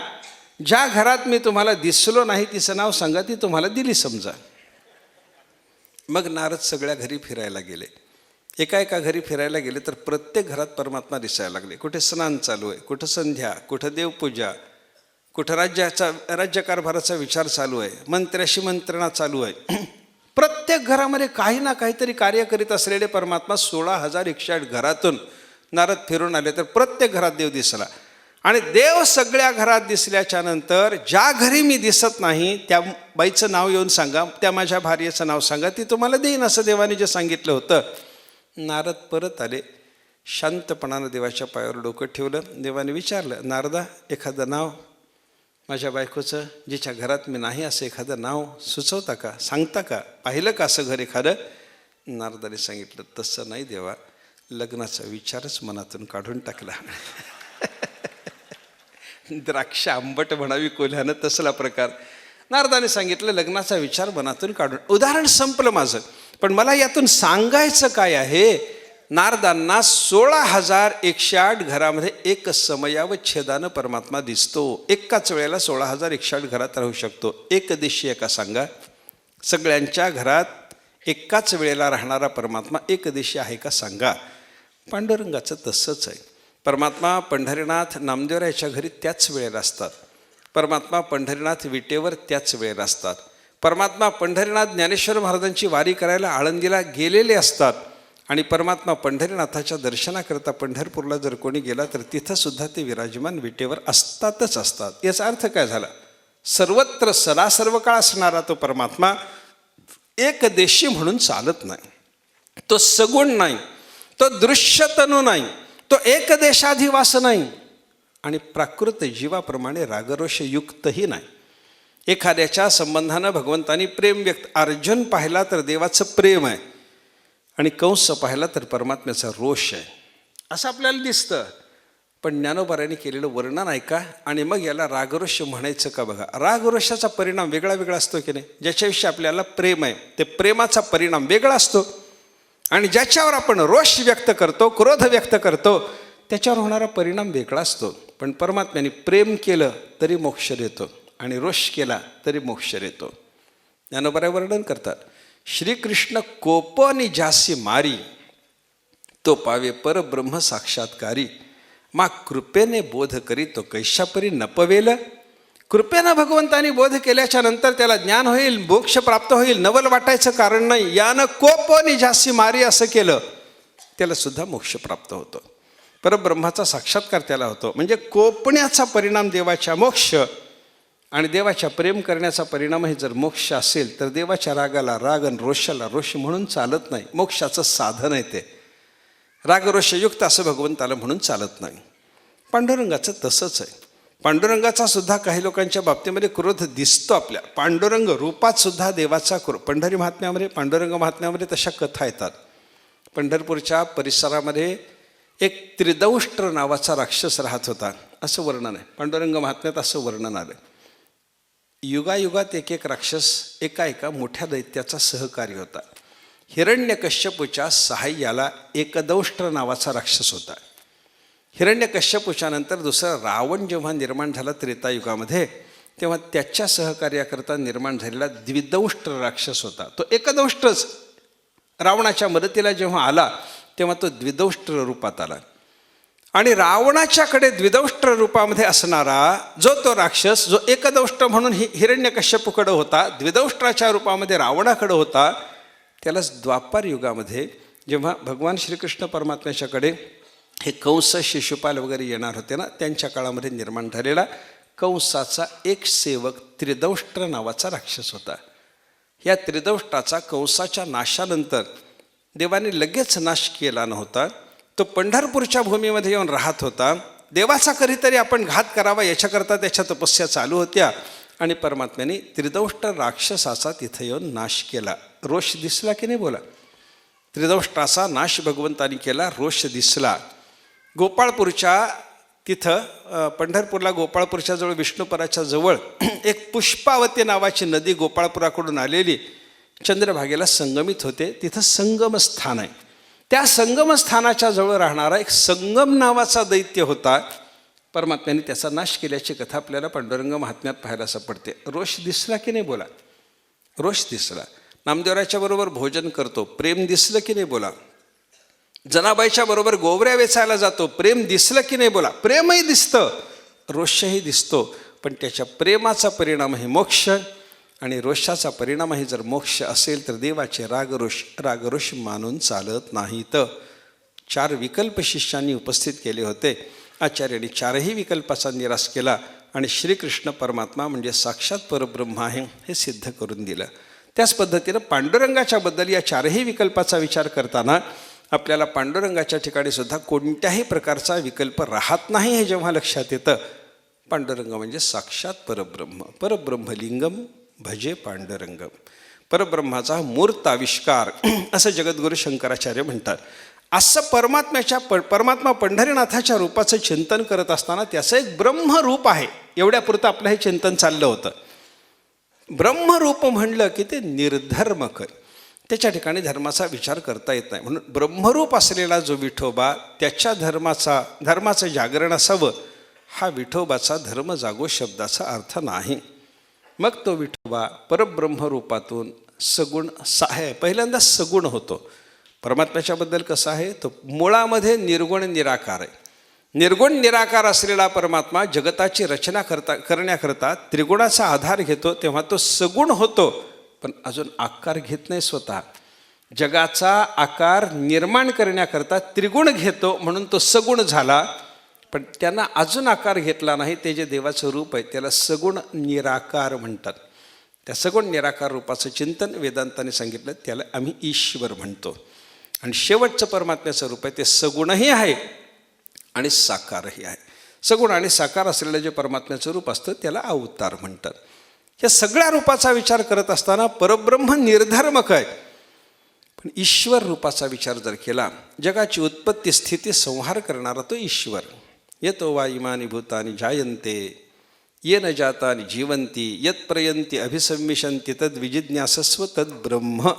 ज्या घरात मी तुम्हाला दिसलो नाही तिचं नाव सांगा, ती तुम्हाला दिली समजा. मग नारद सगळ्या घरी फिरायला गेले. एका घरी फिरायला गेले तर प्रत्येक घरात परमात्मा दिसायला लागले. कुठे स्नान चालू आहे, कुठं संध्या, कुठं देवपूजा, कुठं राज्यकारभाराचा विचार चालू आहे, मंत्र्याशी मंत्रणा चालू आहे. प्रत्येक घरामध्ये काही ना काहीतरी कार्य करीत असलेले परमात्मा 16,108 घरातून नारद फिरून आले. तर प्रत्येक घरात देव दिसला. आणि देव सगळ्या घरात दिसल्याच्या नंतर ज्या घरी मी दिसत नाही त्या बाईचं नाव येऊन सांगा, त्या माझ्या भार्येचं नाव सांगा, ती तुम्हाला देईन, असं देवाने जे सांगितलं होतं. नारद परत आले, शांतपणानं देवाच्या पायावर डोकं ठेवलं. देवाने विचारलं, नारदा एखादं नाव माझ्या बायकोचं जिच्या घरात मी नाही असं एखादं नाव सुचवता का, सांगता का, पाहिलं का असं घर एखादं? नारदाने सांगितलं, तसं नाही देवा, लग्नाचा विचारच मनातून काढून टाकला. द्राक्ष आंबट म्हणावी कोल्ह्यानं, तसला प्रकार. नारदाने सांगितलं, लग्नाचा विचार मनातून काढून. उदाहरण संपलं माझं. पण मला यातून सांगायचं काय आहे? नारदांना 16,108 घरामध्ये एक समयावच्छेदानं परमात्मा दिसतो. एकाच वेळेला 16,108 घरात राहू शकतो. एक दिवशी का सांगा? सगळ्यांच्या घरात एकाच वेळेला राहणारा परमात्मा एक दिवशी आहे का सांगा? पांडुरंगाचं तसंच आहे. परमात्मा पंढरीनाथ नामदेवरायाच्या घरी त्याच वेळेला असतात. परमात्मा पंढरीनाथ विटेवर त्याच वेळेला असतात. परमात्मा पंढरीनाथ ज्ञानेश्वर महाराजांची वारी करायला आळंदीला गेलेले असतात. आणि परमात्मा पंढरीनाथाच्या दर्शनाकरता पंढरपूरला जर कोणी गेला तर तिथंसुद्धा ते विराजमान विटेवर असतातच असतात. याचा अर्थ काय झाला? सर्वत्र सदा सर्व काळ असणारा तो परमात्मा एकदेशी म्हणून चालत नाही. तो सगुण नाही, तो दृश्यतनु नाही, तो एकदेशाधिवास नाही आणि प्राकृत जीवाप्रमाणे रागरोषयुक्तही नाही. एखाद्याच्या संबंधानं भगवंतानी प्रेम व्यक्त, अर्जुन पाहिला तर देवाचं प्रेम आहे आणि कंस पाहिला तर परमात्म्याचा रोष आहे असं आपल्याला दिसतं. पण ज्ञानोबारांनी केलेलं वर्णन ऐका आणि मग याला रागरोष म्हणायचं का बघा. रागरोषाचा परिणाम वेगळा वेगळा असतो की नाही. ज्याच्याविषयी आपल्याला प्रेम आहे ते प्रेमाचा परिणाम वेगळा असतो आणि ज्याच्यावर आपण रोष व्यक्त करतो, क्रोध व्यक्त करतो, त्याच्यावर होणारा परिणाम वेगळा असतो. पण परमात्म्याने प्रेम केलं तरी मोक्ष देतो आणि रोष केला तरी मोक्ष देतो. ज्ञानोबा वर्णन करतात, श्रीकृष्ण कोपनी जासी मारी, तो पावे परब्रह्म साक्षात्कारी. मा कृपेने बोध करी तो कैशापरी नपवेल. कृपेनं भगवंतानी बोध केल्याच्या नंतर त्याला ज्ञान होईल, मोक्ष प्राप्त होईल, नवल वाटायचं कारण नाही. यानं कोपनी जासी मारी असं केलं त्याला सुद्धा मोक्ष प्राप्त होतो. परब्रह्माचा साक्षात्कार त्याला होतो. म्हणजे कोपण्याचा परिणाम देवाच्या मोक्ष आणि देवाच्या प्रेम करण्याचा परिणामही जर मोक्ष असेल तर देवाच्या रागाला राग आणि रोषाला रोष म्हणून चालत नाही. मोक्षाचं साधन आहे ते. रागरोषयुक्त असं भगवंताला म्हणून चालत नाही. पांडुरंगाचं तसंच आहे. पांडुरंगाचा सुद्धा काही लोकांच्या बाबतीमध्ये क्रोध दिसतो आपल्या. पांडुरंग रूपात सुद्धा देवाचा पंढरी महात्म्यामध्ये, पांडुरंग महात्म्यामध्ये तशा कथा येतात. पंढरपूरच्या परिसरामध्ये एक त्रिदंष्ट्र नावाचा राक्षस राहत होता असं वर्णन आहे. पांडुरंग महात्म्यात असं वर्णन आलं. युगायुगात एक एक राक्षस एका मोठ्या दैत्याचा सहकारी होता. हिरण्यकश्यपूच्या सहाय्याला एकदंष्ट्र नावाचा राक्षस होता. हिरण्यकश्यपूच्या नंतर दुसरा रावण जेव्हा निर्माण झाला त्रेतायुगामध्ये, तेव्हा त्याच्या सहकार्याकरता निर्माण झालेला द्विदंष्ट्र राक्षस होता. तो एकदंष्ट्रच रावणाच्या मदतीला जेव्हा आला तेव्हा तो द्विदंष्ट्र रूपात आला. आणि रावणाच्याकडे द्विदंष्ट्र रूपामध्ये असणारा तो राक्षस जो एकदंष्ट्र म्हणून हिरण्यकश्यपूकडे होता, द्विदंष्ट्राच्या रूपामध्ये रावणाकडे होता, त्यालाच द्वापार युगामध्ये जेव्हा भगवान श्रीकृष्ण परमात्म्याच्याकडे हे कंस, शिशुपाल वगैरे येणार होते ना, त्यांच्या काळामध्ये निर्माण झालेला कंसाचा एक सेवक त्रिदंष्ट्र नावाचा राक्षस होता. या त्रिदंष्ट्राचा कंसाच्या नाशानंतर देवाने लगेच नाश केला नव्हता. तो पंढरपूरच्या भूमीमध्ये येऊन राहत होता. देवाचा कधीतरी आपण घात करावा याच्याकरता त्याच्या तपस्या चालू होत्या आणि परमात्म्याने त्रिदंष्ट्र राक्षसाचा तिथं येऊन नाश केला. रोष दिसला की नाही बोला. त्रिदंष्ट्राचा नाश भगवंतानी केला, रोष दिसला. गोपाळपूरच्या तिथं पंढरपूरला गोपाळपूरच्या जवळ विष्णुपराच्या जवळ एक पुष्पावती नावाची नदी गोपाळपुराकडून आलेली चंद्रभागेला संगमित होते. तिथं संगमस्थान आहे. त्या संगमस्थानाच्या जवळ राहणारा एक संगम नावाचा दैत्य होता. परमात्म्याने त्याचा नाश केल्याची कथा आपल्याला पांडुरंग महात्म्यात पाहायला सापडते. रोष दिसला की नाही बोला. रोष दिसला. नामदेवराच्या बरोबर भोजन करतो, प्रेम दिसलं की नाही बोला. जनाबाईच्या बरोबर गोवऱ्या वेचायला जातो, प्रेम दिसलं की नाही बोला. प्रेमही दिसतं, रोषही दिसतो, पण त्याच्या प्रेमाचा परिणामही मोक्ष आणि रोषाचा परिणामही जर मोक्ष असेल तर देवाचे रागरोष मानून चालत नाहीत. 4 विकल्प शिष्यांनी उपस्थित केले होते. आचार्यांनी 4ही विकल्पाचा निराश केला आणि श्रीकृष्ण परमात्मा म्हणजे साक्षात परब्रह्म आहे हे सिद्ध करून दिलं. त्याच पद्धतीनं पांडुरंगाच्या बद्दल या 4ही विकल्पाचा विचार करताना आपल्याला पांडुरंगाच्या ठिकाणी सुद्धा कोणत्याही प्रकारचा विकल्प राहत नाही हे जेव्हा लक्षात येतं. पांडुरंग म्हणजे साक्षात परब्रह्म. परब्रह्मलिंगम भजे पांडुरंगम. परब्रह्माचा मूर्त आविष्कार असं जगद्गुरू शंकराचार्य म्हणतात. असं परमात्मा पंढरीनाथाच्या रूपाचं चिंतन करत असताना त्याचं एक ब्रह्मरूप आहे. एवढ्यापुरतं आपलं हे चिंतन चाललं होतं. ब्रह्मरूप म्हणलं की ते निर्धर्म कर. त्याच्या ठिकाणी धर्माचा विचार करता येत नाही. म्हणून ब्रह्मरूप असलेला जो विठोबा त्याच्या धर्माचं जागरण असावं. हा विठोबाचा धर्म जागो शब्दाचा अर्थ नाही. मग तो विठोबा परब्रह्मरूपातून सगुण पहिल्यांदा सगुण होतो. परमात्म्याच्याबद्दल कसं आहे, तो मुळामध्ये निर्गुण निराकार आहे. निर्गुण निराकार असलेला परमात्मा जगताची रचना करण्याकरता त्रिगुणाचा आधार घेतो, तेव्हा तो सगुण होतो. पण अजून आकार घेत नाही स्वतः. जगाचा आकार निर्माण करण्याकरता त्रिगुण घेतो म्हणून तो सगुण झाला. पण त्यांना अजून आकार घेतला नाही. ते जे देवाचं रूप आहे त्याला सगुण निराकार म्हणतात. त्या सगुण निराकार रूपाचं चिंतन वेदांताने सांगितलं, त्याला आम्ही ईश्वर म्हणतो. आणि शेवटचं परमात्म्याचं रूप आहे ते सगुणही आहे आणि साकारही आहे. सगुण आणि साकार असलेलं जे परमात्म्याचं रूप असतं त्याला अवतार म्हणतात. या सगळ्या रूपाचा विचार करत असताना परब्रह्म निर्धर्मक आहे. पण ईश्वर रूपाचा विचार जर केला, जगाची उत्पत्ती स्थिती संहार करणारा तो ईश्वर. यतो वा इमानि भूतानि जायन्ते येन जातानि जीवन्ति यत्प्रयन्ति अभिसंविशन्ति तद्विजिज्ञासस्व तद्ब्रह्म.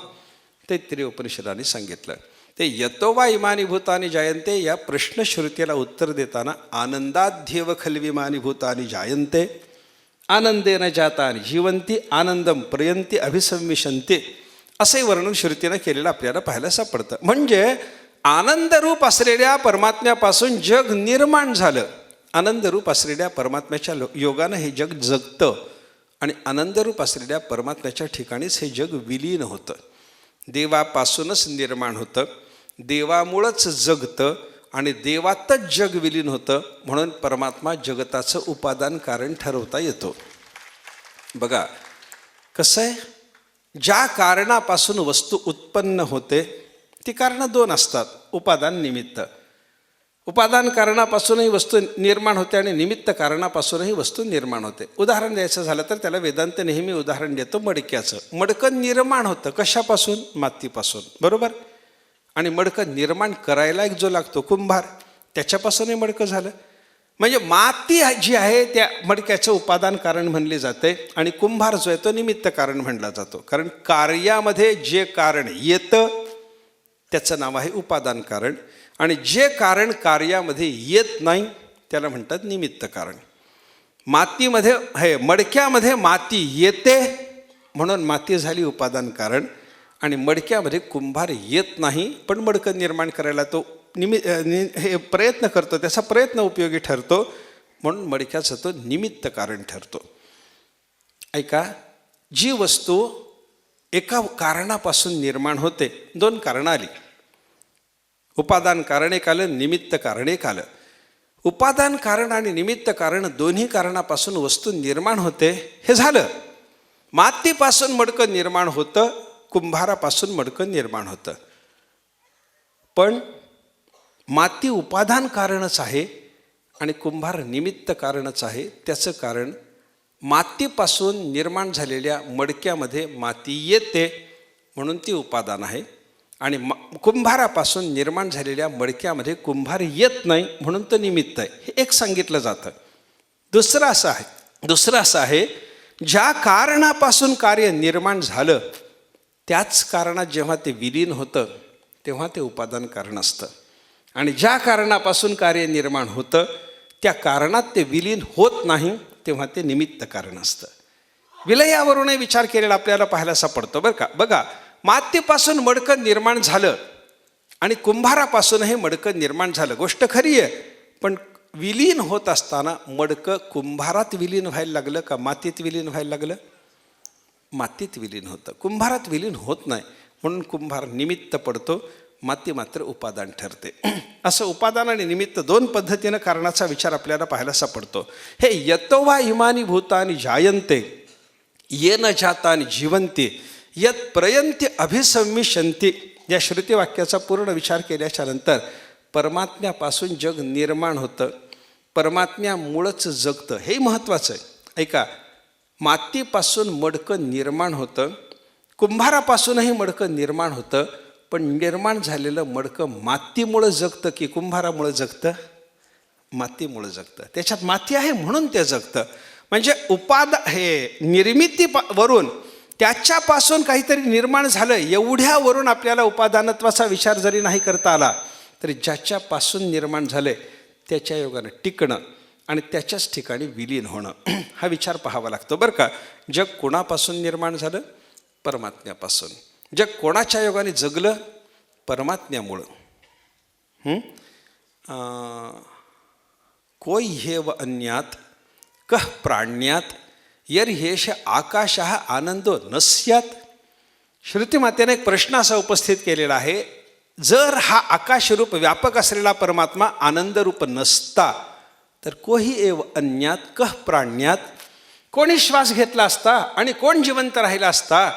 तैत्तिरीय उपनिषदाने सांगितलं. ते यतो वा इमानि भूतानि जायन्ते या प्रश्नश्रुतीला उत्तर देताना आनंदाध्येव खल्विमानि भूतानि जायन्ते आनंदेन जातानि जीवन्ति आनंदम प्रयन्ति अभिसंविशन्ति असंही वर्णन श्रुतीनं केलेलं आपल्याला पाहायला सापडतं. म्हणजे आनंदरूप असलेल्या परमात्म्यापासून जग निर्माण झालं. आनंदरूप असलेल्या परमात्म्याच्या योगानं हे जग जगतं आणि आनंदरूप असलेल्या परमात्म्याच्या ठिकाणीच हे जग विलीन होतं. देवापासूनच निर्माण होतं, देवामुळंच जगतं आणि देवातच जग विलीन होतं. म्हणून परमात्मा जगताचं उपादान कारण ठरवता येतो. बघा कसं आहे, ज्या कारणापासून वस्तू उत्पन्न होते ती कारणं दोन असतात, उपादान निमित्त. उपादान कारणापासूनही वस्तू निर्माण होते आणि निमित्त कारणापासूनही वस्तू निर्माण होते. उदाहरण द्यायचं झालं तर त्याला वेदांत नेहमी उदाहरण देतो मडक्याचं. मडकं निर्माण होतं कशापासून? मातीपासून, बरोबर. आणि मडकं निर्माण करायला एक जो लागतो कुंभार, त्याच्यापासूनही मडकं झालं. म्हणजे माती जी आहे त्या मडक्याचं उपादान कारण म्हणले जाते आणि कुंभार जो आहे तो निमित्त कारण म्हणला जातो. कारण कार्यामध्ये जे कारण येतं त्याचं नाव आहे उपादान कारण आणि जे कारण कार्यामध्ये येत नाही त्याला म्हणतात निमित्त कारण. मातीमध्ये हे मडक्यामध्ये माती येते म्हणून माती झाली उपादान कारण आणि मडक्यामध्ये कुंभार येत नाही पण मडकं निर्माण करायला तो हे प्रयत्न करतो, त्याचा प्रयत्न उपयोगी ठरतो म्हणून मडक्याचं तो निमित्त कारण ठरतो. ऐका, जी वस्तू एका कारणापासून निर्माण होते, दोन कारणं आली, उपादान कारण एक आलं, निमित्त कारण एक आलं. उपादान कारण आणि निमित्त कारण दोन्ही कारणापासून वस्तू निर्माण होते हे झालं. मातीपासून मडकं निर्माण होतं, कुंभारापासून मडकं निर्माण होतं. पण माती उपादान कारणच आहे आणि कुंभार निमित्त कारणच आहे. त्याचं कारण मातीपासून निर्माण झालेल्या मडक्यामध्ये माती येते म्हणून ती उपादान आहे आणि कुंभारापासून निर्माण झालेल्या मडक्यामध्ये कुंभार येत नाही म्हणून तो निमित्त आहे. हे एक सांगितलं जातं. दुसरं असं आहे ज्या कारणापासून कार्य निर्माण झालं त्याच कारणात जेव्हा ते विलीन होतं तेव्हा ते उपादान कारण असतं आणि ज्या कारणापासून कार्य निर्माण होतं त्या कारणात ते विलीन होत नाही तेव्हा ते निमित्त कारण असतं. विलयावरूनही विचार केलेला आपल्याला पाहायला सापडतो बरं का. बघा, मातीपासून मडकं निर्माण झालं आणि कुंभारापासूनही मडकं निर्माण झालं, गोष्ट खरी आहे. पण विलीन होत असताना मडकं कुंभारात विलीन व्हायला लागलं का मातीत विलीन व्हायला लागलं? मातीत विलीन होतं, कुंभारात विलीन होत नाही म्हणून कुंभार निमित्त पडतो, माती मात्र उपादान ठरते. असं उपादान आणि निमित्त दोन पद्धतीनं कारणाचा विचार आपल्याला पाहायला सापडतो. हे यतो वा इमानि भूतानि जायन्ते येन जातानि जीवन्ति यत् प्रयन्ति अभिसंविशन्ति या श्रुतिवाक्याचा पूर्ण विचार केल्याच्या नंतर परमात्म्यापासून जग निर्माण होतं, परमात्म्यामुळंच जगतं, हे महत्त्वाचं आहे. ऐका, मातीपासून मडकं निर्माण होतं, कुंभारापासूनही मडकं निर्माण होतं, पण निर्माण झालेलं मडकं मातीमुळं जगतं की कुंभारामुळं जगतं? मातीमुळं जगतं. त्याच्यात माती आहे म्हणून ते जगतं. म्हणजे हे निर्मितीवरून त्याच्यापासून काहीतरी निर्माण झालं एवढ्यावरून आपल्याला उपादानत्वाचा विचार जरी नाही करता आला तरी ज्याच्यापासून निर्माण झालं त्याच्या योगानं टिकणं आणि त्याच्याच ठिकाणी विलीन होणं हा विचार पाहावा लागतो बरं का. जग कोणापासून निर्माण झालं? परमात्म्यापासून. जग कोणाच्या योगाने जगलं? परमात्म्यामुळं. कोई हेव अन्यात कह प्राण्यात यर्हेष आकाशः आनंदो नस्यात. श्रुतिमातेने एक प्रश्न असा उपस्थित केलेला आहे, जर हा आकाशरूप व्यापक असलेला परमात्मा आनंदरूप नसता तर कोही एव अन्यात कह प्राण्यात, कोणी श्वास घेतला असता आणि कोण जिवंत राहिला असता?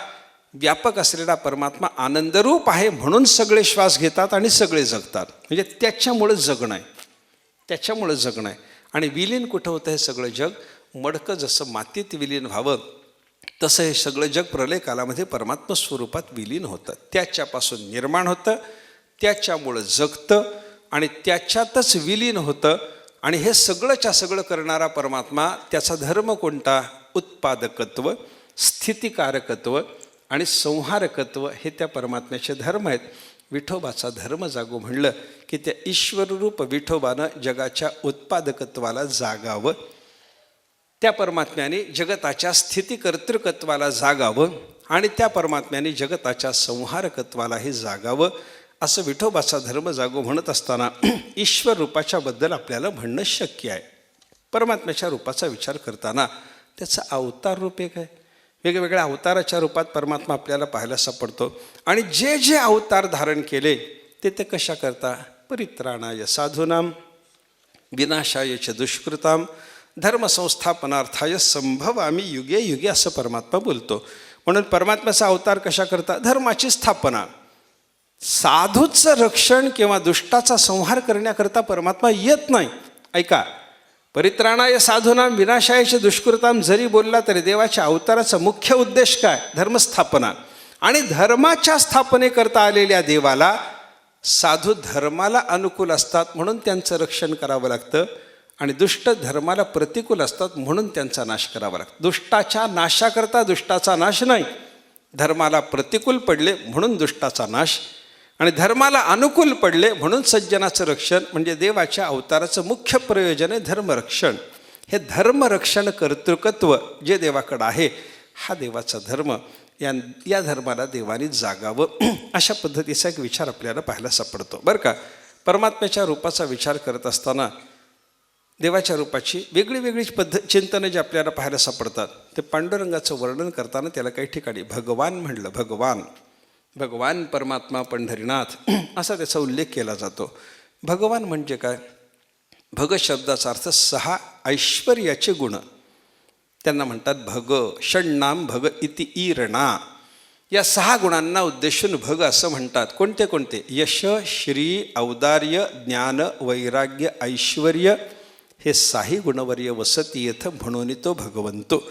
व्यापक असलेला परमात्मा आनंदरूप आहे म्हणून सगळे श्वास घेतात आणि सगळे जगतात. म्हणजे त्याच्यामुळं जगणं आहे, त्याच्यामुळं जगणं आहे. आणि विलीन कुठं होतं हे सगळं जग? मडकं जसं मातीत विलीन व्हावं तसं हे सगळं जग प्रलय कालामध्ये परमात्मा स्वरूपात विलीन होतं. त्याच्यापासून निर्माण होतं, त्याच्यामुळं जगतं आणि त्याच्यातच विलीन होतं आणि हे सगळंच्या सगळं करणारा परमात्मा, त्याचा धर्म कोणता? उत्पादकत्व, स्थितिकारकत्व आणि संहारकत्व हे त्या परमात्म्याचे धर्म आहेत. विठोबाचा धर्म जागो म्हणलं की त्या ईश्वररूप विठोबानं जगाच्या उत्पादकत्वाला जागावं, त्या परमात्म्याने जगताच्या स्थितिकर्तृकत्वाला जागावं आणि त्या परमात्म्याने जगताच्या संहारकत्वालाही जागावं, असं विठोबाचा धर्म जागो म्हणत असताना ईश्वर रूपाच्या बद्दल आपल्याला म्हणणं शक्य आहे. परमात्म्याच्या रूपाचा विचार करताना त्याचं अवतार रूप एक आहे. वेगवेगळ्या अवताराच्या रूपात परमात्मा आपल्याला पाहायला सापडतो. आणि जे जे अवतार धारण केले ते कशा करता? परित्राणाय साधूनाम विनाशाय च दुष्कृताम धर्मसंस्थापनार्थाय संभवामी युगे युगे असं परमात्मा बोलतो. म्हणून परमात्म्याचा अवतार कशा करता? धर्माची स्थापना. साधूचं रक्षण किंवा दुष्टाचा संहार करण्याकरता परमात्मा येत नाही. ऐका, परित्राणाय साधूनाम विनाशायच दुष्कृताम जरी बोलला तरी देवाच्या अवताराचा मुख्य उद्देश काय? धर्मस्थापना. आणि धर्माच्या स्थापनेकरता आलेल्या देवाला साधू धर्माला अनुकूल असतात म्हणून त्यांचं रक्षण करावं लागतं, आणि दुष्ट धर्माला प्रतिकूल असतात म्हणून त्यांचा नाश करावा लागतो. दुष्टाच्या नाशाकरता दुष्टाचा नाश नाही, धर्माला प्रतिकूल पडले म्हणून दुष्टाचा नाश, आणि धर्माला अनुकूल पडले म्हणून सज्जनाचं रक्षण. म्हणजे देवाच्या अवताराचं मुख्य प्रयोजन आहे धर्मरक्षण. हे धर्मरक्षण कर्तृकत्व जे देवाकडं आहे, हा देवाचा धर्म. या धर्माला देवाने जागावं अशा पद्धतीचा एक विचार आपल्याला पाहायला सापडतो. बरं का, परमात्म्याच्या रूपाचा विचार करत असताना देवाच्या रूपाची वेगळी वेगळी चिंतनं जे आपल्याला पाहायला सापडतात. ते पांडुरंगाचं वर्णन करताना त्याला काही ठिकाणी भगवान म्हणलं. भगवान परमात्मा पंढरीनाथ असा त्याचा उल्लेख केला जातो. भगवान म्हणजे काय? भग शब्दाचा अर्थ 6 ऐश्वर्याचे गुण. त्यांना म्हणतात भग. षण्णाम भग इति ईरणा. या 6 गुणांना उद्देशून भग असं म्हणतात. कोणते कोणते? यश, श्री, औदार्य, ज्ञान, वैराग्य, ऐश्वर्य हे 6 गुणवर्य वसती येथ म्हणून तो भगवंतो.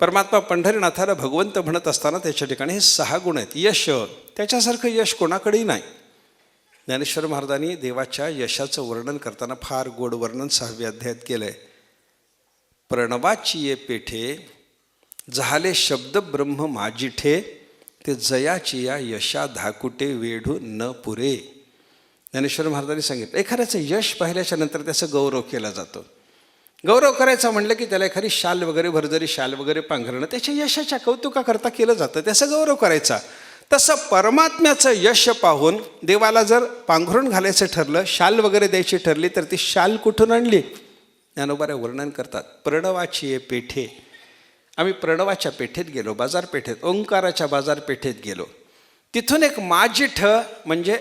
परमात्मा पंढरीनाथाला भगवंत म्हणत असताना त्याच्या ठिकाणी हे 6 गुण आहेत. यश, त्याच्यासारखं यश कोणाकडेही नाही. ज्ञानेश्वर महाराजांनी देवाच्या यशाचं वर्णन करताना फार गोड वर्णन 6व्या अध्यायात केलं आहे. प्रणवाची ये पेठे झाले शब्द ब्रह्म माजिठे ते जयाची या यशा धाकुटे वेढू न पुरे. ज्ञानेश्वर महाराजांनी सांगितलं, एखाद्याचं यश पाहिल्याच्या नंतर त्याचा गौरव केला जातो. गौरव करायचा म्हणलं की त्याला एखादी शाल वगैरे भरजरी शाल वगैरे पांघरणं त्याच्या यशाच्या कौतुकाकरता केलं जातं, त्याचा गौरव करायचा. तसं परमात्म्याचं यश पाहून देवाला जर पांघरून घालायचं ठरलं, शाल वगैरे द्यायची ठरली, तर ती शाल कुठून आणली? ज्ञानोबारे वर्णन करतात. प्रणवाची ये पेठे. आम्ही प्रणवाच्या पेठेत गेलो, बाजारपेठेत, ओंकाराच्या बाजारपेठेत गेलो. तिथून एक माजिठ म्हणजे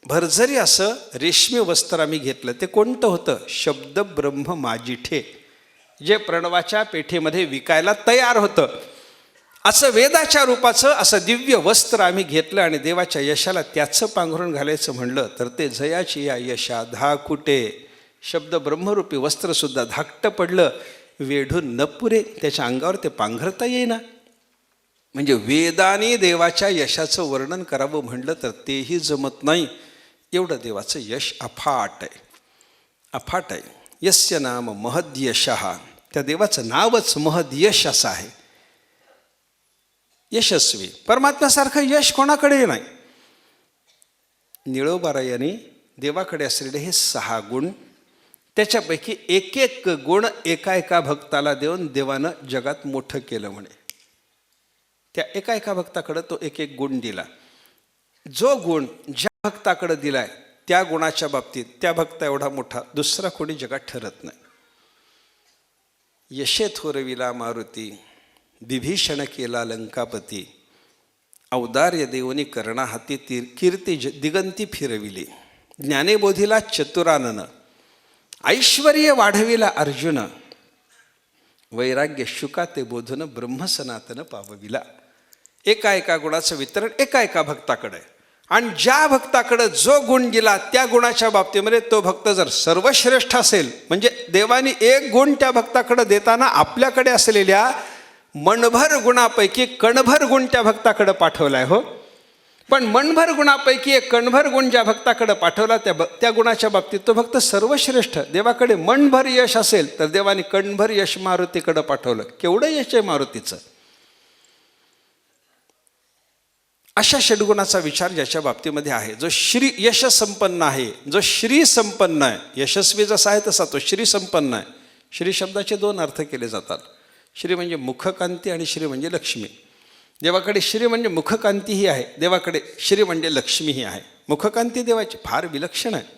भरझरी असं रेशमी वस्त्र आम्ही घेतलं. ते कोणतं होतं? शब्द ब्रह्म माजिठे, जे प्रणवाच्या पेठेमध्ये विकायला तयार होतं. असं वेदाच्या रूपाचं असं दिव्य वस्त्र आम्ही घेतलं आणि देवाच्या यशाला त्याचं पांघरून घालायचं म्हणलं तर ते जयाची या यशा धाकुटे. शब्द ब्रह्मरूपी वस्त्रसुद्धा धाकटं पडलं, वेढून न पुरे, त्याच्या अंगावर ते पांघरता येईना. म्हणजे वेदाने देवाच्या यशाचं वर्णन करावं म्हणलं तर तेही जमत नाही. एवढं देवाचं यश अफाट आहे, अफाट आहे. यस्य नाम महद्यशः. त्या देवाचं नावच महद्यश असं आहे, यशस्वी. परमात्म्यासारखं यश कोणाकडे नाही. निळोबारायांनी देवाकडे असलेले हे 6 गुण, त्याच्यापैकी एक एक गुण एका एका भक्ताला देऊन देवानं जगात मोठं केलं म्हणे. त्या एका एका भक्ताकडं तो एक एक गुण दिला. जो गुण ज्या भक्ताकडे दिलाय त्या गुणाच्या बाबतीत त्या भक्ता एवढा मोठा दुसरा कोणी जगात ठरत नाही. यशे थोरविला मारुती, विभीषण केला लंकापती, औदार्य देवनी कर्णा हाती कीर्ती दिगंती फिरविली, ज्ञानेबोधीला चतुरानन, ऐश्वर्य वाढविला अर्जुन, वैराग्य शुका ते बोधून ब्रह्मसनातन पावविला. एका एका गुणाचं वितरण एका एका भक्ताकडे, आणि ज्या भक्ताकडे जो गुण दिला त्या गुणाच्या बाबतीमध्ये तो भक्त जर सर्वश्रेष्ठ असेल, म्हणजे देवानी एक गुण त्या भक्ताकडे देताना आपल्याकडे असलेल्या मनभर गुणापैकी कणभर गुण त्या भक्ताकडे पाठवलाय. हो, पण मनभर गुणापैकी एक कणभर गुण ज्या भक्ताकडे पाठवला त्या गुणाच्या बाबतीत तो भक्त सर्वश्रेष्ठ. देवाकडे मनभर यश असेल तर देवाने कणभर यश मारुतीकडे पाठवलं. केवढं यश आहे मारुतीचं. अशा षड्गुणाचा विचार ज्याच्या बाबतीमध्ये आहे, जो श्री यश संपन्न आहे, जो श्री संपन्न आहे. यशस्वी जसा आहे तसा तो श्री संपन्न आहे. श्री शब्दाचे दोन अर्थ केले जातात. श्री म्हणजे मुखकांती आणि श्री म्हणजे लक्ष्मी. देवाकडे श्री म्हणजे मुखकांतीही आहे, देवाकडे श्री म्हणजे लक्ष्मीही आहे. मुखकांती देवाची फार विलक्षण आहे.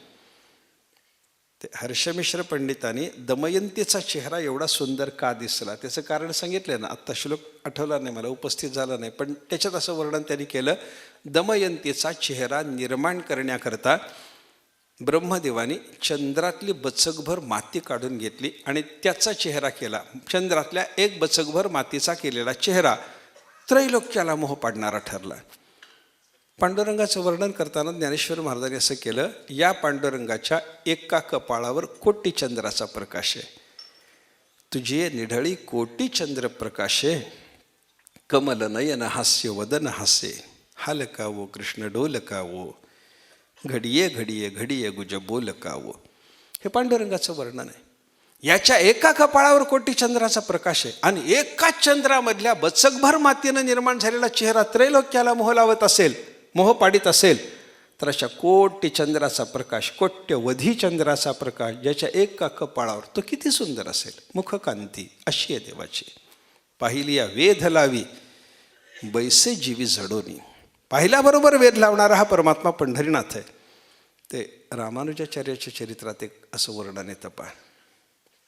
ते हर्षमिश्र पंडितांनी दमयंतीचा चेहरा एवढा सुंदर का दिसला त्याचं कारण सांगितलं ना. आत्ता श्लोक आठवला नाही मला, उपस्थित झाला नाही, पण त्याच्यात असं वर्णन त्यांनी केलं. दमयंतीचा चेहरा निर्माण करण्याकरता ब्रह्मदेवानी चंद्रातली बचकभर माती काढून घेतली आणि त्याचा चेहरा केला. चंद्रातल्या एक बचकभर मातीचा केलेला चेहरा त्रैलोक्याला मोह पाडणारा ठरला. पांडुरंगाचं वर्णन करताना ज्ञानेश्वर महाराजांनी असं केलं, या पांडुरंगाच्या एका कपाळावर कोटी चंद्राचा प्रकाश आहे. तुझे निढळी कोटी चंद्र प्रकाशे, कमल नयन हास्य वदन हासे, हालकावो कृष्ण डोलकावो, घडिये घडिये घडिये गुज बोलकावो. हे पांडुरंगाचं वर्णन आहे. याच्या एका कपाळावर कोटी चंद्राचा प्रकाश आहे आणि एकाच चंद्रामधल्या बचकभर मातीनं निर्माण झालेला चेहरा त्रैलोक्याला मोह लावत असेल, मोह पाडित असेल, तर अशा कोटी चंद्राचा प्रकाश, कोट्यवधी चंद्राचा प्रकाश ज्याच्या एका कपाळावर, तो किती सुंदर असेल. मुखकांती अशी आहे देवाची. पाहिली या वेध लावी बैसे जीवी जडोनी. पाहिल्याबरोबर वेध लावणारा हा परमात्मा पंढरीनाथ आहे. ते रामानुजाचार्याच्या चरित्रात एक असं वर्णन येतं पहा.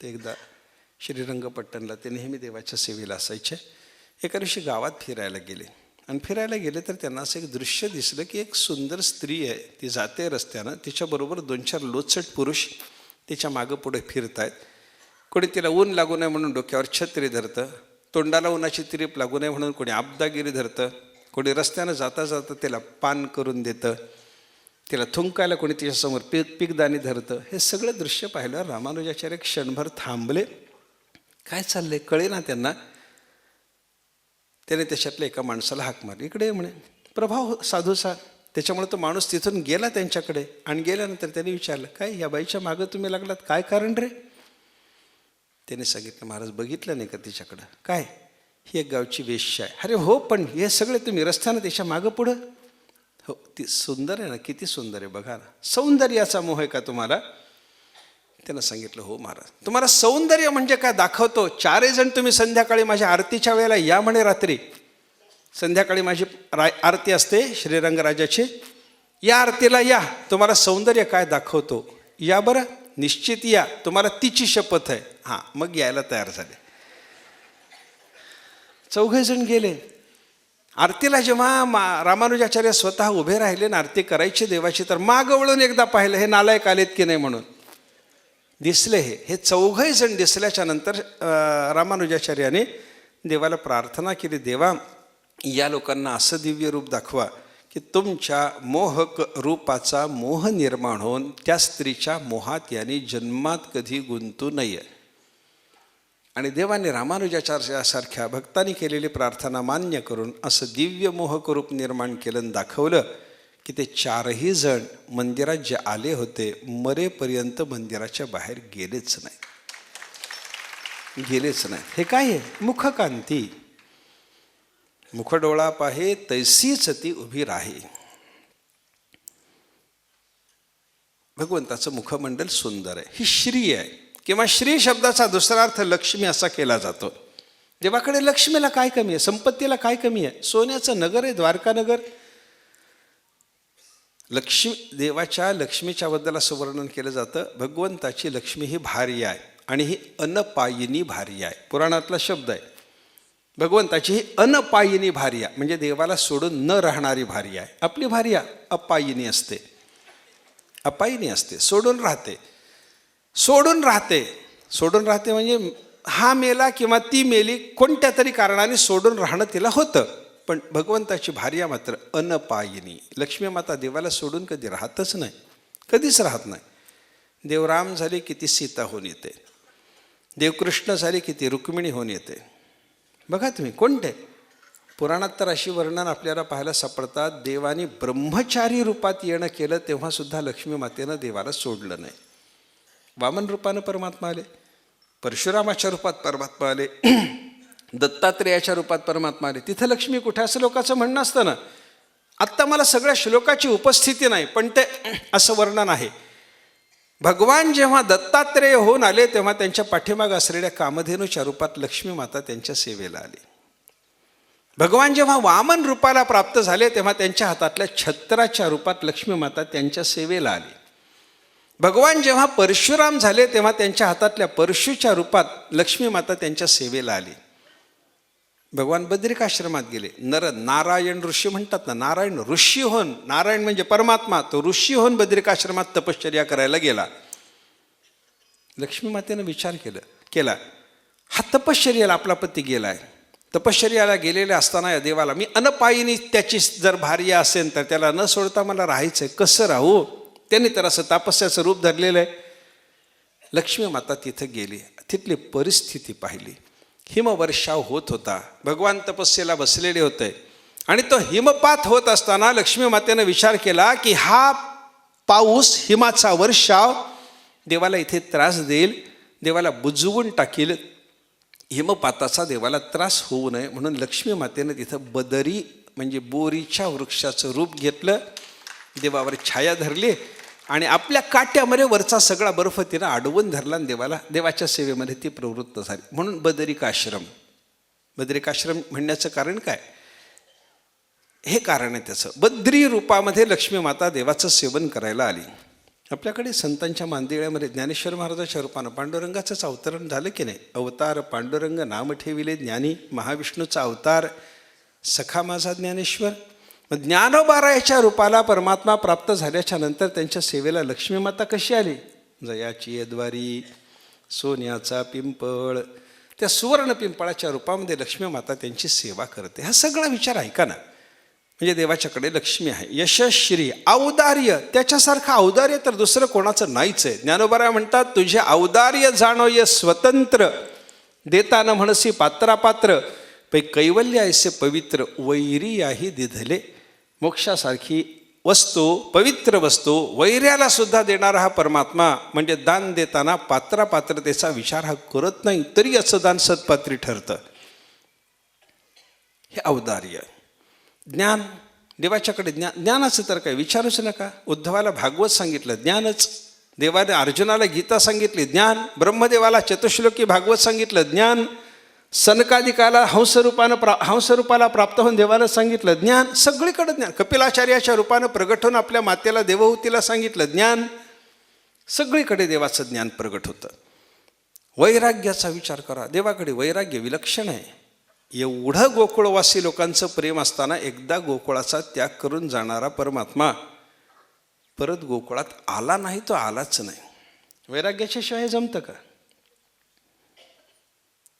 ते एकदा श्रीरंगपट्टणला ते नेहमी देवाच्या सेवेला असायचे. एका दिवशी गावात फिरायला गेले आणि फिरायला गेले तर त्यांना असं एक दृश्य दिसलं की एक सुंदर स्त्री आहे, ती जाते रस्त्यानं, तिच्याबरोबर 2-4 लोचट पुरुष तिच्या मागं पुढे फिरत आहेत. कोणी तिला ऊन लागू नये म्हणून डोक्यावर छत्री धरतं, तोंडाला उन्हाची तिरीप लागू नये म्हणून कोणी आबदागिरी धरतं, कोणी रस्त्यानं जाता जाता तिला पान करून देतं, तिला थुंकायला कोणी तिच्यासमोर पीकदाणी धरतं. हे सगळं दृश्य पाहिलं रामानुजाचार्य क्षणभर थांबले. काय चाललंय कळेना त्यांना. त्याने त्याच्यातल्या एका माणसाला हाक मारली, इकडे म्हणे. प्रभाव साधूचा. त्याच्यामुळे तो माणूस तिथून गेला त्यांच्याकडे आणि गेल्यानंतर त्यांनी विचारलं, काय या बाईच्या मागं तुम्ही लागलात, काय कारण रे? त्याने सांगितलं, महाराज बघितलं नाही का तिच्याकडं? काय? ही एक गावची वेश्या आहे. अरे हो, पण हे सगळे तुम्ही रस्त्यानं त्याच्या मागं पुढं? हो, ती सुंदर आहे ना, किती सुंदर आहे बघा ना. सौंदर्याचा मोह आहे का तुम्हाला? त्यानं सांगितलं, हो महाराज. तुम्हाला सौंदर्य म्हणजे काय दाखवतो. 4 जण तुम्ही संध्याकाळी माझ्या आरतीच्या वेळेला या म्हणे. रात्री संध्याकाळी माझी आरती असते श्रीरंगराजाची, या आरतीला या, तुम्हाला सौंदर्य काय दाखवतो. या बरं, निश्चित या, तुम्हाला तिची शपथ आहे. हां, मग यायला तयार झाले. 4 जण गेले. आरतीला जेव्हा रामानुजाचार्य स्वतः उभे राहिले ना आरती करायची देवाची, तर मागं वळून एकदा पाहिलं, हे नालायक आलेत की नाही म्हणून. दिसले हे 4 जण दिसल्याच्या नंतर रामानुजाचार्याने देवाला प्रार्थना केली, देवा या लोकांना असं दिव्य रूप दाखवा की तुमच्या मोहक रूपाचा मोह निर्माण होऊन त्या स्त्रीच्या मोहात यांनी जन्मात कधी गुंतू नये. आणि देवाने रामानुजाचार्यासारख्या भक्तांनी केलेली प्रार्थना मान्य करून असं दिव्य मोहक रूप निर्माण केलं, दाखवलं की ते 4ही जण मंदिरात जे आले होते मरेपर्यंत मंदिराच्या बाहेर गेलेच नाही. हे काय आहे? मुखकांती. मुखडोळा पाहे तैसीच ती उभी राही. भगवंताचं मुखमंडल सुंदर आहे. ही श्री आहे, किंवा श्री शब्दाचा दुसरा अर्थ लक्ष्मी असा केला जातो. देवाकडे लक्ष्मीला काय कमी आहे, संपत्तीला काय कमी आहे? सोन्याचं नगर आहे द्वारका नगर. लक्ष्मी, देवाच्या लक्ष्मीच्या बद्दल असं वर्णन केलं जातं, भगवंताची लक्ष्मी ही भार्या आहे आणि ही अनपायिनी भार्या आहे. पुराणातला शब्द आहे. भगवंताची ही अनपायिनी भार्या म्हणजे देवाला सोडून न राहणारी भार्या आहे. आपली भार्या अपायिनी असते, अपायिनी असते, सोडून राहते म्हणजे हा मेला किंवा ती मेली, कोणत्या तरी कारणाने सोडून राहणं तिला होतं. पण भगवंताची भार्या मात्र अनपायिनी. लक्ष्मी माता देवाला सोडून कधी राहतच नाही, कधीच राहत नाही. देवराम झाले की ती सीता होऊन येते, देवकृष्ण झाले की ती रुक्मिणी होऊन येते. बघा तुम्ही, कोणते पुराणात तर अशी वर्णन आपल्याला पाहायला सापडतात, देवाने ब्रह्मचारी रूपात येणं केलं तेव्हासुद्धा लक्ष्मी मातेनं देवाला सोडलं नाही. वामन रूपानं परमात्मा आले, परशुरामाच्या रूपात परमात्मा आले, दत्तात्रेयाच्या रूपात परमात्मा आले. तिथं लक्ष्मी कुठे असं लोकांचं म्हणणं असतं ना. आत्ता मला सगळ्या श्लोकाची उपस्थिती नाही, पण ते असं वर्णन आहे. भगवान जेव्हा दत्तात्रेय होऊन आले तेव्हा त्यांच्या पाठीमागं असलेल्या कामधेनूच्या रूपात लक्ष्मी माता त्यांच्या सेवेला आली. भगवान जेव्हा वामन रूपाला प्राप्त झाले तेव्हा त्यांच्या हातातल्या छत्राच्या रूपात लक्ष्मी माता त्यांच्या सेवेला आली. भगवान जेव्हा परशुराम झाले तेव्हा त्यांच्या हातातल्या परशुच्या रूपात लक्ष्मी माता त्यांच्या सेवेला आली. भगवान बद्रिकाश्रमात गेले. नारायण ऋषी म्हणतात ना, नारायण ऋषी होऊन, नारायण म्हणजे परमात्मा, तो ऋषी होऊन बद्रिकाश्रमात तपश्चर्या करायला गेला. लक्ष्मी मातेनं विचार केला हा तपश्चर्याला आपला पती गेलाय, तपश्चर्याला गेलेले असताना या देवाला मी अनपायिनी त्याची जर भार्या असेल तर त्याला न सोडता मला राहायचंय, कसं राहू? त्यांनी तर असं तापस्याचं रूप धरलेलं आहे. लक्ष्मी माता तिथं गेली, तिथली परिस्थिती पाहिली. हिमवर्षाव होत होता, भगवान तपस्येला बसलेले होते आणि तो हिमपात होत असताना लक्ष्मी मातेनं विचार केला की हा पाऊस, हिमाचा वर्षाव देवाला इथे त्रास देईल, देवाला बुजवून टाकील, हिमपाताचा देवाला त्रास होऊ नये म्हणून लक्ष्मी मातेनं तिथं बदरी म्हणजे बोरीच्या वृक्षाचं रूप घेतलं, देवावर छाया धरली आणि आपल्या काट्यामध्ये वरचा सगळा बर्फ तिनं अडवून धरला आणि देवाच्या सेवेमध्ये ती प्रवृत्त झाली. म्हणून बदरिकाश्रम. बदरिकाश्रम म्हणण्याचं कारण काय? हे कारण आहे त्याचं. बद्री रूपामध्ये लक्ष्मी माता देवाचं सेवन करायला आली. आपल्याकडे संतांच्या मांदिळ्यामध्ये ज्ञानेश्वर महाराजाच्या रूपानं पांडुरंगाचंच अवतरण झालं की नाही. अवतार पांडुरंग नाम ठेविले ज्ञानी, महाविष्णूचा अवतार सखा माझा ज्ञानेश्वर. ज्ञानोबारायाच्या रूपाला परमात्मा प्राप्त झाल्याच्या नंतर त्यांच्या सेवेला लक्ष्मी माता कशी आली? जयाची यद्वारी, सोन्याचा पिंपळ, त्या सुवर्ण पिंपळाच्या रूपामध्ये लक्ष्मी माता त्यांची सेवा करते. हा सगळा विचार ऐका ना. म्हणजे देवाच्याकडे लक्ष्मी आहे, यशश्री, औदार्य, त्याच्यासारखं औदार्य तर दुसरं कोणाचं नाहीच आहे. ज्ञानोबाराय म्हणतात, तुझे औदार्य जाणोय स्वतंत्र, देताना म्हणसी पात्रापात्र, पै कैवल्य ऐसे पवित्र, वैरी आहे दिधले. मोक्षासारखी वस्तू, पवित्र वस्तू, वैर्याला सुद्धा देणारा हा परमात्मा म्हणजे दान देताना पात्रापात्रतेचा विचार हा करत नाही, तरी असं दान सत्पात्री ठरतं. हे औदार्य. ज्ञान, देवाच्याकडे ज्ञानाचं तर काय विचारूच नका. उद्धवाला भागवत सांगितलं, ज्ञानच. देवाने अर्जुनाला गीता सांगितली, ज्ञान. ब्रह्मदेवाला चतुश्लोकी भागवत सांगितलं, ज्ञान. सनकादिकाला हंसरूपाला प्राप्त होऊन देवाला सांगितलं, ज्ञान. सगळीकडे ज्ञान. कपिलाचार्याच्या रूपानं प्रगट होऊन आपल्या मातेला देवहूतीला सांगितलं, ज्ञान. सगळीकडे देवाचं ज्ञान प्रगट होतं. वैराग्याचा विचार करा, देवाकडे वैराग्य विलक्षण आहे. एवढं गोकुळवासी लोकांचं प्रेम असताना एकदा गोकुळाचा त्याग करून जाणारा परमात्मा परत गोकुळात आला नाही, तो आलाच नाही. वैराग्याच्या शिवाय जमतं का?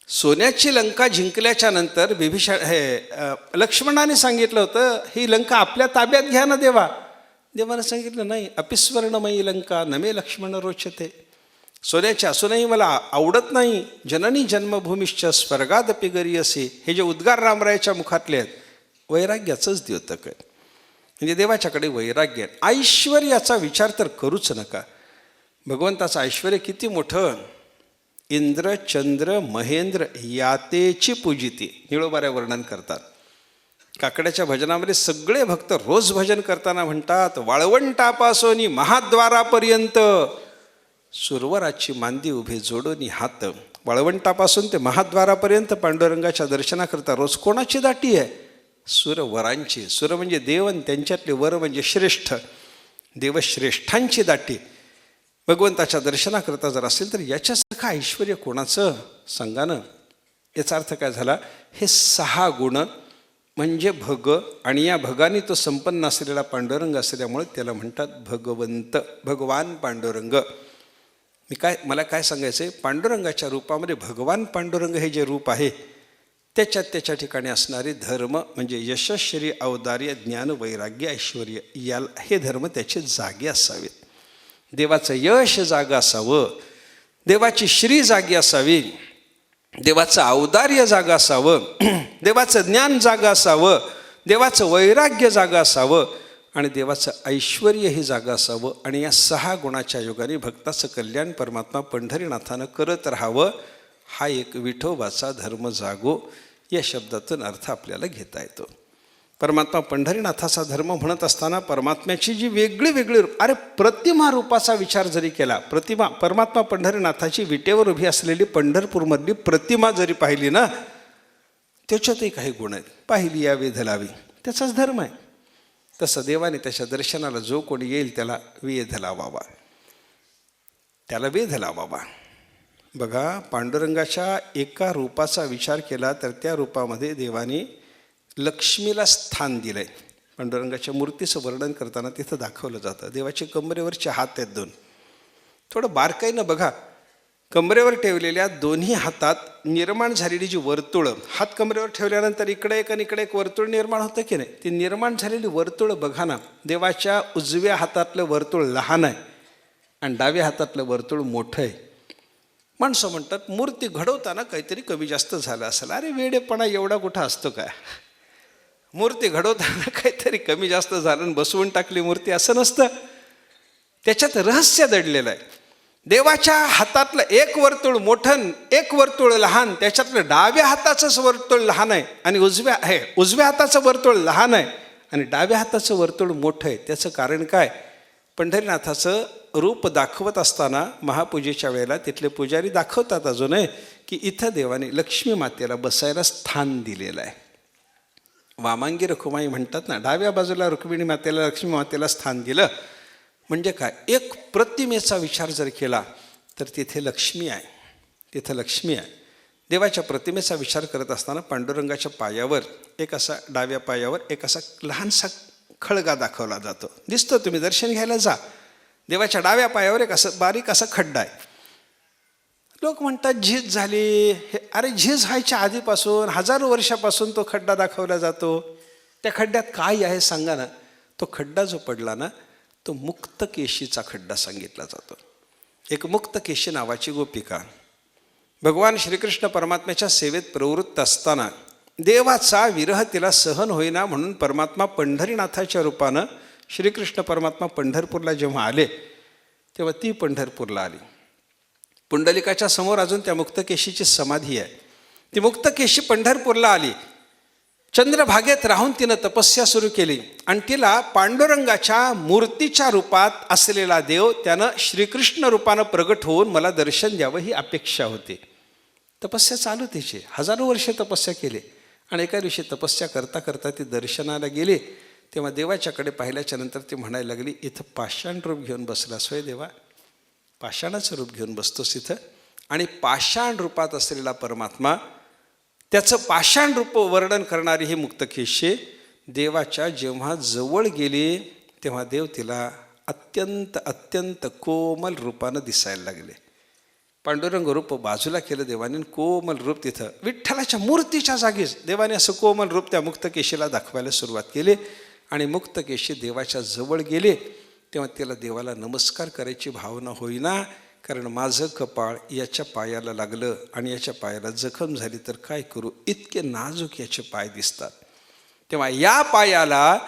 सोन्याची लंका जिंकल्याच्या नंतर लक्ष्मणाने सांगितलं होतं, ही लंका आपल्या ताब्यात घ्या ना देवा. देवानं सांगितलं, नाही. अपिस्वर्णमयी लंका नमे लक्ष्मण रोचते. सोन्याची असूनही मला आवडत नाही. जननी जन्मभूमीश्च स्वर्गादपि गरीयसी. हे जे उद्गार रामरायाच्या मुखातले आहेत, वैराग्याचंच द्योतक आहे. म्हणजे देवाच्याकडे वैराग्य आहे. ऐश्वर्याचा विचार तर करूच नका. भगवंताचं ऐश्वर किती मोठं. इंद्र चंद्र महेंद्र यातेची पूजिती, निळोबाऱ्या वर्णन करतात. काकड्याच्या भजनामध्ये सगळे भक्त रोज भजन करताना म्हणतात, वाळवंटापासोनी महाद्वारापर्यंत सुरवराची मांदी उभे जोडोनी हात. वाळवंटापासून ते महाद्वारापर्यंत पांडुरंगाच्या दर्शनाकरता रोज कोणाची दाटी आहे? सुरवरांची. सुर म्हणजे देव आणि त्यांच्यातले वर म्हणजे श्रेष्ठ, देवश्रेष्ठांची दाटी भगवंताच्या दर्शनाकरता जर असेल तर याच्यासारखं ऐश्वर कोणाचं सांगा ना. याचा अर्थ काय झाला? हे 6 गुण म्हणजे भग, आणि या भगाने तो संपन्न असलेला पांडुरंग असल्यामुळे त्याला म्हणतात भगवंत, भगवान पांडुरंग. मला काय सांगायचं आहे, पांडुरंगाच्या रूपामध्ये भगवान पांडुरंग हे जे रूप आहे त्याच्या ठिकाणी असणारे धर्म म्हणजे यशश्री, औदार्य, ज्ञान, वैराग्य, ऐश्वर, हे धर्म त्याचे जागे असावेत. देवाचं यश जागा असावं, देवाची श्री जागी असावी. देवाचं औदार्य जागा असावं, देवाचं ज्ञान जागा असावं, देवाचं वैराग्य जागा असावं आणि देवाचं ऐश्वर ही जागा असावं. आणि या 6 गुणाच्या योगाने भक्ताचं कल्याण परमात्मा पंढरीनाथानं करत राहावं. हा एक विठोबाचा धर्म जागो या शब्दातून अर्थ आपल्याला घेता येतो. परमात्मा पंढरीनाथाचा धर्म म्हणत असताना परमात्म्याची जी वेगळी वेगळी अरे प्रतिमा रूपाचा विचार जरी केला, प्रतिमा परमात्मा पंढरीनाथाची विटेवर उभी असलेली पंढरपूरमधली प्रतिमा जरी पाहिली ना, त्याच्यातही काही गुण आहेत. पाहिली या वेध लावी, त्याचाच धर्म आहे. तसं देवाने त्याच्या दर्शनाला जो कोणी येईल त्याला वेध लावावा, त्याला वेध लावावा. बघा, पांडुरंगाच्या एका रूपाचा विचार केला तर त्या रूपामध्ये देवाने लक्ष्मीला स्थान दिलं आहे. पांडुरंगाच्या मूर्तीचं वर्णन करताना तिथं दाखवलं जातं. देवाचे कमरेवरचे हात आहेत 2. थोडं बारकाईनं बघा, कमरेवर ठेवलेल्या दोन्ही हातात निर्माण झालेली जी वर्तुळं, हात कमरेवर ठेवल्यानंतर इकडे एक आणि इकडे एक वर्तुळ निर्माण होतं की नाही, ती निर्माण झालेली वर्तुळ बघा ना. देवाच्या उजव्या हातातलं वर्तुळ लहान आहे आणि डाव्या हातातलं वर्तुळ मोठं आहे. माणसं म्हणतात मूर्ती घडवताना काहीतरी कमी जास्त झालं असेल. अरे वेडेपणा एवढा कुठं असतो काय? मूर्ती घडवताना काहीतरी कमी जास्त झालं आणि बसवून टाकली मूर्ती असं नसतं. त्याच्यात रहस्य दडलेलं आहे. देवाच्या हातातलं एक वर्तुळ मोठं, एक वर्तुळ लहान, त्याच्यातलं डाव्या हाताचंच वर्तुळ लहान आहे आणि उजव्या हाताचं वर्तुळ लहान आहे आणि डाव्या हाताचं वर्तुळ मोठं आहे. त्याचं कारण काय? पंढरीनाथाचं रूप दाखवत असताना महापूजेच्या वेळेला तिथले पुजारी दाखवतात अजूनही की इथं देवाने लक्ष्मी मातेला बसायला स्थान दिलेलं आहे. वामांगी रखुमाई म्हणतात ना, डाव्या बाजूला रुक्मिणी मातेला, लक्ष्मी मातेला स्थान दिलं. म्हणजे काय? एक प्रतिमेचा विचार जर केला तर तिथे लक्ष्मी आहे, तिथं लक्ष्मी आहे. देवाच्या प्रतिमेचा विचार करत असताना पांडुरंगाच्या पायावर एक असा, डाव्या पायावर एक असा लहानसा खळगा दाखवला जातो. दिसतो, तुम्ही दर्शन घ्यायला जा. देवाच्या डाव्या पायावर एक असं बारीक असा खड्डा आहे. लोक म्हणतात झीज झाली. अरे झीज व्हायच्या आधीपासून, हजारो वर्षापासून तो खड्डा दाखवला जातो. त्या खड्ड्यात काय आहे सांगा ना. तो खड्डा जो पडला ना, तो मुक्तकेशीचा खड्डा सांगितला जातो. एक मुक्तकेशी नावाची गोपिका भगवान श्रीकृष्ण परमात्म्याच्या सेवेत प्रवृत्त असताना देवाचा विरह तिला सहन होईना म्हणून परमात्मा पंढरीनाथाच्या रूपानं श्रीकृष्ण परमात्मा पंढरपूरला जेव्हा आले तेव्हा ती पंढरपूरला आली. पुंडलिकाच्या समोर अजून त्या मुक्तकेशीची समाधी आहे. ती मुक्तकेशी पंढरपूरला आली. चंद्रभागेत राहून तिनं तपस्या सुरू केली आणि तिला पांडुरंगाच्या मूर्तीच्या रूपात असलेला देव त्यानं श्रीकृष्ण रूपानं प्रगट होऊन मला दर्शन द्यावं ही अपेक्षा होती. तपस्या चालू तिची, हजारो वर्षे तपस्या केली आणि एका दिवशी तपस्या करता करता ती दर्शनाला गेली. तेव्हा देवाच्याकडे पाहिल्याच्या नंतर ती म्हणायला लागली, इथं पाषाण रूप घेऊन बसलास होय देवा, पाषाणाचं रूप घेऊन बसतोस इथं. आणि पाषाण रूपात असलेला परमात्मा, त्याचं पाषाण रूप वर्णन करणारी ही मुक्तकेशी देवाच्या जेव्हा जवळ गेली तेव्हा देव तिला अत्यंत अत्यंत कोमल रूपानं दिसायला लागले. पांडुरंग रूप बाजूला केलं देवाने, कोमल रूप तिथं विठ्ठलाच्या मूर्तीच्या जागीच देवाने असं कोमल रूप त्या मुक्तकेशीला दाखवायला सुरुवात केली. आणि मुक्तकेशी देवाच्या जवळ गेले तेव्हा तिला देवाला नमस्कार करायची भावना होईना, कारण माझं कपाळ याच्या पायाला लागलं आणि याच्या पायाला जखम झाली तर काय करू, इतके नाजूक याचे पाय दिसतात. तेव्हा या पायाला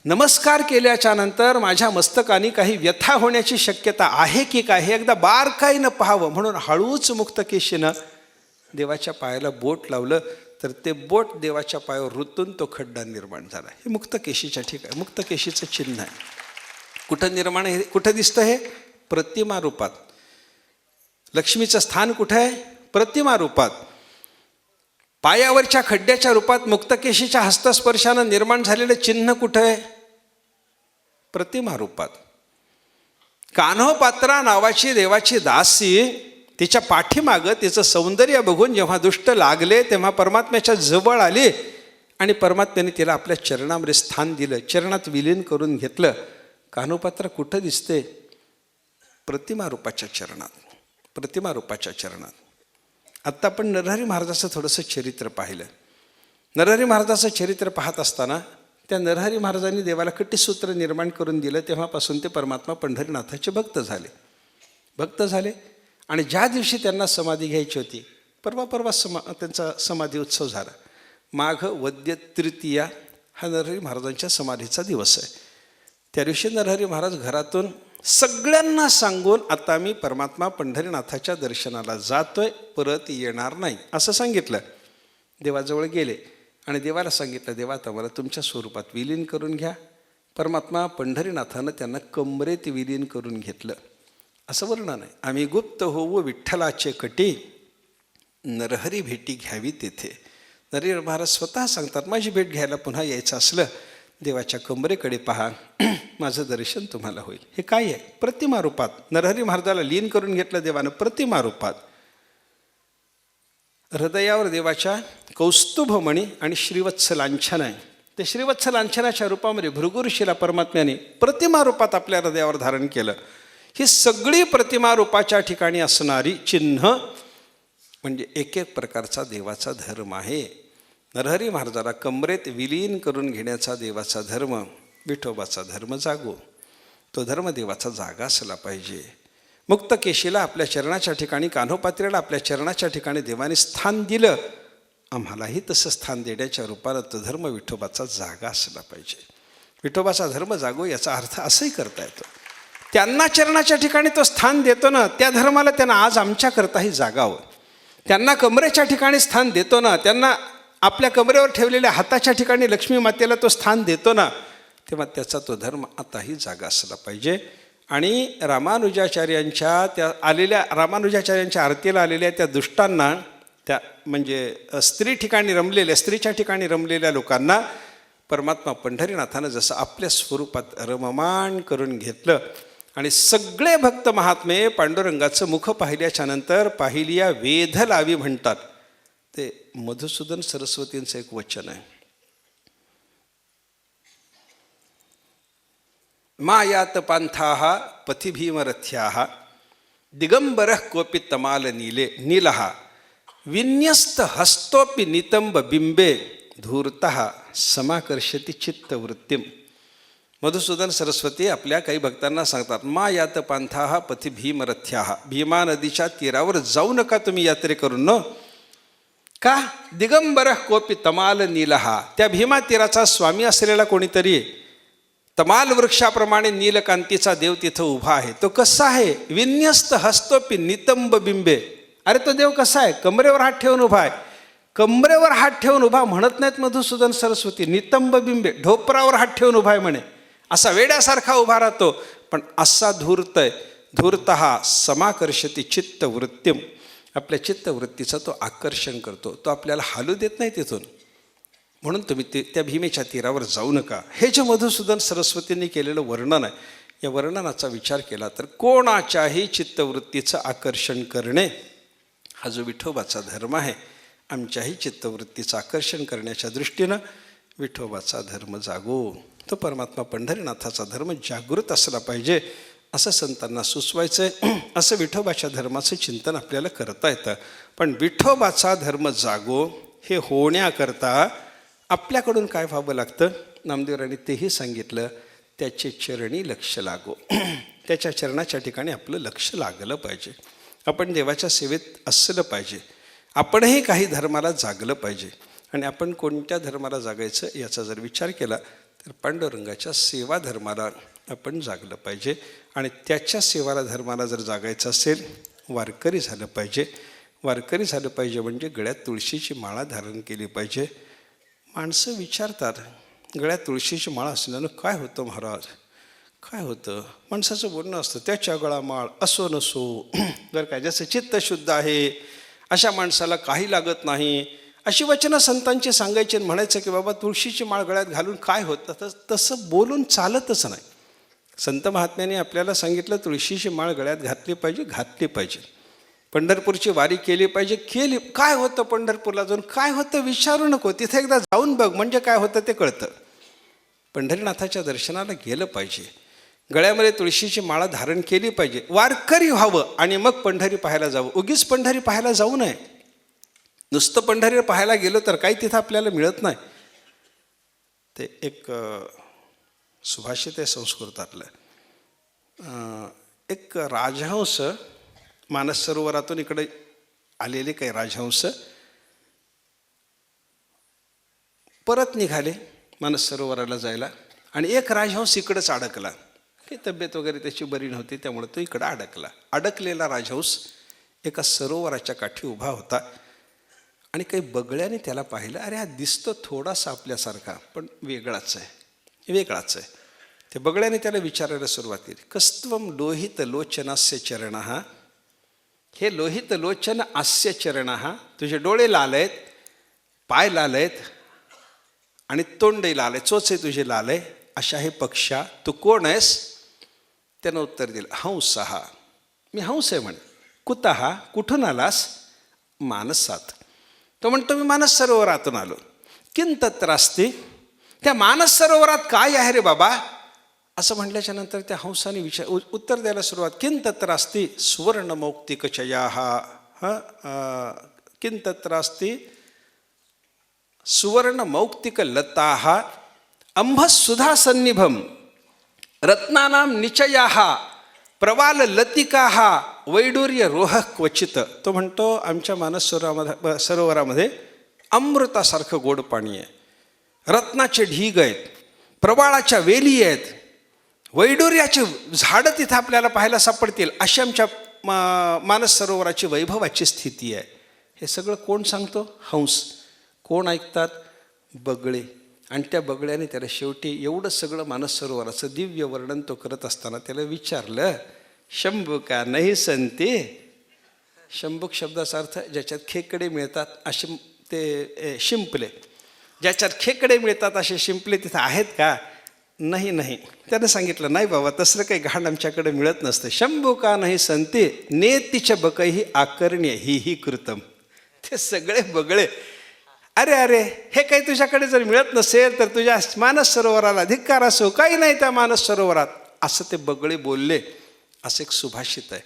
नमस्कार केल्याच्या नंतर माझ्या मस्तकाने काही व्यथा होण्याची शक्यता आहे की काय हे एकदा बारकाईनं पाहावं म्हणून हळूच मुक्तकेशीनं देवाच्या पायाला बोट लावलं तर ते बोट देवाच्या पायावर रुतून तो खड्डा निर्माण झाला. हे मुक्तकेशीच्या ठीक आहे, मुक्तकेशीचं चिन्ह आहे. कुठं निर्माण आहे, कुठं दिसतं हे? प्रतिमा रूपात. लक्ष्मीचं स्थान कुठं आहे? प्रतिमा रूपात. पायावरच्या खड्ड्याच्या रूपात मुक्तकेशीच्या हस्तस्पर्शानं निर्माण झालेलं चिन्ह कुठं आहे? प्रतिमा रूपात. कान्होपात्रा नावाची देवाची दासी, तिच्या पाठीमागं तिचं सौंदर्य बघून जेव्हा दुष्ट लागले तेव्हा परमात्म्याच्या जवळ आली आणि परमात्म्याने तिला आपल्या चरणामध्ये स्थान दिलं, चरणात विलीन करून घेतलं. कान्होपात्रा कुठं दिसते? प्रतिमा रूपाच्या चरणात, प्रतिमा रूपाच्या चरणात. आत्ता आपण नरहरी महाराजाचं थोडंसं चरित्र पाहिलं. नरहरी महाराजाचं चरित्र पाहत असताना त्या नरहरी महाराजांनी देवाला कटीसूत्र निर्माण करून दिलं. तेव्हापासून ते परमात्मा पंढरीनाथाचे भक्त झाले. आणि ज्या दिवशी त्यांना समाधी घ्यायची होती परवा त्यांचा समाधी उत्सव झाला. माघ वद्य तृतीया हा नरहरी महाराजांच्या समाधीचा दिवस आहे. त्या दिवशी नरहरी महाराज घरातून सगळ्यांना सांगून आता मी परमात्मा पंढरीनाथाच्या दर्शनाला जातोय, परत येणार नाही असं सांगितलं. देवाजवळ गेले आणि देवाला सांगितलं, देवा आता मला तुमच्या स्वरूपात विलीन करून घ्या. परमात्मा पंढरीनाथानं त्यांना कमरेत विलीन करून घेतलं. असं वर्णन आहे. आम्ही गुप्त होऊ विठ्ठलाचे कटी, नरहरी भेटी घ्यावी तेथे. नरहरी महाराज स्वतः सांगतात, माझी भेट घ्यायला पुन्हा यायचं असलं देवाच्या कमरेकडे पहा, माझं दर्शन तुम्हाला होईल. हे काय आहे? प्रतिमा रूपात नरहरी महाराजाला लीन करून घेतलं देवानं, प्रतिमा रूपात. हृदयावर देवाच्या कौस्तुभमणी आणि श्रीवत्स लांछन आहे. ते श्रीवत्स लांछनाच्या रूपामध्ये भृगुऋषीला परमात्म्याने प्रतिमा रूपात आपल्या हृदयावर धारण केलं. ही सगळी प्रतिमा रूपाच्या ठिकाणी असणारी चिन्ह म्हणजे एक एक प्रकारचा देवाचा धर्म आहे. नरहरी महाराजाला कमरेत विलीन करून घेण्याचा देवाचा धर्म, विठोबाचा धर्म जागो. तो धर्म देवाचा जागा असला पाहिजे. मुक्तकेशीला आपल्या चरणाच्या ठिकाणी, कान्होपात्र्याला आपल्या चरणाच्या ठिकाणी देवाने स्थान दिलं. आम्हालाही तसं स्थान देण्याच्या रूपानं तो धर्म विठोबाचा जागा असला पाहिजे. विठोबाचा धर्म जागो याचा अर्थ असंही करता येतो. त्यांना चरणाच्या ठिकाणी तो स्थान देतो ना, त्या धर्माला त्यांना आज आमच्याकरताही जागावं. त्यांना कमरेच्या ठिकाणी स्थान देतो ना, त्यांना आपल्या कमरेवर ठेवलेल्या हाताच्या ठिकाणी लक्ष्मी मातेला तो स्थान देतो ना, तेव्हा त्याचा तो धर्म आताही जागा असला पाहिजे. आणि रामानुजाचार्यांच्या आरतीला आलेल्या त्या दुष्टांना, त्या म्हणजे स्त्रीच्या ठिकाणी रमलेल्या लोकांना परमात्मा पंढरीनाथानं जसं आपल्या स्वरूपात रममाण करून घेतलं. आणि सगळे भक्त महात्मे पांडुरंगाचं मुख पाहिल्याच्या नंतर पाहिलिया वेध लावी म्हणतात. ते मधुसूदन सरस्वतींचं एक वचन आहे. मायात पांथाः पथि भीमरथ्याः दिगंबरः कोपि तमाल नीलः विन्यस्त हस्तोपि नितंब बिंबे धूर्तः समाकर्षति चित्तवृत्तिम. मधुसूदन सरस्वती आपल्या काही भक्तांना सांगतात, मा यात पांथाः पथि भीमरथ्याः. भीमा नदीच्या तीरावर जाऊ नका तुम्ही यात्रे करून. न का? दिगंबरः कोपि तमाल नीलः. त्या भीमा तीराचा स्वामी असलेला कोणीतरी तमाल वृक्षाप्रमाणे नीलकांतीचा देव तिथं उभा आहे. तो कसा आहे? विन्यस्त हस्तोपि नितंब बिंबे. अरे तो देव कसा आहे? कमरेवर हात ठेवून उभा आहे. कमरेवर हात ठेवून उभा म्हणत नाहीत मधुसूदन सरस्वती, नितंब बिंबे, ढोपरावर हात ठेवून उभा आहे म्हणे. असा वेड्यासारखा उभा राहतो, पण असा धूर्तः समाकर्षति चित्तवृत्तिम. आपल्या चित्तवृत्तीचं तो आकर्षण करतो. तो आपल्याला हालू देत नाही तिथून. म्हणून तुम्ही त्या भीमेच्या तीरावर जाऊ नका. हे जे मधुसूदन सरस्वतींनी केलेलं वर्णन आहे, या वर्णनाचा विचार केला तर कोणाच्याही चित्तवृत्तीचं आकर्षण करणे हा जो विठोबाचा धर्म आहे, आमच्याही चित्तवृत्तीचं आकर्षण करण्याच्या दृष्टीनं विठोबाचा धर्म जागो. तो परमात्मा पंढरीनाथाचा धर्म जागृत असला पाहिजे असं संतांना सुचवायचं आहे. असं विठोबाच्या धर्माचं चिंतन आपल्याला करता येतं. पण विठोबाचा धर्म जागो हे होण्याकरता आपल्याकडून काय व्हावं लागतं? नामदेवरांनी तेही सांगितलं, त्याचे चरणी लक्ष लागो. त्याच्या चरणाच्या ठिकाणी आपलं लक्ष लागलं पाहिजे. आपण देवाच्या सेवेत असलं पाहिजे. आपणही काही धर्माला जागलं पाहिजे. आणि आपण कोणत्या धर्माला जागायचं याचा जर विचार केला तर पांडुरंगाच्या सेवा धर्माला आपण जागलं पाहिजे. आणि त्याच्या सेवा धर्माला जर जागायचं असेल, वारकरी झालं पाहिजे. वारकरी झालं पाहिजे म्हणजे गळ्यात तुळशीची माळा धारण केली पाहिजे. माणसं विचारतात, गळ्यात तुळशीची माळा असल्यानं काय होतं महाराज? काय होतं? माणसाचं बोलणं असतं, त्याच्या गळा माळ असो नसो, जर काय ज्याचं चित्त शुद्ध आहे अशा माणसाला काही लागत नाही, अशी वचनं संतांची सांगायची. म्हणायचं की बाबा तुळशीची माळ गळ्यात घालून काय होतं? तसं बोलून चालतच नाही. संत महात्म्याने आपल्याला सांगितलं तुळशीची माळ गळ्यात घातली पाहिजे. पंढरपूरची वारी केली पाहिजे. काय होतं पंढरपूरला जाऊन? काय होतं विचारू नको, तिथे एकदा जाऊन बघ, म्हणजे काय होतं ते कळतं. पंढरीनाथाच्या दर्शनाला गेलं पाहिजे. गळ्यामध्ये तुळशीची माळा धारण केली पाहिजे. वारकरी व्हावं आणि मग पंढरी पाहायला जावं. उगीच पंढरी पाहायला जाऊ नये. नुसतं पंढरी पाहायला गेलो तर काही तिथं आपल्याला मिळत नाही. ते एक सुभाषित आहे संस्कृतातलं. एक राजहंस मानस सरोवरातून इकडे आलेले काही राजहंस परत निघाले मानस सरोवराला जायला, आणि एक राजहंस इकडंच अडकला. काही तब्येत वगैरे त्याची बरी नव्हती, त्यामुळे तो इकडं अडकला. अडकलेला राजहंस एका सरोवराच्या काठी उभा होता आणि काही बगळ्याने त्याला पाहिलं. अरे हा दिसतो थोडासा आपल्यासारखा, पण वेगळाच आहे. ते बगळ्याने त्याला विचारायला सुरुवात केली, कस्त्वम लोहित लोचनास्य चरणः, हे लोहित लोचन आस्य चरणः, तुझे डोळे लाल आहेत, पाय लाल आहेत आणि तोंडही लाल आहे, चोच आहे तुझे लाल आहे, अशा हे पक्षा, तू कोण आहेस? त्यानं उत्तर दिलं, हंसः, मी हंस आहे म्हणे. कुतः, कुठून आलास? मानसात. तो म्हणतो मी मानस सरोवरातून आलो. किं तत्र अस्ति, त्या मानस सरोवरात काय आहे रे बाबा? असं म्हटल्याच्या नंतर त्या हंसाने उत्तर द्यायला सुरुवात, किं तत्र अस्ति सुवर्णमौक्तिकचयाः, किं तत्र अस्ति सुवर्णमौक्तिकलताः अंभसुधासन्निभं रत्नानां निचयाः प्रवाललतिकाः वैडूर्यरोहः क्वचित. तो म्हणतो आमच्या मानस सरोवरामध्ये अमृतासारखं गोड पाणी आहे, रत्नाचे ढीग आहेत, प्रवाळाच्या वेली आहेत, वैडूर्याचे झाडं तिथं आपल्याला पाहायला सापडतील, अशी आमच्या मानस सरोवराची वैभवाची स्थिती आहे. हे सगळं कोण सांगतो? हंस. कोण ऐकतात? बगळे. आणि त्या बगळ्याने त्याला शेवटी एवढं सगळं मानस सरोवराचं दिव्य वर्णन तो करत असताना त्याला विचारलं, शंभुका नाही संती. शंभुक शब्दाचा अर्थ ज्याच्यात खेकडे मिळतात असे ते शिंपले, ज्याच्यात खेकडे मिळतात असे शिंपले तिथं आहेत का? नाही. त्यानं सांगितलं, नाही बाबा, तसलं काही घाण आमच्याकडे मिळत नसतं. शंभुका नाही संती नेतीच्या बकही आकर्ण्य ही कृतम. ते सगळे बगळे, अरे हे काही तुझ्याकडे जर मिळत नसेल तर तुझ्या मानस सरोवराला धिक्कार असो, काही नाही त्या मानस सरोवरात, असं ते बगळे बोलले. असं एक सुभाषित आहे.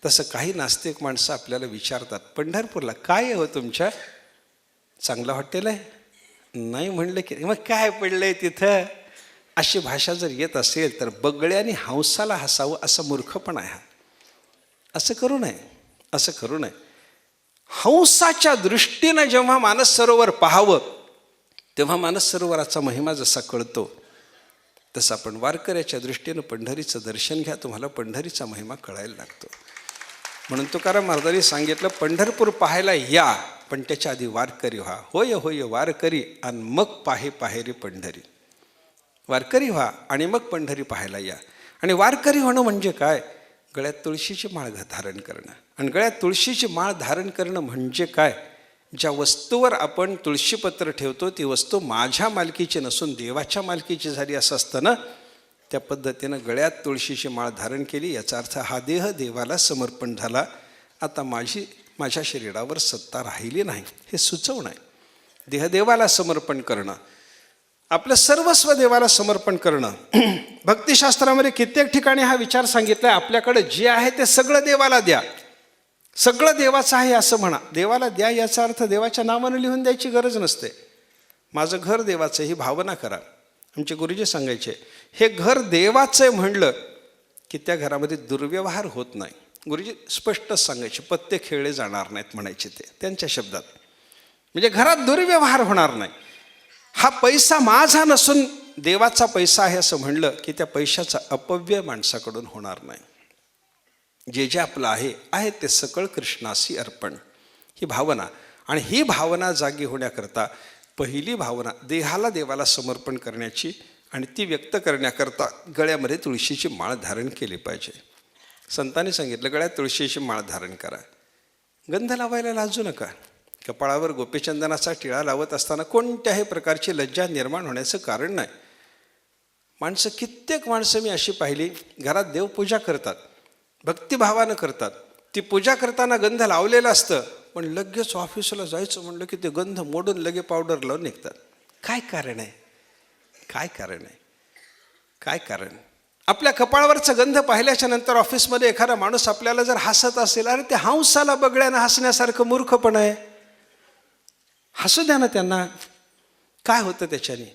तसं काही नास्तिक माणसं आपल्याला विचारतात, पंढरपूरला काय आहे हो तुमच्या? चांगलं हॉटेल आहे? नाही म्हणलं की मग काय पडलंय तिथं? अशी भाषा जर येत असेल तर बगळ्याने हंसाला हसावं असं मूर्खपणा आहे. असं करू नये. हंसाच्या दृष्टीनं जेव्हा मानस सरोवर पाहावं तेव्हा मानस सरोवराचा महिमा जसा कळतो तसं आपण वारकऱ्याच्या दृष्टीनं पंढरीचं दर्शन घ्या, तुम्हाला पंढरीचा महिमा कळायला लागतो. म्हणून तुकाराम महाराजांनी सांगितलं, पंढरपूर पाहायला या, पण त्याच्या आधी वारकरी व्हा. होय वारकरी आणि मग पाहे रे पंढरी. वारकरी व्हा आणि मग पंढरी पाहायला या. आणि वारकरी होणं म्हणजे काय? गळ्यात तुळशीची माळ धारण करणं. आणि गळ्यात तुळशीची माळ धारण करणं म्हणजे काय? ज्या वस्तूवर आपण तुळशीपत्र ठेवतो ती वस्तू माझ्या मालकीची नसून देवाच्या मालकीची झाली असं असतं ना, त्या पद्धतीनं गळ्यात तुळशीची माळ धारण केली, याचा अर्थ हा देह देवाला समर्पण झाला, आता माझ्या शरीरावर सत्ता राहिली नाही, हे सुचवणं आहे. देह देवाला समर्पण करणं, आपलं सर्वस्व देवाला समर्पण करणं. भक्तिशास्त्रामध्ये कित्येक ठिकाणी हा विचार सांगितला आहे, आपल्याकडे जे आहे ते सगळं देवाला द्या, सगळं देवाचं आहे असं म्हणा. देवाला द्या याचा अर्थ देवाच्या नावानं लिहून द्यायची गरज नसते. माझं घर देवाचं ही भावना करा. आमचे गुरुजी सांगायचे, हे घर देवाचं आहे म्हणलं की त्या घरामध्ये दुर्व्यवहार होत नाही. गुरुजी स्पष्टच सांगायचे, पत्ते खेळले जाणार नाहीत म्हणायचे ते त्यांच्या शब्दात. म्हणजे घरात दुर्व्यवहार होणार नाही. हा पैसा माझा नसून देवाचा पैसा आहे असं म्हणलं की त्या पैशाचा अपव्यय माणसाकडून होणार नाही. जे आपलं आहे ते सकळ कृष्णासी अर्पण, ही भावना. आणि ही भावना जागी होण्याकरता पहिली भावना देहाला देवाला समर्पण करण्याची आणि ती व्यक्त करण्याकरता गळ्यामध्ये तुळशीची माळ धारण केली पाहिजे. संतांनी सांगितलं, गळ्यात तुळशीची माळ धारण करा. गंध लावायला लाजू नका. कपाळावर गोपीचंदनाचा टिळा लावत असताना कोणत्याही प्रकारची लज्जा निर्माण होण्याचं कारण नाही. कित्येक माणसं मी अशी पाहिली, घरात देवपूजा करतात, भक्तिभावानं करतात, ती पूजा करताना गंध लावलेलं असतं, पण लगेच ऑफिसला जायचं म्हणलं की ते गंध मोडून लगे पावडर लावून निघतात. काय कारण आहे? काय कारण? आपल्या कपाळावरचा गंध पाहिल्याच्या नंतर ऑफिसमध्ये एखादा माणूस आपल्याला जर हसत असेल, अरे ते हंसाला बगळ्यानं हसण्यासारखं मूर्खपण आहे. हसू द्या ना त्यांना. काय होतं त्याच्याने?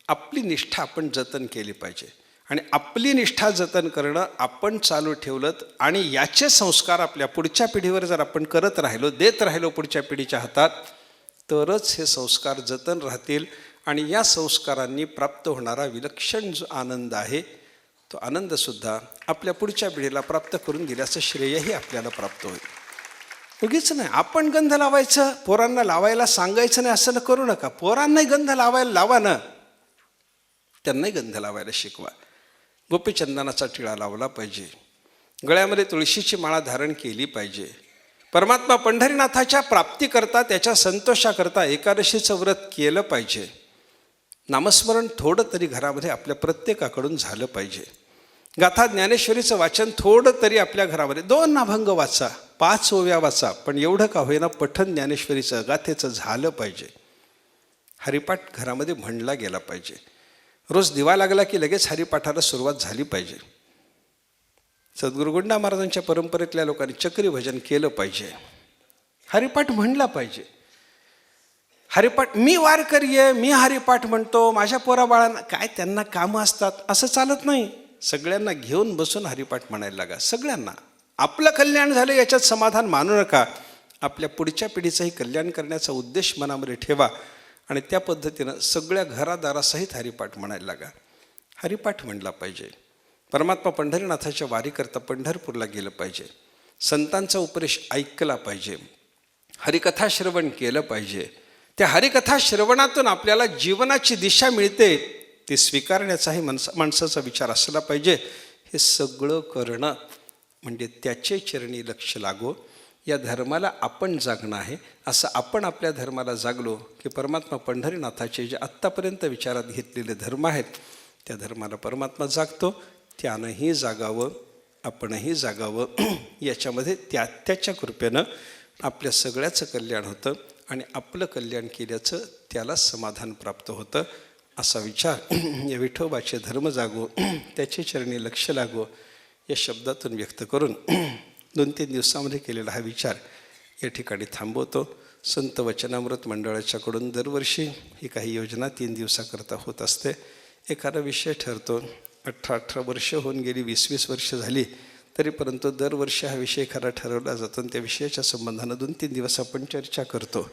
आपली निष्ठा आपण जतन केली पाहिजे. आणि आपली निष्ठा जतन करणं आपण चालू ठेवलं आणि याचे संस्कार आपल्या पुढच्या पिढीवर जर आपण करत राहिलो, देत राहिलो पुढच्या पिढीच्या हातात, तरच हे संस्कार जतन राहतील आणि या संस्कारांनी प्राप्त होणारा विलक्षण जो आनंद आहे तो आनंदसुद्धा आपल्या पुढच्या पिढीला प्राप्त करून दिल्याचं श्रेयही आपल्याला प्राप्त होईल. उगीच नाही आपण गंध लावायचं, पोरांना लावायला सांगायचं नाही असं करू नका. पोरांनाही गंध लावायला लावा ना, त्यांनाही गंध लावायला शिकवा. गोपीचंदनाचा टिळा लावला पाहिजे, गळ्यामध्ये तुळशीची माळा धारण केली पाहिजे. परमात्मा पंढरीनाथाच्या प्राप्तीकरता, त्याच्या संतोषाकरता एकादशीचं व्रत केलं पाहिजे. नामस्मरण थोडं तरी घरामध्ये आपल्या प्रत्येकाकडून झालं पाहिजे. गाथा ज्ञानेश्वरीचं वाचन थोडं तरी आपल्या घरामध्ये 2 अभंग वाचा, 5 ओव्या वाचा, पण एवढं का होईना पठण ज्ञानेश्वरीचं गाथेचं झालं पाहिजे. हरिपाठ घरामध्ये म्हणला गेला पाहिजे. रोज दिवा लागला की लगेच हरिपाठाला सुरुवात झाली पाहिजे. सद्गुरू गुंडा महाराजांच्या परंपरेतल्या लोकांनी चक्री भजन केलं पाहिजे. हरिपाठ म्हणला पाहिजे. हरिपाठ मी वारकरी आहे, मी हरिपाठ म्हणतो, माझ्या पोराबाळांना काय त्यांना कामं असतात असं चालत नाही. सगळ्यांना घेऊन बसून हरिपाठ म्हणायला लागा. सगळ्यांना आपलं कल्याण झालं याच्यात समाधान मानू नका. आपल्या पुढच्या पिढीचंही कल्याण करण्याचा उद्देश मनामध्ये ठेवा आणि त्या पद्धतीनं सगळ्या घरादारासहित हरिपाठ म्हणायला लागा. हरिपाठ म्हणला पाहिजे. परमात्मा पंढरीनाथाच्या वारीकरता पंढरपूरला गेलं पाहिजे. संतांचा उपदेश ऐकला पाहिजे. हरिकथा श्रवण केलं पाहिजे. त्या हरिकथा श्रवणातून आपल्याला जीवनाची दिशा मिळते, ती स्वीकारण्याचाही माणसाचा विचार असला पाहिजे. हे सगळं करणं म्हणजे त्याचे चरणी लक्ष लागो. या धर्माला आपण जागणं आहे. असं आपण आपल्या धर्माला जागलो की परमात्मा पंढरीनाथाचे जे आत्तापर्यंत विचारात घेतलेले धर्म आहेत त्या धर्माला परमात्मा जागतो. त्यानंही जागावं, आपणही जागावं. याच्यामध्ये त्याच्या कृपेनं आपल्या सगळ्याचं कल्याण होतं आणि आपलं कल्याण केल्याचं त्याला समाधान प्राप्त होतं. असा विचार या विठोबाचे धर्म जागो, त्याचे चरणी लक्ष लागो या शब्दातून व्यक्त करून 2-3 दिवसामध्ये केलेला हा विचार या ठिकाणी थांबवतो. संत वचनामृत मंडळाच्याकडून दरवर्षी ही काही योजना 3 दिवसाकरता होत असते. एखादा विषय ठरतो. 18 वर्ष होऊन गेली, 20 वर्ष झाली तरी परंतु दरवर्षी हा विषय खरा ठरवला जातो आणि त्या विषयाच्या संबंधानं 2-3 दिवस आपण चर्चा करतो.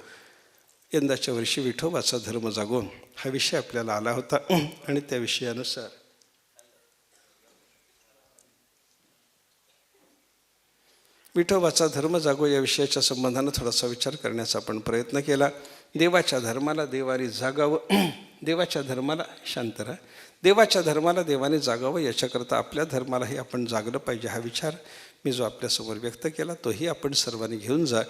यंदाच्या वर्षी विठोबाचा धर्म जागो हा विषय आपल्याला आला होता आणि त्या विषयानुसार विठोबाचा धर्म जागो या विषयाच्या संबंधानं थोडासा विचार करण्याचा आपण प्रयत्न केला. देवाच्या धर्माला देवाने जागावं, देवाच्या धर्माला शांत राहा, देवाच्या धर्माला देवाने जागावं याच्याकरता आपल्या धर्मालाही आपण जागलं पाहिजे. हा विचार मी जो आपल्यासमोर व्यक्त केला तोही आपण सर्वांनी घेऊन जा.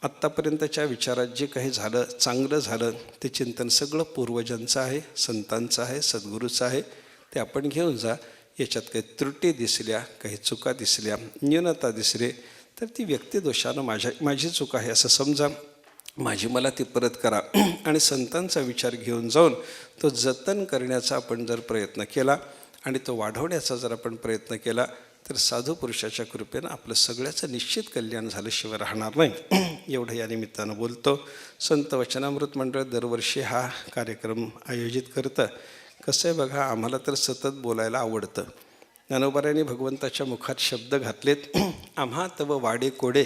आत्तापर्यंतच्या विचारात जे काही झालं, चांगलं झालं, ते चिंतन सगळं पूर्वजांचं आहे, संतांचं आहे, सद्गुरूचं आहे. ते आपण घेऊन जा. याच्यात काही त्रुटी दिसल्या, काही चुका दिसल्या, न्यूनता दिसली तर ती व्यक्तिदोषानं माझी चूक आहे असं समजा, माझी मला ती परत करा आणि संतांचा विचार घेऊन जाऊन तो जतन करण्याचा आपण जर प्रयत्न केला आणि तो वाढवण्याचा जर आपण प्रयत्न केला तर साधू पुरुषाच्या कृपेनं आपलं सगळ्याचं निश्चित कल्याण झाल्याशिवाय राहणार नाही. एवढं या निमित्तानं बोलतो. संत वचनामृत मंडळ दरवर्षी हा कार्यक्रम आयोजित करतं. कसं आहे बघा, आम्हाला तर सतत बोलायला आवडतं. ज्ञानोबारायांनी भगवंताच्या मुखात शब्द घातलेत, आम्हा तव वाडे कोडे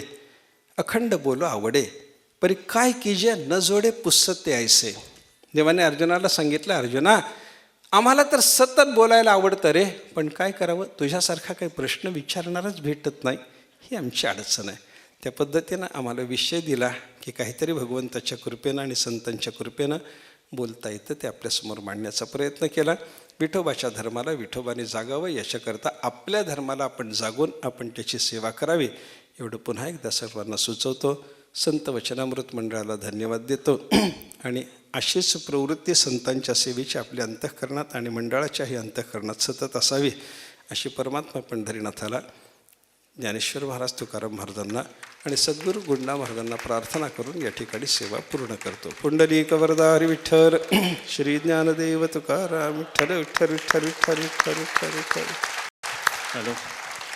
अखंड बोलो आवडे, परी काय कीजे न जोडे पुसते ऐसे. देवाने अर्जुनाला सांगितलं, अर्जुना आम्हाला तर सतत बोलायला आवडतं रे, पण काय करावं, तुझ्यासारखा काही प्रश्न विचारणारच भेटत नाही, ही आमची अडचण आहे. त्या पद्धतीनं आम्हाला विषय दिला की काहीतरी भगवंताच्या कृपेनं आणि संतांच्या कृपेनं बोलता येतं, ते आपल्यासमोर मांडण्याचा प्रयत्न केला. विठोबाच्या धर्माला विठोबाने जागावं याच्याकरता आपल्या धर्माला आपण जागून आपण त्याची सेवा करावी एवढं पुन्हा एकदा सर्वांना सुचवतो. संत वचनामृत मंडळाला धन्यवाद देतो आणि अशीच प्रवृत्ती संतांच्या सेवेची आपल्या अंतःकरणात आणि मंडळाच्याही अंतःकरणात सतत असावी अशी परमात्मा पंढरीनाथाला, ज्ञानेश्वर महाराज, तुकाराम महाराजांना आणि सद्गुरू गुंडा महाराजांना प्रार्थना करून या ठिकाणी सेवा पूर्ण करतो. पुंडलिक वरदा हरी विठ्ठल, श्री ज्ञानदेव तुकाराम विठ्ठल विठ्ठल विठ्ठल विठ्ठल विठ्ठल विठ्ठल विठ्ठल. हॅलो.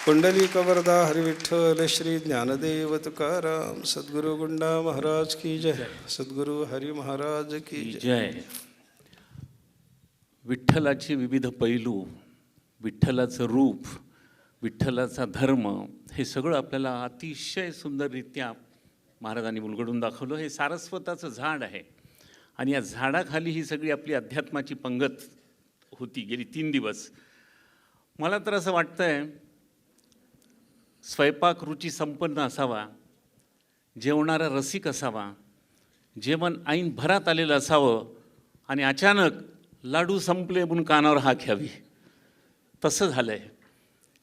पुंडलिक वरदा हरी विठ्ठल, श्री ज्ञानदेव तुकाराम, सद्गुरू गुंडा महाराज की जय, सद्गुरू हरी महाराज की जय. विठ्ठलाची विविध पैलू विठ्ठलाचं रूप, विठ्ठलाचा धर्म, हे सगळं आपल्याला अतिशय सुंदररित्या महाराजांनी उलगडून दाखवलं. हे सारस्वताचं झाड आहे आणि या झाडाखाली ही सगळी आपली अध्यात्माची पंगत होती गेली 3 दिवस. मला तर असं वाटतंय स्वयंपाक रुची संपन्न असावा, जेवणारा रसिक असावा, जेवण ऐन भरात आलेलं असावं आणि अचानक लाडू संपले म्हणून कानावर हाक घ्यावी, तसं झालं आहे.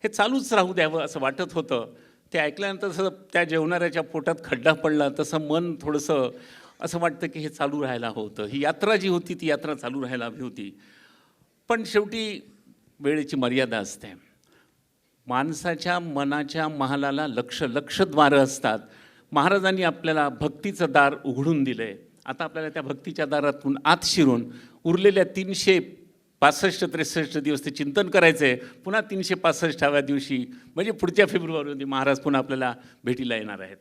हे चालूच राहू द्यावं असं वाटत होतं. ते ऐकल्यानंतर तसं त्या जेवणाऱ्याच्या पोटात खड्डा पडला तसं मन थोडंसं असं वाटतं की हे चालू राहायला होतं. ही यात्रा जी होती ती यात्रा चालू राहायला हवी होती. पण शेवटी वेळेची मर्यादा असते. माणसाच्या मनाच्या महालाला लक्ष द्वारं असतात. महाराजांनी आपल्याला भक्तीचं दार उघडून दिलं आहे. आता आपल्याला त्या भक्तीच्या दारातून आत शिरून उरलेल्या 365-63 दिवस ते चिंतन करायचं आहे. पुन्हा 365व्या दिवशी म्हणजे पुढच्या फेब्रुवारीमध्ये महाराज पुन्हा आपल्याला भेटीला येणार आहेत.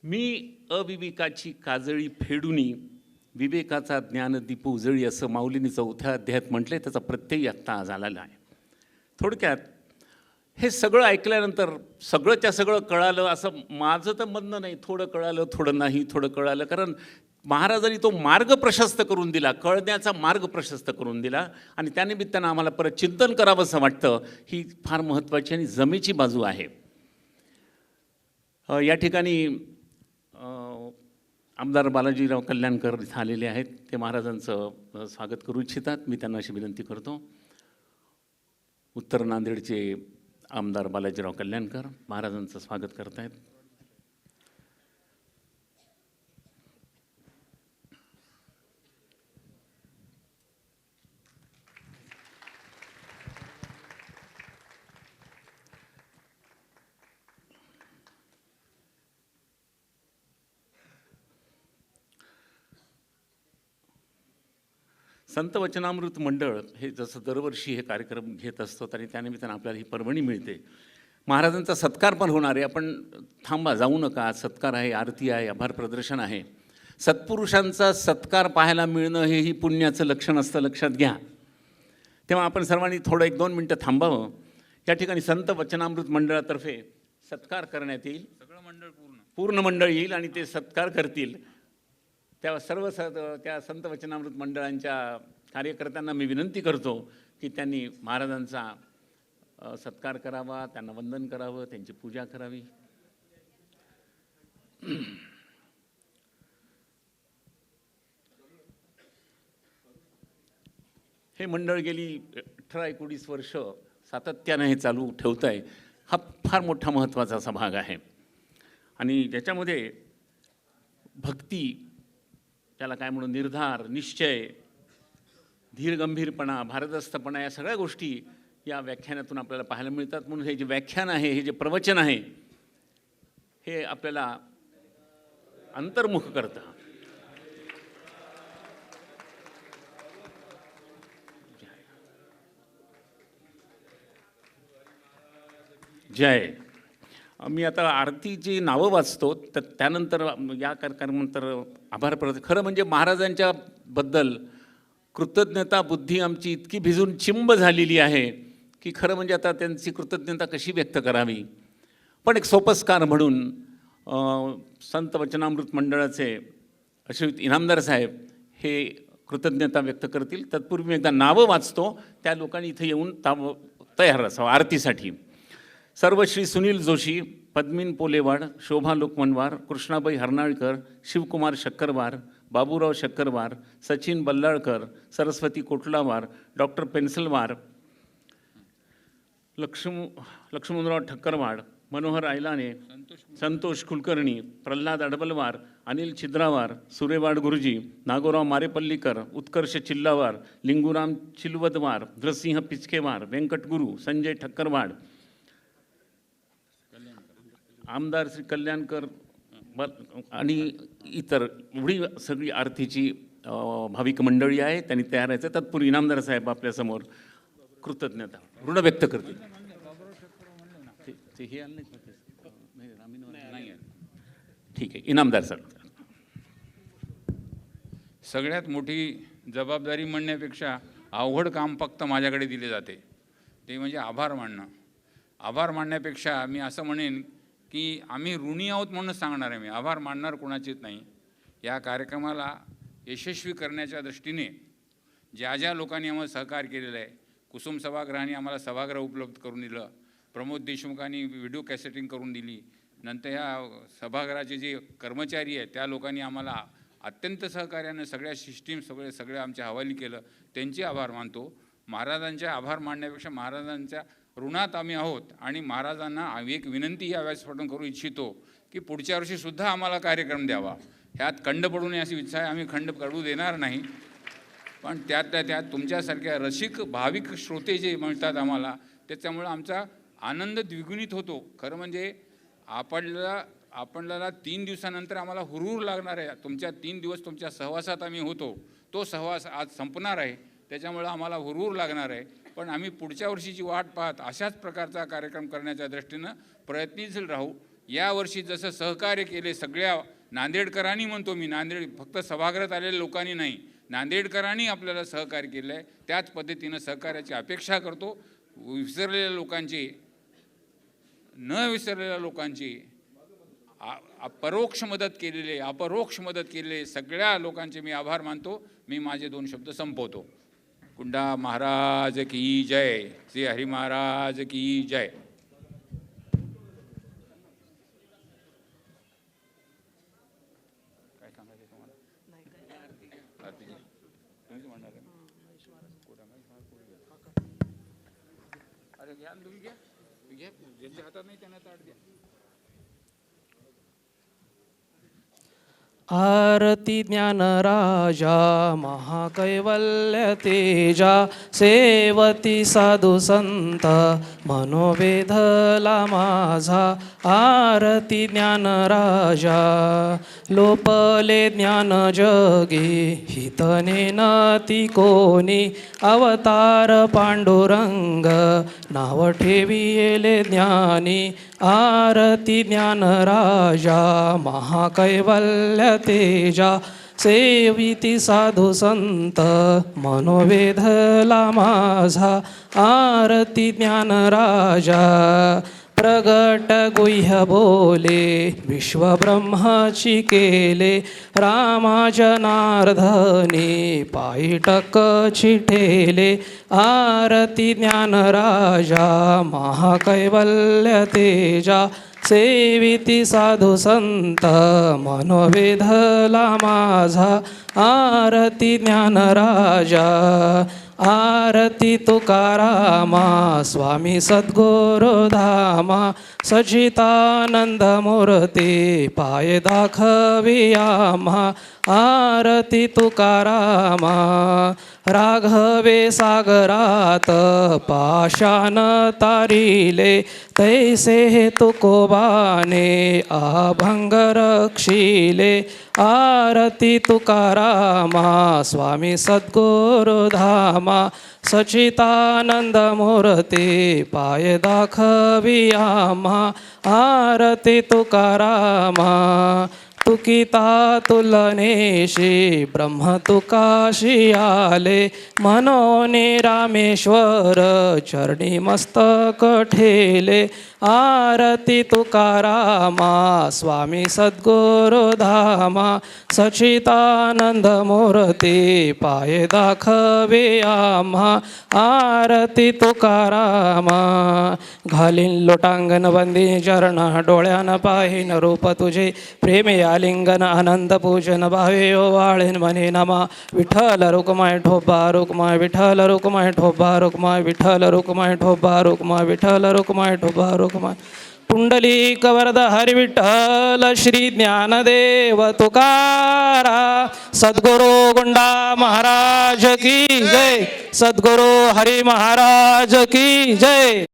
मी अविवेकाची काजळी फेडुनी विवेकाचा ज्ञानदीप उजळी असं माऊलींनी 4थ्या अध्यायात म्हटलं आहे. त्याचा प्रत्यय आत्ता आज आलेला आहे. थोडक्यात हे सगळं ऐकल्यानंतर सगळंच्या सगळं कळालं असं माझं तर म्हणणं नाही. थोडं कळालं, थोडं नाही, थोडं कळालं. कारण महाराजांनी तो मार्ग प्रशस्त करून दिला, कळण्याचा मार्ग प्रशस्त करून दिला आणि त्यानिमित्तानं आम्हाला परत चिंतन करावं असं वाटतं. ही फार महत्त्वाची आणि जमेची बाजू आहे. या ठिकाणी आमदार बालाजीराव कल्याणकर इथं आलेले आहेत. ते महाराजांचं स्वागत करू इच्छितात. मी त्यांना अशी विनंती करतो. उत्तर नांदेडचे आमदार बालाजीराव कल्याणकर महाराजांचं स्वागत करत आहेत. संत वचनामृत मंडळ हे जसं दरवर्षी हे कार्यक्रम घेत असतात आणि त्यानिमित्तानं आपल्याला ही पर्वणी मिळते. महाराजांचा सत्कार पण होणार आहे. आपण थांबा, जाऊ नका. आज सत्कार आहे, आरती आहे, आभार प्रदर्शन आहे. सत्पुरुषांचा सत्कार पाहायला मिळणं हेही पुण्याचं लक्षण असतं, लक्षात घ्या. तेव्हा आपण सर्वांनी थोडं 1-2 मिनटं थांबावं. या ठिकाणी संत वचनामृत मंडळातर्फे सत्कार करण्यात येईल. सगळं मंडळ पूर्ण मंडळ येईल आणि ते सत्कार करतील. त्या सर्व त्या संत वचनामृत मंडळांच्या कार्यकर्त्यांना मी विनंती करतो की त्यांनी महाराजांचा सत्कार करावा, त्यांना वंदन करावं, त्यांची पूजा करावी. हे मंडळ गेली 18-19 वर्ष सातत्यानं हे चालू ठेवत आहे. हा फार मोठा महत्त्वाचा असा भाग आहे आणि ज्याच्यामध्ये भक्ती, त्याला काय म्हणून, निर्धार, निश्चय, धीरगंभीरपणा, भारदस्तपणा, या सगळ्या गोष्टी या व्याख्यानातून आपल्याला पाहायला मिळतात. म्हणून हे जे व्याख्यान आहे, हे जे प्रवचन आहे, हे आपल्याला अंतर्मुख करतं. जय. मी आता आरतीची नावं वाचतो, तर त्यानंतर या कार्यक्रमानंतर आभार प्रदर्शन. खरं म्हणजे महाराजांच्या बद्दल कृतज्ञता बुद्धी आमची इतकी भिजून चिंब झालेली आहे की खरं म्हणजे आता त्यांची कृतज्ञता कशी व्यक्त करावी. पण एक सोपस्कार म्हणून संत वचनामृत मंडळाचे अश्वित इनामदार साहेब हे कृतज्ञता व्यक्त करतील. तत्पूर्वी मी एकदा नावं वाचतो, त्या लोकांनी इथे येऊन तयार असावं आरतीसाठी. सर्वश्री सुनील जोशी, पद्मिन पोलेवाड, शोभा लोकमनवार, कृष्णाबाई हरनाळकर, शिवकुमार शक्करवार, बाबूराव शक्करवार, सचिन बल्लाळकर, सरस्वती कोटलावार, डॉक्टर पेन्सलवार, लक्ष्मणराव ठक्करवाड, मनोहर आयलाने, संतोष कुलकर्णी, प्रल्हाद अडबलवार, अनिल छिद्रावार, सुरेवाड गुरुजी, नागोराव मारेपल्लीकर, उत्कर्ष चिल्लावार, लिंगुराम चिलवदवार, धृसिंह पिचकेवार, व्यंकटगुरू, संजय ठक्करवाड, आमदार श्री कल्याणकर आणि इतर एवढी सगळी आरतीची भाविक मंडळी आहे. त्यांनी तयार व्हायचं. तत्पूर्वी इनामदार साहेब आपल्यासमोर कृतज्ञता ऋण व्यक्त करतील. हे ठीक आहे, इनामदार साहेब. सगळ्यात मोठी जबाबदारी म्हणण्यापेक्षा अवघड काम फक्त माझ्याकडे दिले जाते, ते म्हणजे आभार मानणं. आभार मानण्यापेक्षा मी असं म्हणेन की आम्ही ऋणी आहोत म्हणून सांगणार आहे. मी आभार मानणार कोणाचेच नाही. या कार्यक्रमाला यशस्वी करण्याच्या दृष्टीने ज्या ज्या लोकांनी आम्हाला सहकार्य केलेलं आहे, कुसुम सभागृहाने आम्हाला सभागृह उपलब्ध करून दिलं, प्रमोद देशमुखांनी व्हिडिओ कॅसेटिंग करून दिली, नंतर ह्या सभागृहाचे जे कर्मचारी आहेत त्या लोकांनी आम्हाला अत्यंत सहकार्यानं सगळ्या सिस्टीम सगळे आमच्या हवाली केलं, त्यांचे आभार मानतो. महाराजांचे आभार मानण्यापेक्षा महाराजांच्या ऋणात आम्ही आहोत. आणि महाराजांना एक विनंती या व्यासपीठातून करू इच्छितो की पुढच्या वर्षीसुद्धा आम्हाला कार्यक्रम द्यावा. ह्यात खंड पडू नये अशी इच्छा आहे. आम्ही खंड पडू देणार नाही. पण त्यातल्या त्यात तुमच्यासारख्या रसिक भाविक श्रोते जे मिळतात आम्हाला, त्याच्यामुळं आमचा आनंद द्विगुणित होतो. खरं म्हणजे आपल्याला 3 दिवसानंतर आम्हाला हुरहुर लागणार आहे. तुमच्या 3 दिवस तुमच्या सहवासात आम्ही होतो, तो सहवास आज संपणार आहे, त्याच्यामुळं आम्हाला हुरहुर लागणार आहे. पण आम्ही पुढच्या वर्षीची वाट पाहत अशाच प्रकारचा कार्यक्रम करण्याच्या दृष्टीनं प्रयत्नशील राहू. यावर्षी जसं सहकार्य केले सगळ्या नांदेडकरांनी, म्हणतो मी, नांदेड फक्त सभागृहात आलेल्या लोकांनी नाही, नांदेडकरांनी आपल्याला सहकार्य केलं आहे, त्याच पद्धतीनं सहकार्याची अपेक्षा करतो. विसरलेल्या लोकांची, न विसरलेल्या लोकांची, अपरोक्ष मदत केलेले सगळ्या लोकांचे मी आभार मानतो. मी माझे 2 शब्द संपवतो. कुंडा महाराज की जय. श्री हरी महाराज की जय. काय सांगायचं तुम्हाला? अरे घ्या, तुम्ही घ्या, ज्यांच्या हातात नाही त्यांना ताट द्या. आरती ज्ञानराजा महाकैवल्य तेजा, सेवती साधू संत मनोवेधला माझा. आरती ज्ञानराजा लोपले ज्ञान जगी, हितने नती कोणी. अवतार पांडुरंग नाव ठेविले ज्ञानी. आरती ज्ञानराजा महाकैवल्य तेजा, सेविती साधू संत मनोवेधला माझा. आरती ज्ञानराजा प्रगट गुह्य बोले, विश्वब्रह्माची केले. रामा जनार्दनी पायी टकची ठेले. आरती ज्ञानराजा महाकैवल्य तेजा, सेविती साधू संत मनोवेधला माझा. आरती ज्ञानराजा आरती तुकारामा, स्वामी सद्गुरुधामा. सच्चिदानंद मूर्ती पाय दाखवियामा. आरती तुकारामा राघवे सागरात पाषाण तारिले. तैसे तुकोबाने अभंग रक्षिले. आरती तुकारामा स्वामी सद्गुरुधामा. सच्चिदानंद मूर्ती पाय दाखवियामा. आरती तुकारामा तुकिता तुलनेशी ब्रह्म तुकाशी आले. मनोने रामेश्वर चरणी मस्तक ठेले. आरती तुकारामा स्वामी सद्गुरुधामा. सच्चिदानंद मूर्ती पाय दाखवे आम्हा. आरती तुकारामा घालीन लोटांगण बंदी चरणा. डोळ्यानं पाहिन रूप तुझे. प्रेमे आलिंगन आनंद पूजन भावे ओवाळेन म्हणे नमा. विठ्ठल रुक्माय ठोबा रुक्माय, विठ्ठल रुक्माय ठोबा रुक्माय, विठ्ठल रुक्माय ठोबा रुक्माय, विठ्ठल रुक्माय ठोबा रुक्माय. पुंडलिक वरद हरी विठ्ठल. श्री ज्ञानदेव तुकारा. सद्गुरु गुंडा महाराज की जय. सद्गुरु हरी महाराज की जय.